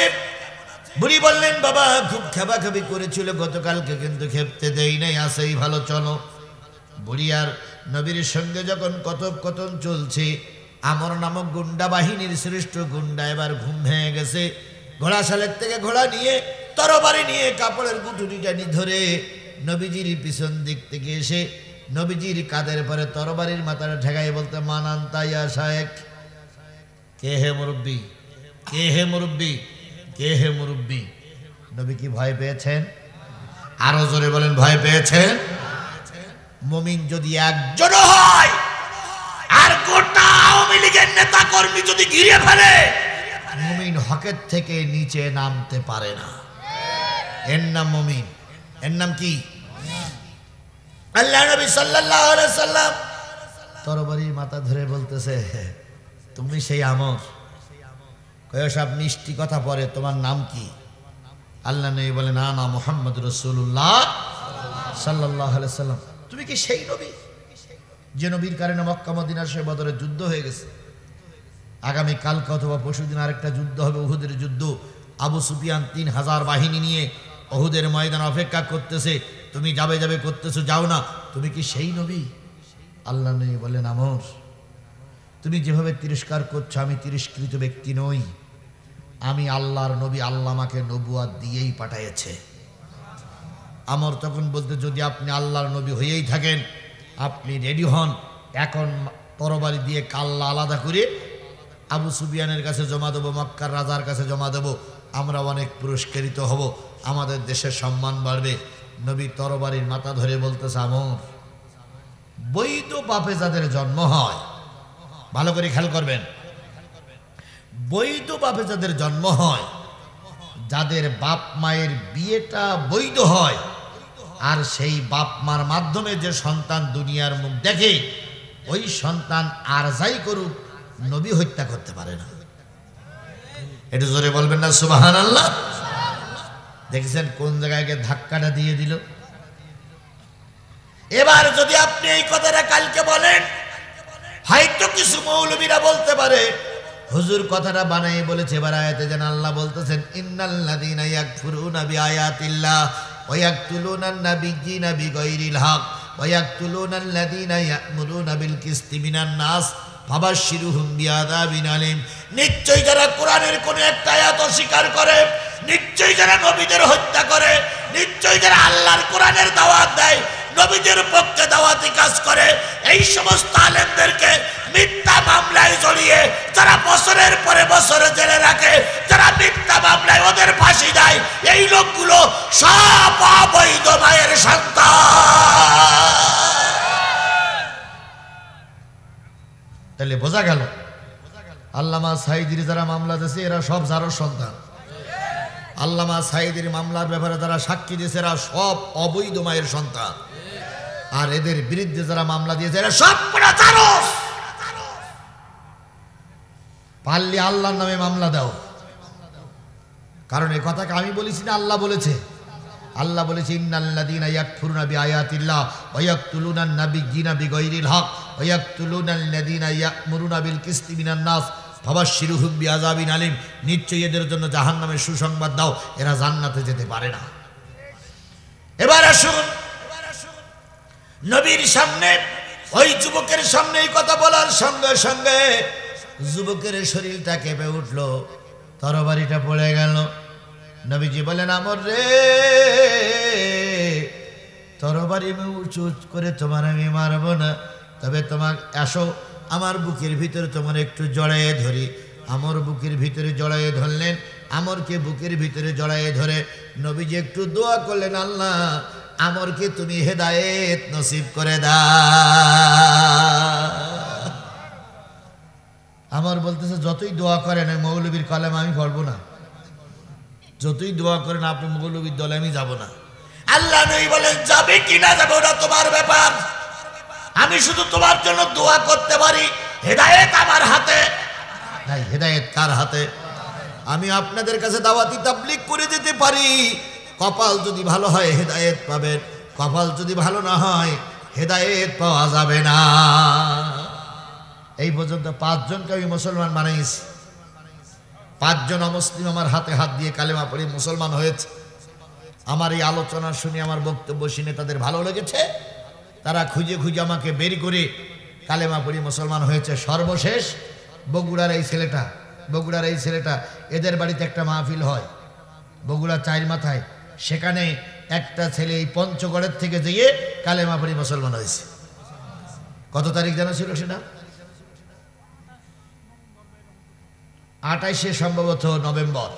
বুড়ি বললেন বাবা খুব খেপাখেপি করেছিল গতকালকে, কিন্তু খেপতে দেই নাই, আসেই ভালো চলো। বুড়ি আর নবীর সঙ্গে যখন কথোপকথন চলছে, আমর নামক গুন্ডা বাহিনীর শ্রেষ্ঠ গুন্ডা এবার ঘুম ভেঙে গেছে। ঘোড়াশালের থেকে ঘোড়া নিয়ে তরবারি নিয়ে কাপড়ের গুটুরিটা ধরে নবীজির পিছন দিক থেকে এসে নবীজির কাঁধের পরে তরবারির মাথাটা ঠেকাই বলতে মানান তাইয়া শায়েক, কে হে মুরব্বী, কে হে মুরব্বী, কে হে মুরব্বী। নবী কি ভয় পেয়েছেন? আরো জোরে বলেন ভয় পেয়েছেন? মুমিন যদি একজন হয় আর গোটা আওয়ামী লীগের নেতা কর্মী যদি ঘিরে ফেলে, মুমিন হকের থেকে নিচে নামতে পারে না। এর নাম মুমিন। এর নাম কি? আল্লাহ নবী সাল্লাল্লাহু আলাইহি সাল্লাম তরবারির মাথা ধরে বলতেছে তুমি সেই আমর? কয় সব মিষ্টি কথা পরে, তোমার নাম কি? আল্লাহ নবী বলে না না মুহাম্মদ রাসূলুল্লাহ সাল্লাল্লাহু আলাইহি সাল্লাম। তুমি কি সেই নবী যে নবীর কারণে মক্কা মদিনার সে বদরের যুদ্ধ হয়ে গেছে? আগামী কালকে অথবা পরশুদিন আরেকটা যুদ্ধ হবে, উহুদের যুদ্ধ। আবু সুফিয়ান 3000 বাহিনী নিয়ে উহুদের ময়দান অপেক্ষা করতেছে, তুমি যাবে যাবে করতেছো, যাও না। তুমি কি সেই নবী? আল্লাহ নবী বলেন আমর, তুমি যেভাবে তিরস্কার করছো আমি তিরস্কৃত ব্যক্তি নই, আমি আল্লাহর নবী, আল্লাহ আমাকে নবুয়াত দিয়েই পাঠাইছে। আমর তখন বলতে যদি আপনি আল্লাহর নবী হয়েই থাকেন আপনি রেডি হন, এখন তরবারি দিয়ে কাল্লা আলাদা করে আবু সুফিয়ানের কাছে জমা দেবো, মক্কার রাজার কাছে জমা দেবো, আমরা অনেক পুরস্কৃত হব, আমাদের দেশের সম্মান বাড়বে। নবী তরবারির মাথা ধরে বলতেছে আমর, বৈধ বাপে যাদের জন্ম হয়, ভালো করে খেয়াল করবেন, বৈধ বাপে যাদের জন্ম হয়, যাদের বাপ মায়ের বিয়েটা বৈধ হয়, আর সেই বাপ মার মাধ্যমে যে সন্তান দুনিয়ার মুখ দেখে, ওই সন্তান আর যাই করুক নবী হত্যা করতে পারে না। একটু জোরে বলবেন না সুবহানাল্লাহ। দেখেছেন কোন জায়গায় ধাক্কাটা দিয়ে দিল। এবার যদি আপনি এই কথাটা কালকে বলেন, হয়তো কিছু মৌলবীরা বলতে পারে হুজুর কথাটা বানাই বলেছে। এবার আয়াতে যেন আল্লাহ বলতেছেন ইন্নাল্লাযীনা ইয়াকফুরুনা বিআয়াতিল্লাহ ওয়া ইয়াকতুলুনান নাবিয়্যিনা বিগাইরিল হক ওয়া ইয়াকতুলুনাল্লাযীনা ইয়া'মুরুনা বিল কিসতি মিনান নাস ফাবাশশিরহুম বিআযাবিন আলীম। নিশ্চয়ই যারা কোরআনের কোন একটা আয়াত অস্বীকার করে, নিশ্চয়ই যারা নবীদের হত্যা করে, নিশ্চয়ই যারা আল্লাহর কোরআনের দাওয়াত দেয়, নবীদের পক্ষে দাওয়াতি কাজ করে এই সমস্ত আলেমদেরকে মিথ্যা মামলায় জড়িয়ে যারা বছরের পরে বছরে জেলে রাখে, যারা মিথ্যা মামলায় ওদের ফাঁসি দেয়, এই লোকগুলো সব অবৈধ মায়ের সন্তান। তাহলে বোঝা গেল আল্লামা সাঈদীর যারা মামলা দিয়েছে এরা সব জারোর সন্তান। আল্লামা সাঈদীর মামলার ব্যাপারে যারা সাক্ষী দিয়েছে এরা সব অবৈধ মায়ের সন্তান। আর এদের বিরুদ্ধে যারা মামলা দিয়েছে এরা সব জারোর। পারলে আল্লাহর নামে মামলা দাও, কারণ এই কথাকে আমি বলেছি না, আল্লাহ বলেছে। আল্লাহ বলেছে ইন্নাল্লাযীনা ইয়াকফুরুনা বিআয়াতিল্লাহ ওয়া ইয়াকতুলুনান নাবিয়্যিনা বিগাইরিল হক ওয়া ইয়াকতুলুনাল্লাযীনা ইয়া'মুরুনা বিল কিসতি মিনান নাস ফাবাশশিরহুম বিআযাবিন আলীম। নিশ্চয়ই এদের জন্য জাহান্নামের সুসংবাদ দাও, এরা জান্নাতে যেতে পারে না। এবার আসুন নবীর সামনে ওই যুবকের সামনে এই কথা বলার সঙ্গে সঙ্গে যুবকের শরীরটা কেঁপে উঠল, তরবারিটা পড়ে গেল। নবীজি বলেন আমর রে, তরবারি উঁচু করে তোমার আমি মারবো না, তবে তোমার আসো আমার বুকের ভিতরে তোমার একটু জড়াইয়ে ধরি। আমর বুকের ভিতরে জড়াইয়ে ধরলেন। আমরকে বুকের ভিতরে জড়াইয়ে ধরে নবীজি একটু দোয়া করলেন, আল্লাহ আমরকে তুমি হেদায়েত নসিব করে দাও। আমার বলতেছে যতই দোয়া করেন মৌলবীর কলেমা আমি পড়বো না, যতই দোয়া করেন আপনি মৌলবীর দলে আমি যাব না। আল্লাহ নবী বলেন যাবে কি না যাবে ওটা তোমার ব্যাপার, আমি শুধু তোমার জন্য দোয়া করতে পারি। হেদায়েত আমার হাতে নাই। হেদায়েত কার হাতে? আমি আপনাদের কাছে দাওয়াতি তাবলীগ করে যেতে পারি। কপাল যদি ভালো হয় হেদায়েত পাবেন, কপাল যদি ভালো না হয় হেদায়েত পাওয়া যাবে না। এই পর্যন্ত 5 জনকে আমি মুসলমান বানাইছি। 5 জন অমুসলিম আমার হাতে হাত দিয়ে কালেমা পড়ে মুসলমান হয়েছে। আমার এই আলোচনা শুনে, আমার বক্তব্য শুনে তাদের ভালো লেগেছে, তারা খুঁজে খুঁজে আমাকে বের করে কালেমা পড়ে মুসলমান হয়েছে। সর্বশেষ বগুড়ার এই ছেলেটা এদের বাড়িতে একটা মাহফিল হয় বগুড়া 4 মাথায়, সেখানে একটা ছেলে এই পঞ্চগড়ের থেকে যেয়ে কালেমা পড়ে মুসলমান হয়েছে। কত তারিখ জানা ছিল সেটা? 28 সম্ভবত নভেম্বর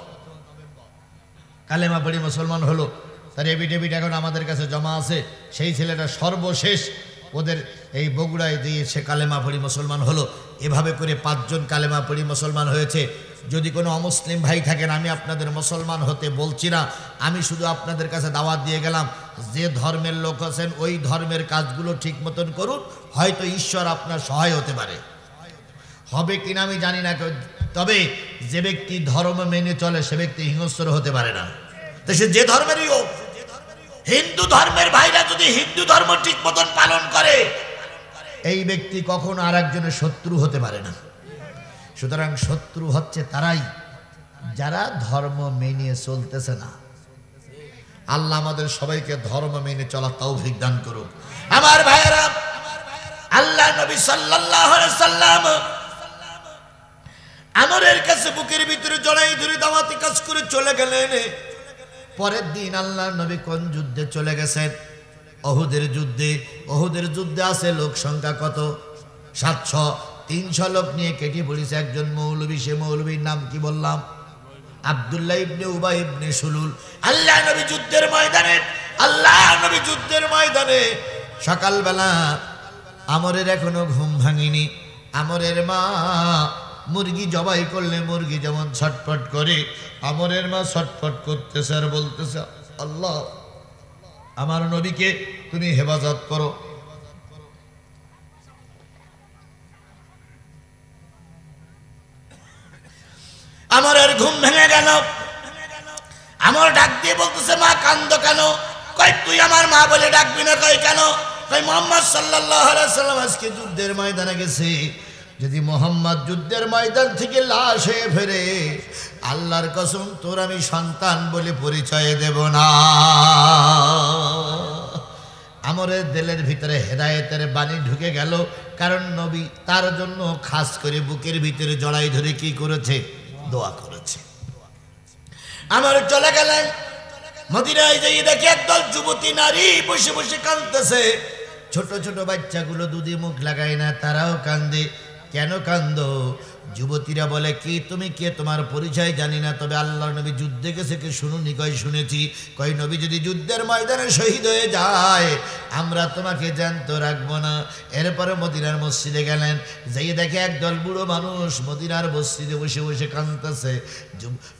কালেমা পড়ে মুসলমান হলো। তার এফিডেভিট এখন আমাদের কাছে জমা আছে। সেই ছেলেটা সর্বশেষ ওদের এই বগুড়ায় দিয়ে সে কালেমা পড়ে মুসলমান হলো। এভাবে করে 5 জন কালেমা পড়ে মুসলমান হয়েছে। যদি কোনো অমুসলিম ভাই থাকেন, আমি আপনাদের মুসলমান হতে বলছি না, আমি শুধু আপনাদের কাছে দাওয়াত দিয়ে গেলাম, যে ধর্মের লোক আছেন ওই ধর্মের কাজগুলো ঠিক মতন করুন, হয়তো ঈশ্বর আপনার সহায় হতে পারে। হবে কিনা আমি জানি না, তবে যে ব্যক্তি ধর্ম মেনে চলে সে ব্যক্তি হিংস্র হতে পারে না। তো সে যে ধর্মেরই হোক, হিন্দু ধর্মের ভাইরা যদি হিন্দু ধর্ম ঠিক মতন পালন করে, এই ব্যক্তি কখনো আর একজনের শত্রু হতে পারে না। সুতরাং শত্রু হচ্ছে তারাই যারা ধর্ম মেনে চলতেছে না। আল্লাহ আমাদের সবাইকে ধর্ম মেনে চলার তৌফিক দান করুন। আমার ভাইয়েরা, আল্লাহ নবী সাল্লাল্লাহু আলাইহি সাল্লাম আমরের কাছে বুকের ভিতরে জড়াই ধরে দাওয়াতি কাজ করে চলে গেলেন। পরের দিন আল্লাহ নবী কোন যুদ্ধে চলে গেছেন? ওহুদের যুদ্ধে। ওহুদের যুদ্ধে আছে লোক সংখ্যা কত? 700। 300 লোক নিয়ে কেটে পড়েছে একজন মৌলবী। সে মৌলবীর নাম কি বললাম? আব্দুল্লাহ ইবনে উবাই ইবনে সুলুল। আল্লাহ নবী যুদ্ধের ময়দানে সকালবেলা আমরের এখনো ঘুম ভাঙিনি। আমরের মা মুরগি জবাই করলে মুরগি যেমন ছটফট করে, আমরের মা ছটফট করতেছে আর বলতেছে, আল্লাহ আমার নবীকে তুমি হেফাজত করো। আমরের ঘুম ভেঙে গেল। আমর ডাক দিয়ে বলতেছে, মা কান্দো কেন? কই তুই আমার মা বলে ডাকবি না? কই কেন? কই মুহাম্মদ সাল্লাল্লাহু আলাইহি সাল্লাম আজকে যুদ্ধের ময়দানে গেছে। যদি মোহাম্মদ যুদ্ধের ময়দান থেকে লাশ হয়ে ফেরে, আল্লাহর কসম তোর আমি সন্তান বলে পরিচয় দেব না। আমরের দিলের ভিতরে হেদায়েতের বাণী ঢুকে গেল, কারণ নবী তার জন্য খাস করে বুকের ভিতরে জড়াই ধরে কি করেছে? দোয়া করেছে। আমর চলে গেলেন। মদিনায় যাই দেখে একদল যুবতী নারী বসে বসে কাঁদতেছে। ছোট ছোট বাচ্চাগুলো দুধে মুখ লাগায় না, তারাও কান্দে। কেন কান্দো? যুবতীরা বলে, কি তুমি কে, তোমার পরিচয় জানি না, তবে আল্লাহর নবী যুদ্ধে গেছে, কে শুনুনি? কয় শুনেছি। কয় নবী যদি যুদ্ধের ময়দানে শহীদ হয়ে যায় আমরা তোমাকে জ্যান্ত রাখবো না। এরপরে মদিনার মসজিদে গেলেন, যাই দেখে একদল বুড়ো মানুষ মদিনার মসজিদে বসে বসে কাঁদতেছে।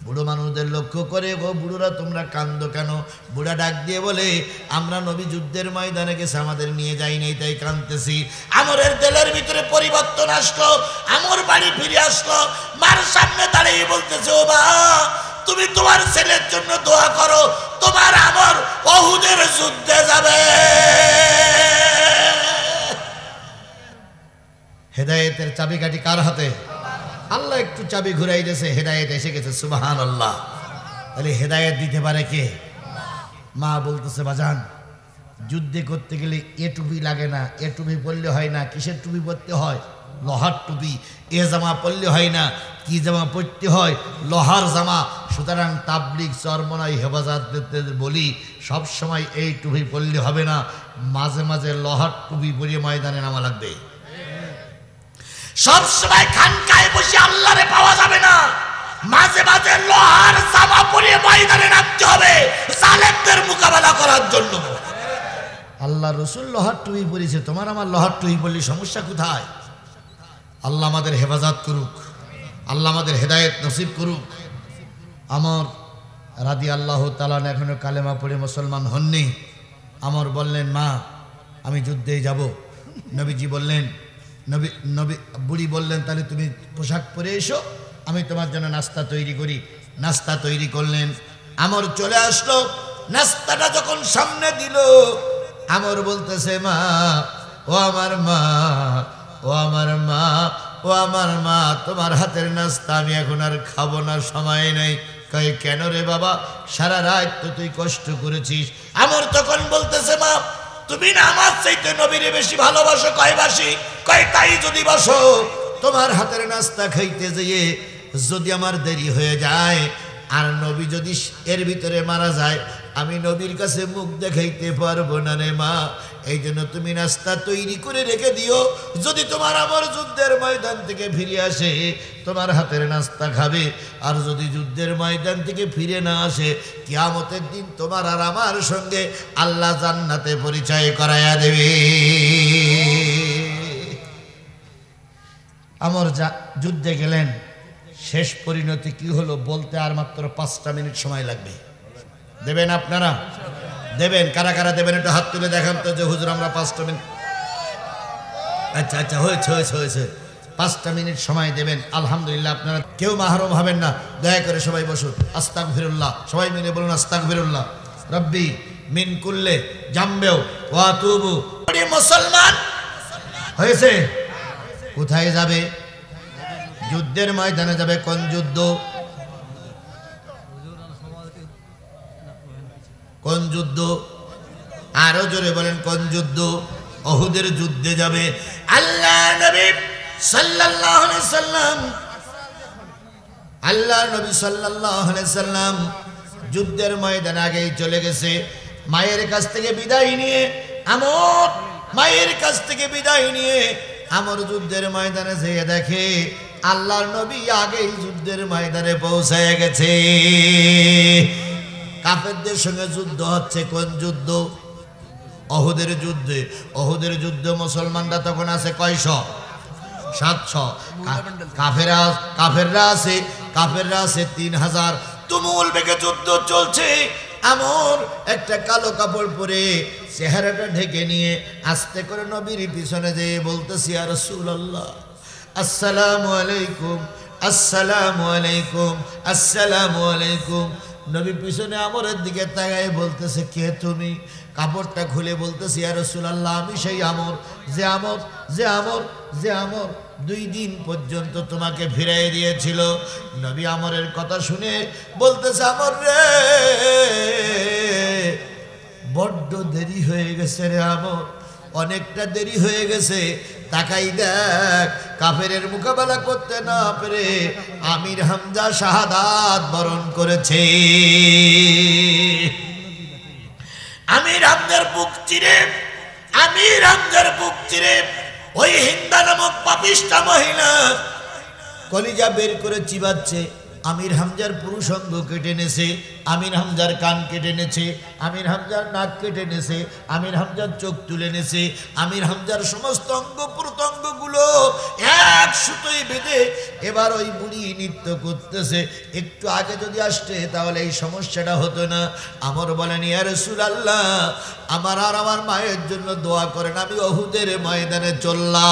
বুড়ো মানুষদের লক্ষ্য করে, গো বুড়োরা তোমরা কান্দো কেন? বুড়া ডাক দিয়ে বলে, আমরা নবী যুদ্ধের ময়দানে গেছে, আমাদের নিয়ে যাই নাই, তাই কাঁদতেছি। আমরের দিলের ভিতরে পরিবর্তন আসলো, আমর বাড়ি ফিরে আসলো, মার সামনে দাঁড়িয়ে বলতেছে, ও মা, তুমি তোমার ছেলের জন্য দোয়া করো, তোমার আমর উহুদের যুদ্ধে যাবে। হেদায়েতের চাবিকাঠি কার হাতে? আল্লাহ একটু চাবি ঘুরাই দিয়েছে, হেদায়েত এসে গেছে। সুবহানাল্লাহ। তাহলে হেদায়েত দিতে পারে কে? মা বলতেছে, বাজান, যুদ্ধে করতে গেলে এ টুপি লাগে না, এ টুপি পরলে হয় না। কিসের টুপি পরতে হয়? লোহার টুপি। এ জামা পরলে হয় না, কি জামা পরতে হয়? লোহার জামা। সুতরাং তাবলিগ চরমনাই হেফাজত বলি, সবসময় এই টুপি পরলে হবে না, মাঝে মাঝে লোহার টুপি পরিয়ে ময়দানে নামা লাগবে। সবসময় খানকায় বসে আল্লাহরে পাওয়া যাবে না, মাঝে মাঝে লোহার জামা পরিয়ে ময়দানে নামতে হবে জালেমদের মোকাবেলা করার জন্য। আল্লাহ রসুল লোহার টুপি পরিয়েছে, তোমার আমার লোহার টুপি বললি সমস্যা কোথায়? আল্লাহ আমাদের হেফাজত করুক, আল্লাহ আমাদের হেদায়েত নসিব করুক। আমর রাদিয়াল্লাহু তাআলা এখনো কালেমা পড়ে মুসলমান হননি। আমর বললেন, মা আমি যুদ্ধে যাব। নবীজি বললেন, নবী বুড়ি বললেন, তাহলে তুমি পোশাক পরে এসো, আমি তোমার জন্য নাস্তা তৈরি করি। নাস্তা তৈরি করলেন, আমর চলে আসলো। নাস্তাটা যখন সামনে দিল, আমর বলতেছে, মা, ও আমার মা, ও আমার মা, ও আমার মা, তোমার হাতের নাস্তা আমি এখন আর খাবো না, সময় নেই। কয়, কেন রে বাবা? সারা রাত তো তুই কষ্ট করেছিস। আমর তখন বলতেছে, মা, তুমি না আমার চাইতে নবীরে বেশি ভালোবাসো। কয় বাসি? কয় তাই যদি বাসো, তোমার হাতের নাস্তা খাইতে যেয়ে যদি আমার দেরি হয়ে যায় আর নবী যদি এর ভিতরে মারা যায়, আমি নবীর কাছে মুখ দেখাইতে পারবো না রে মা। এই জন্য তুমি নাস্তা তৈরি করে রেখে দিও, যদি তোমার আমার যুদ্ধের ময়দান থেকে ফিরে আসে তোমার হাতের নাস্তা খাবে। আর যদি যুদ্ধের ময়দান থেকে ফিরে না আসে, কিয়ামতের দিন তোমার আর আমার সঙ্গে আল্লাহ জান্নাতে পরিচয় করাইয়া দেবে। আমর যুদ্ধে গেলেন, শেষ পরিণতি কি হলো বলতে আর মাত্র 5টা মিনিট সময় লাগবে। দেবেন আপনারা? দেবেন? কারা কারা দেবেন একটু হাত তুলে দেখান তো, যে হুজুর আমরা 5টা মিনিট। আচ্ছা আচ্ছা, হয়েছে হয়েছে হয়েছে, 5টা মিনিট সময় দেবেন। আলহামদুলিল্লাহ। আপনারা কেউ মাহরুম হবেন না, দয়া করে সবাই বসুন। আস্তাগফিরুল্লাহ, সবাই মিলে বলুন আস্তাগফিরুল্লাহ রব্বি মিন কুল্লে জামবেও ওয়া তুবু। মুসলমান হয়েছে, কোথায় যাবে? যুদ্ধের ময়দানে যাবে। কোন যুদ্ধ? কোন যুদ্ধ? আরো জোরে বলেন, কোন যুদ্ধ? উহুদের যুদ্ধে যাবে। আল্লাহ নবী সাল্লাল্লাহু আলাইহি সাল্লাম, আল্লাহ নবী সাল্লাল্লাহু আলাইহি সাল্লাম যুদ্ধের ময়দানে আগেই চলে গেছে। মায়ের কাছ থেকে বিদায় নিয়ে আমর, মায়ের কাছ থেকে বিদায় নিয়ে আমর যুদ্ধের ময়দানে যেয়ে দেখে আল্লাহর নবী আগেই যুদ্ধের ময়দানে পৌঁছায় গেছে। কাফেরদের সঙ্গে যুদ্ধ হচ্ছে। কোন যুদ্ধ? উহুদের যুদ্ধে। উহুদের যুদ্ধে মুসলমানরা তখন আছে কয়শো? 700। কাফেররা আছে 3000। তুমুল বেগে যুদ্ধ চলছে। আমর একটা কালো কাপড় পরে চেহারাটা ঢেকে নিয়ে আস্তে করে নবীর পিছনে যেয়ে বলতেছি, ইয়া রাসূলুল্লাহ, আসসালামু আলাইকুম, আসসালামু আলাইকুম, আসসালামু আলাইকুম। নবী পিছনে আমরের দিকে তাকায় বলতেছে, কে তুমি? কাপড়টা খুলে বলতেছি, ইয়া রাসূলুল্লাহ, আমি সেই আমর, যে আমর 2 দিন পর্যন্ত তোমাকে ফিরাই দিয়েছিল। নবী আমরের কথা শুনে বলতেছে, আমর রে, বড্ড দেরি হয়ে গেছে রে আমর, অনেকটা দেরি হয়ে গেছে। তাকাই দেখ, কাফেরের মোকাবেলা করতে না পেরে আমির হামজা শাহাদাত বরণ করেছে। আমির হামজার বুক চিরে, আমির হামজার বুক চিরে ওই হিন্দা নামক পাপিষ্টা মহিলা কলিজা বের করে চিবাচ্ছে। আমির হামজার পুরুষাঙ্গ কেটে নেছে, আমির হামজার কান কেটে নেছে, আমির হামজার নাক কেটে নেছে, আমির হামজার চোখ তুলে নেছে, আমির হামজার সমস্ত অঙ্গ প্রত্যঙ্গগুলো এক সুতোয় বেঁধে এবার ওই বুড়ি নৃত্য করতেছে। একটু আগে যদি আসতে তাহলে এই সমস্যাটা হতো না। আমর বলেন, ইয়া রাসূলুল্লাহ, আমার আর আমার মায়ের জন্য দোয়া করেন, আমি উহুদের ময়দানে চললাম।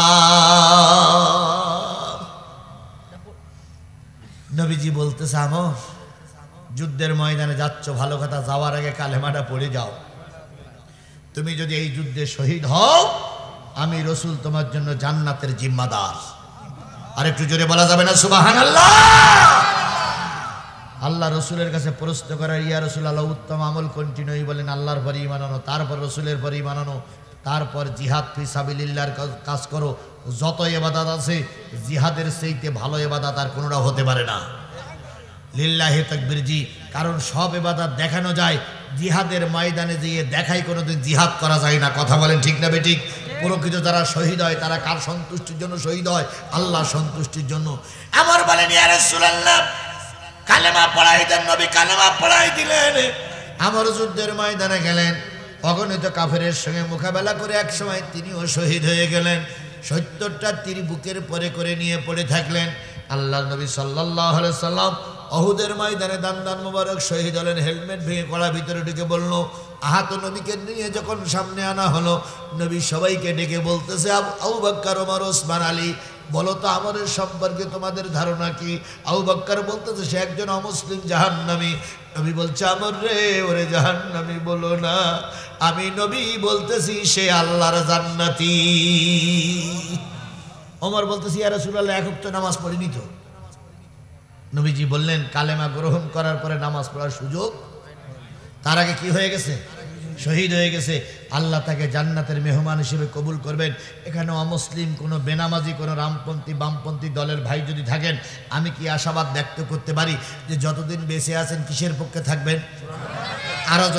নবীজি বলতেছে, আমর যুদ্ধের ময়দানে যাচ্ছ ভালো কথা, যাওয়ার আগে কালেমাটা পড়ে যাও। তুমি যদি এই যুদ্ধে শহীদ হও, আমি রাসূল তোমার জন্য জান্নাতের জিম্মাদার। আর একটু জোরে বলা যাবে না সুবহানাল্লাহ? আল্লাহ রসুলের কাছে প্রশ্ন করার, ইয়া রাসূলুল্লাহ, উত্তম আমল কোনটি? নবী বলেন, আল্লাহর পরে ঈমান আনো, তারপর রসুলের পরে ঈমান আনো, তারপর জিহাদ ফি সাবিলিল্লাহর কাজ করো। যত ইবাদত আছে জিহাদের চাইতে ভালো ইবাদত আর কোনোটা হতে পারে না। লিল্লাহি তাকবীর জি। কারণ সব ইবাদত দেখানো যায়, জিহাদের ময়দানে গিয়ে দেখাই কোনোদিন জিহাদ করা যায় না। কথা বলেন ঠিক না বেঠিক? প্রকৃত যারা শহীদ হয় তারা কার সন্তুষ্টির জন্য শহীদ হয়? আল্লাহ সন্তুষ্টির জন্য। আমার বলেন, ইয়া রাসূলুল্লাহ, কালেমা পড়াই দেন। নবী কালেমা পড়াই দিলেন। আমার যুদ্ধের ময়দানে গেলেন, অগণিত কাফেরের সঙ্গে মোকাবেলা করে একসময় তিনিও শহীদ হয়ে গেলেন। ৭০টা তীর বুকের পরে করে নিয়ে পড়ে থাকলেন। আল্লাহ নবী সাল্লাল্লাহু আলাইহি সাল্লাম উহুদের ময়দানে দান মোবারক শহীদ হলেন। হেলমেট ভেঙে কড়া ভিতরে ঢুকে বলল, আহত নবীকে নিয়ে যখন সামনে আনা হলো, নবী সবাইকে ডেকে বলতেছে, আবু বকর, ওমর, ওসমান, আলী, বলো তো আমরের সম্পর্কে তোমাদের ধারণা কি? আবু বকর বলতেছে, সে একজন অমুসলিম জাহান্নামী। নবী বলছে, আমর রে, ওরে জাহান্নামী বলো না, আমি নবী বলতেছি সে আল্লাহর জান্নাতি। ওমর বলতেছি, ইয়া রাসূলুল্লাহ, এক ওয়াক্ত নামাজ পড়িনি তো। নবীজি বললেন, কালেমা গ্রহণ করার পরে নামাজ পড়ার সুযোগ, তার আগে কি হয়ে গেছে? শহীদ হয়ে গেছে। আল্লাহ তাকে জান্নাতের মেহমান হিসেবে কবুল করবেন। এখানে অমুসলিম কোনো বেনামাজি কোনো রামপন্থী বামপন্থী দলের ভাই যদি থাকেন, আমি কি আশাবাদ ব্যক্ত করতে পারি যে যতদিন বেঁচে আছেন কিসের পক্ষে থাকবেন? আরো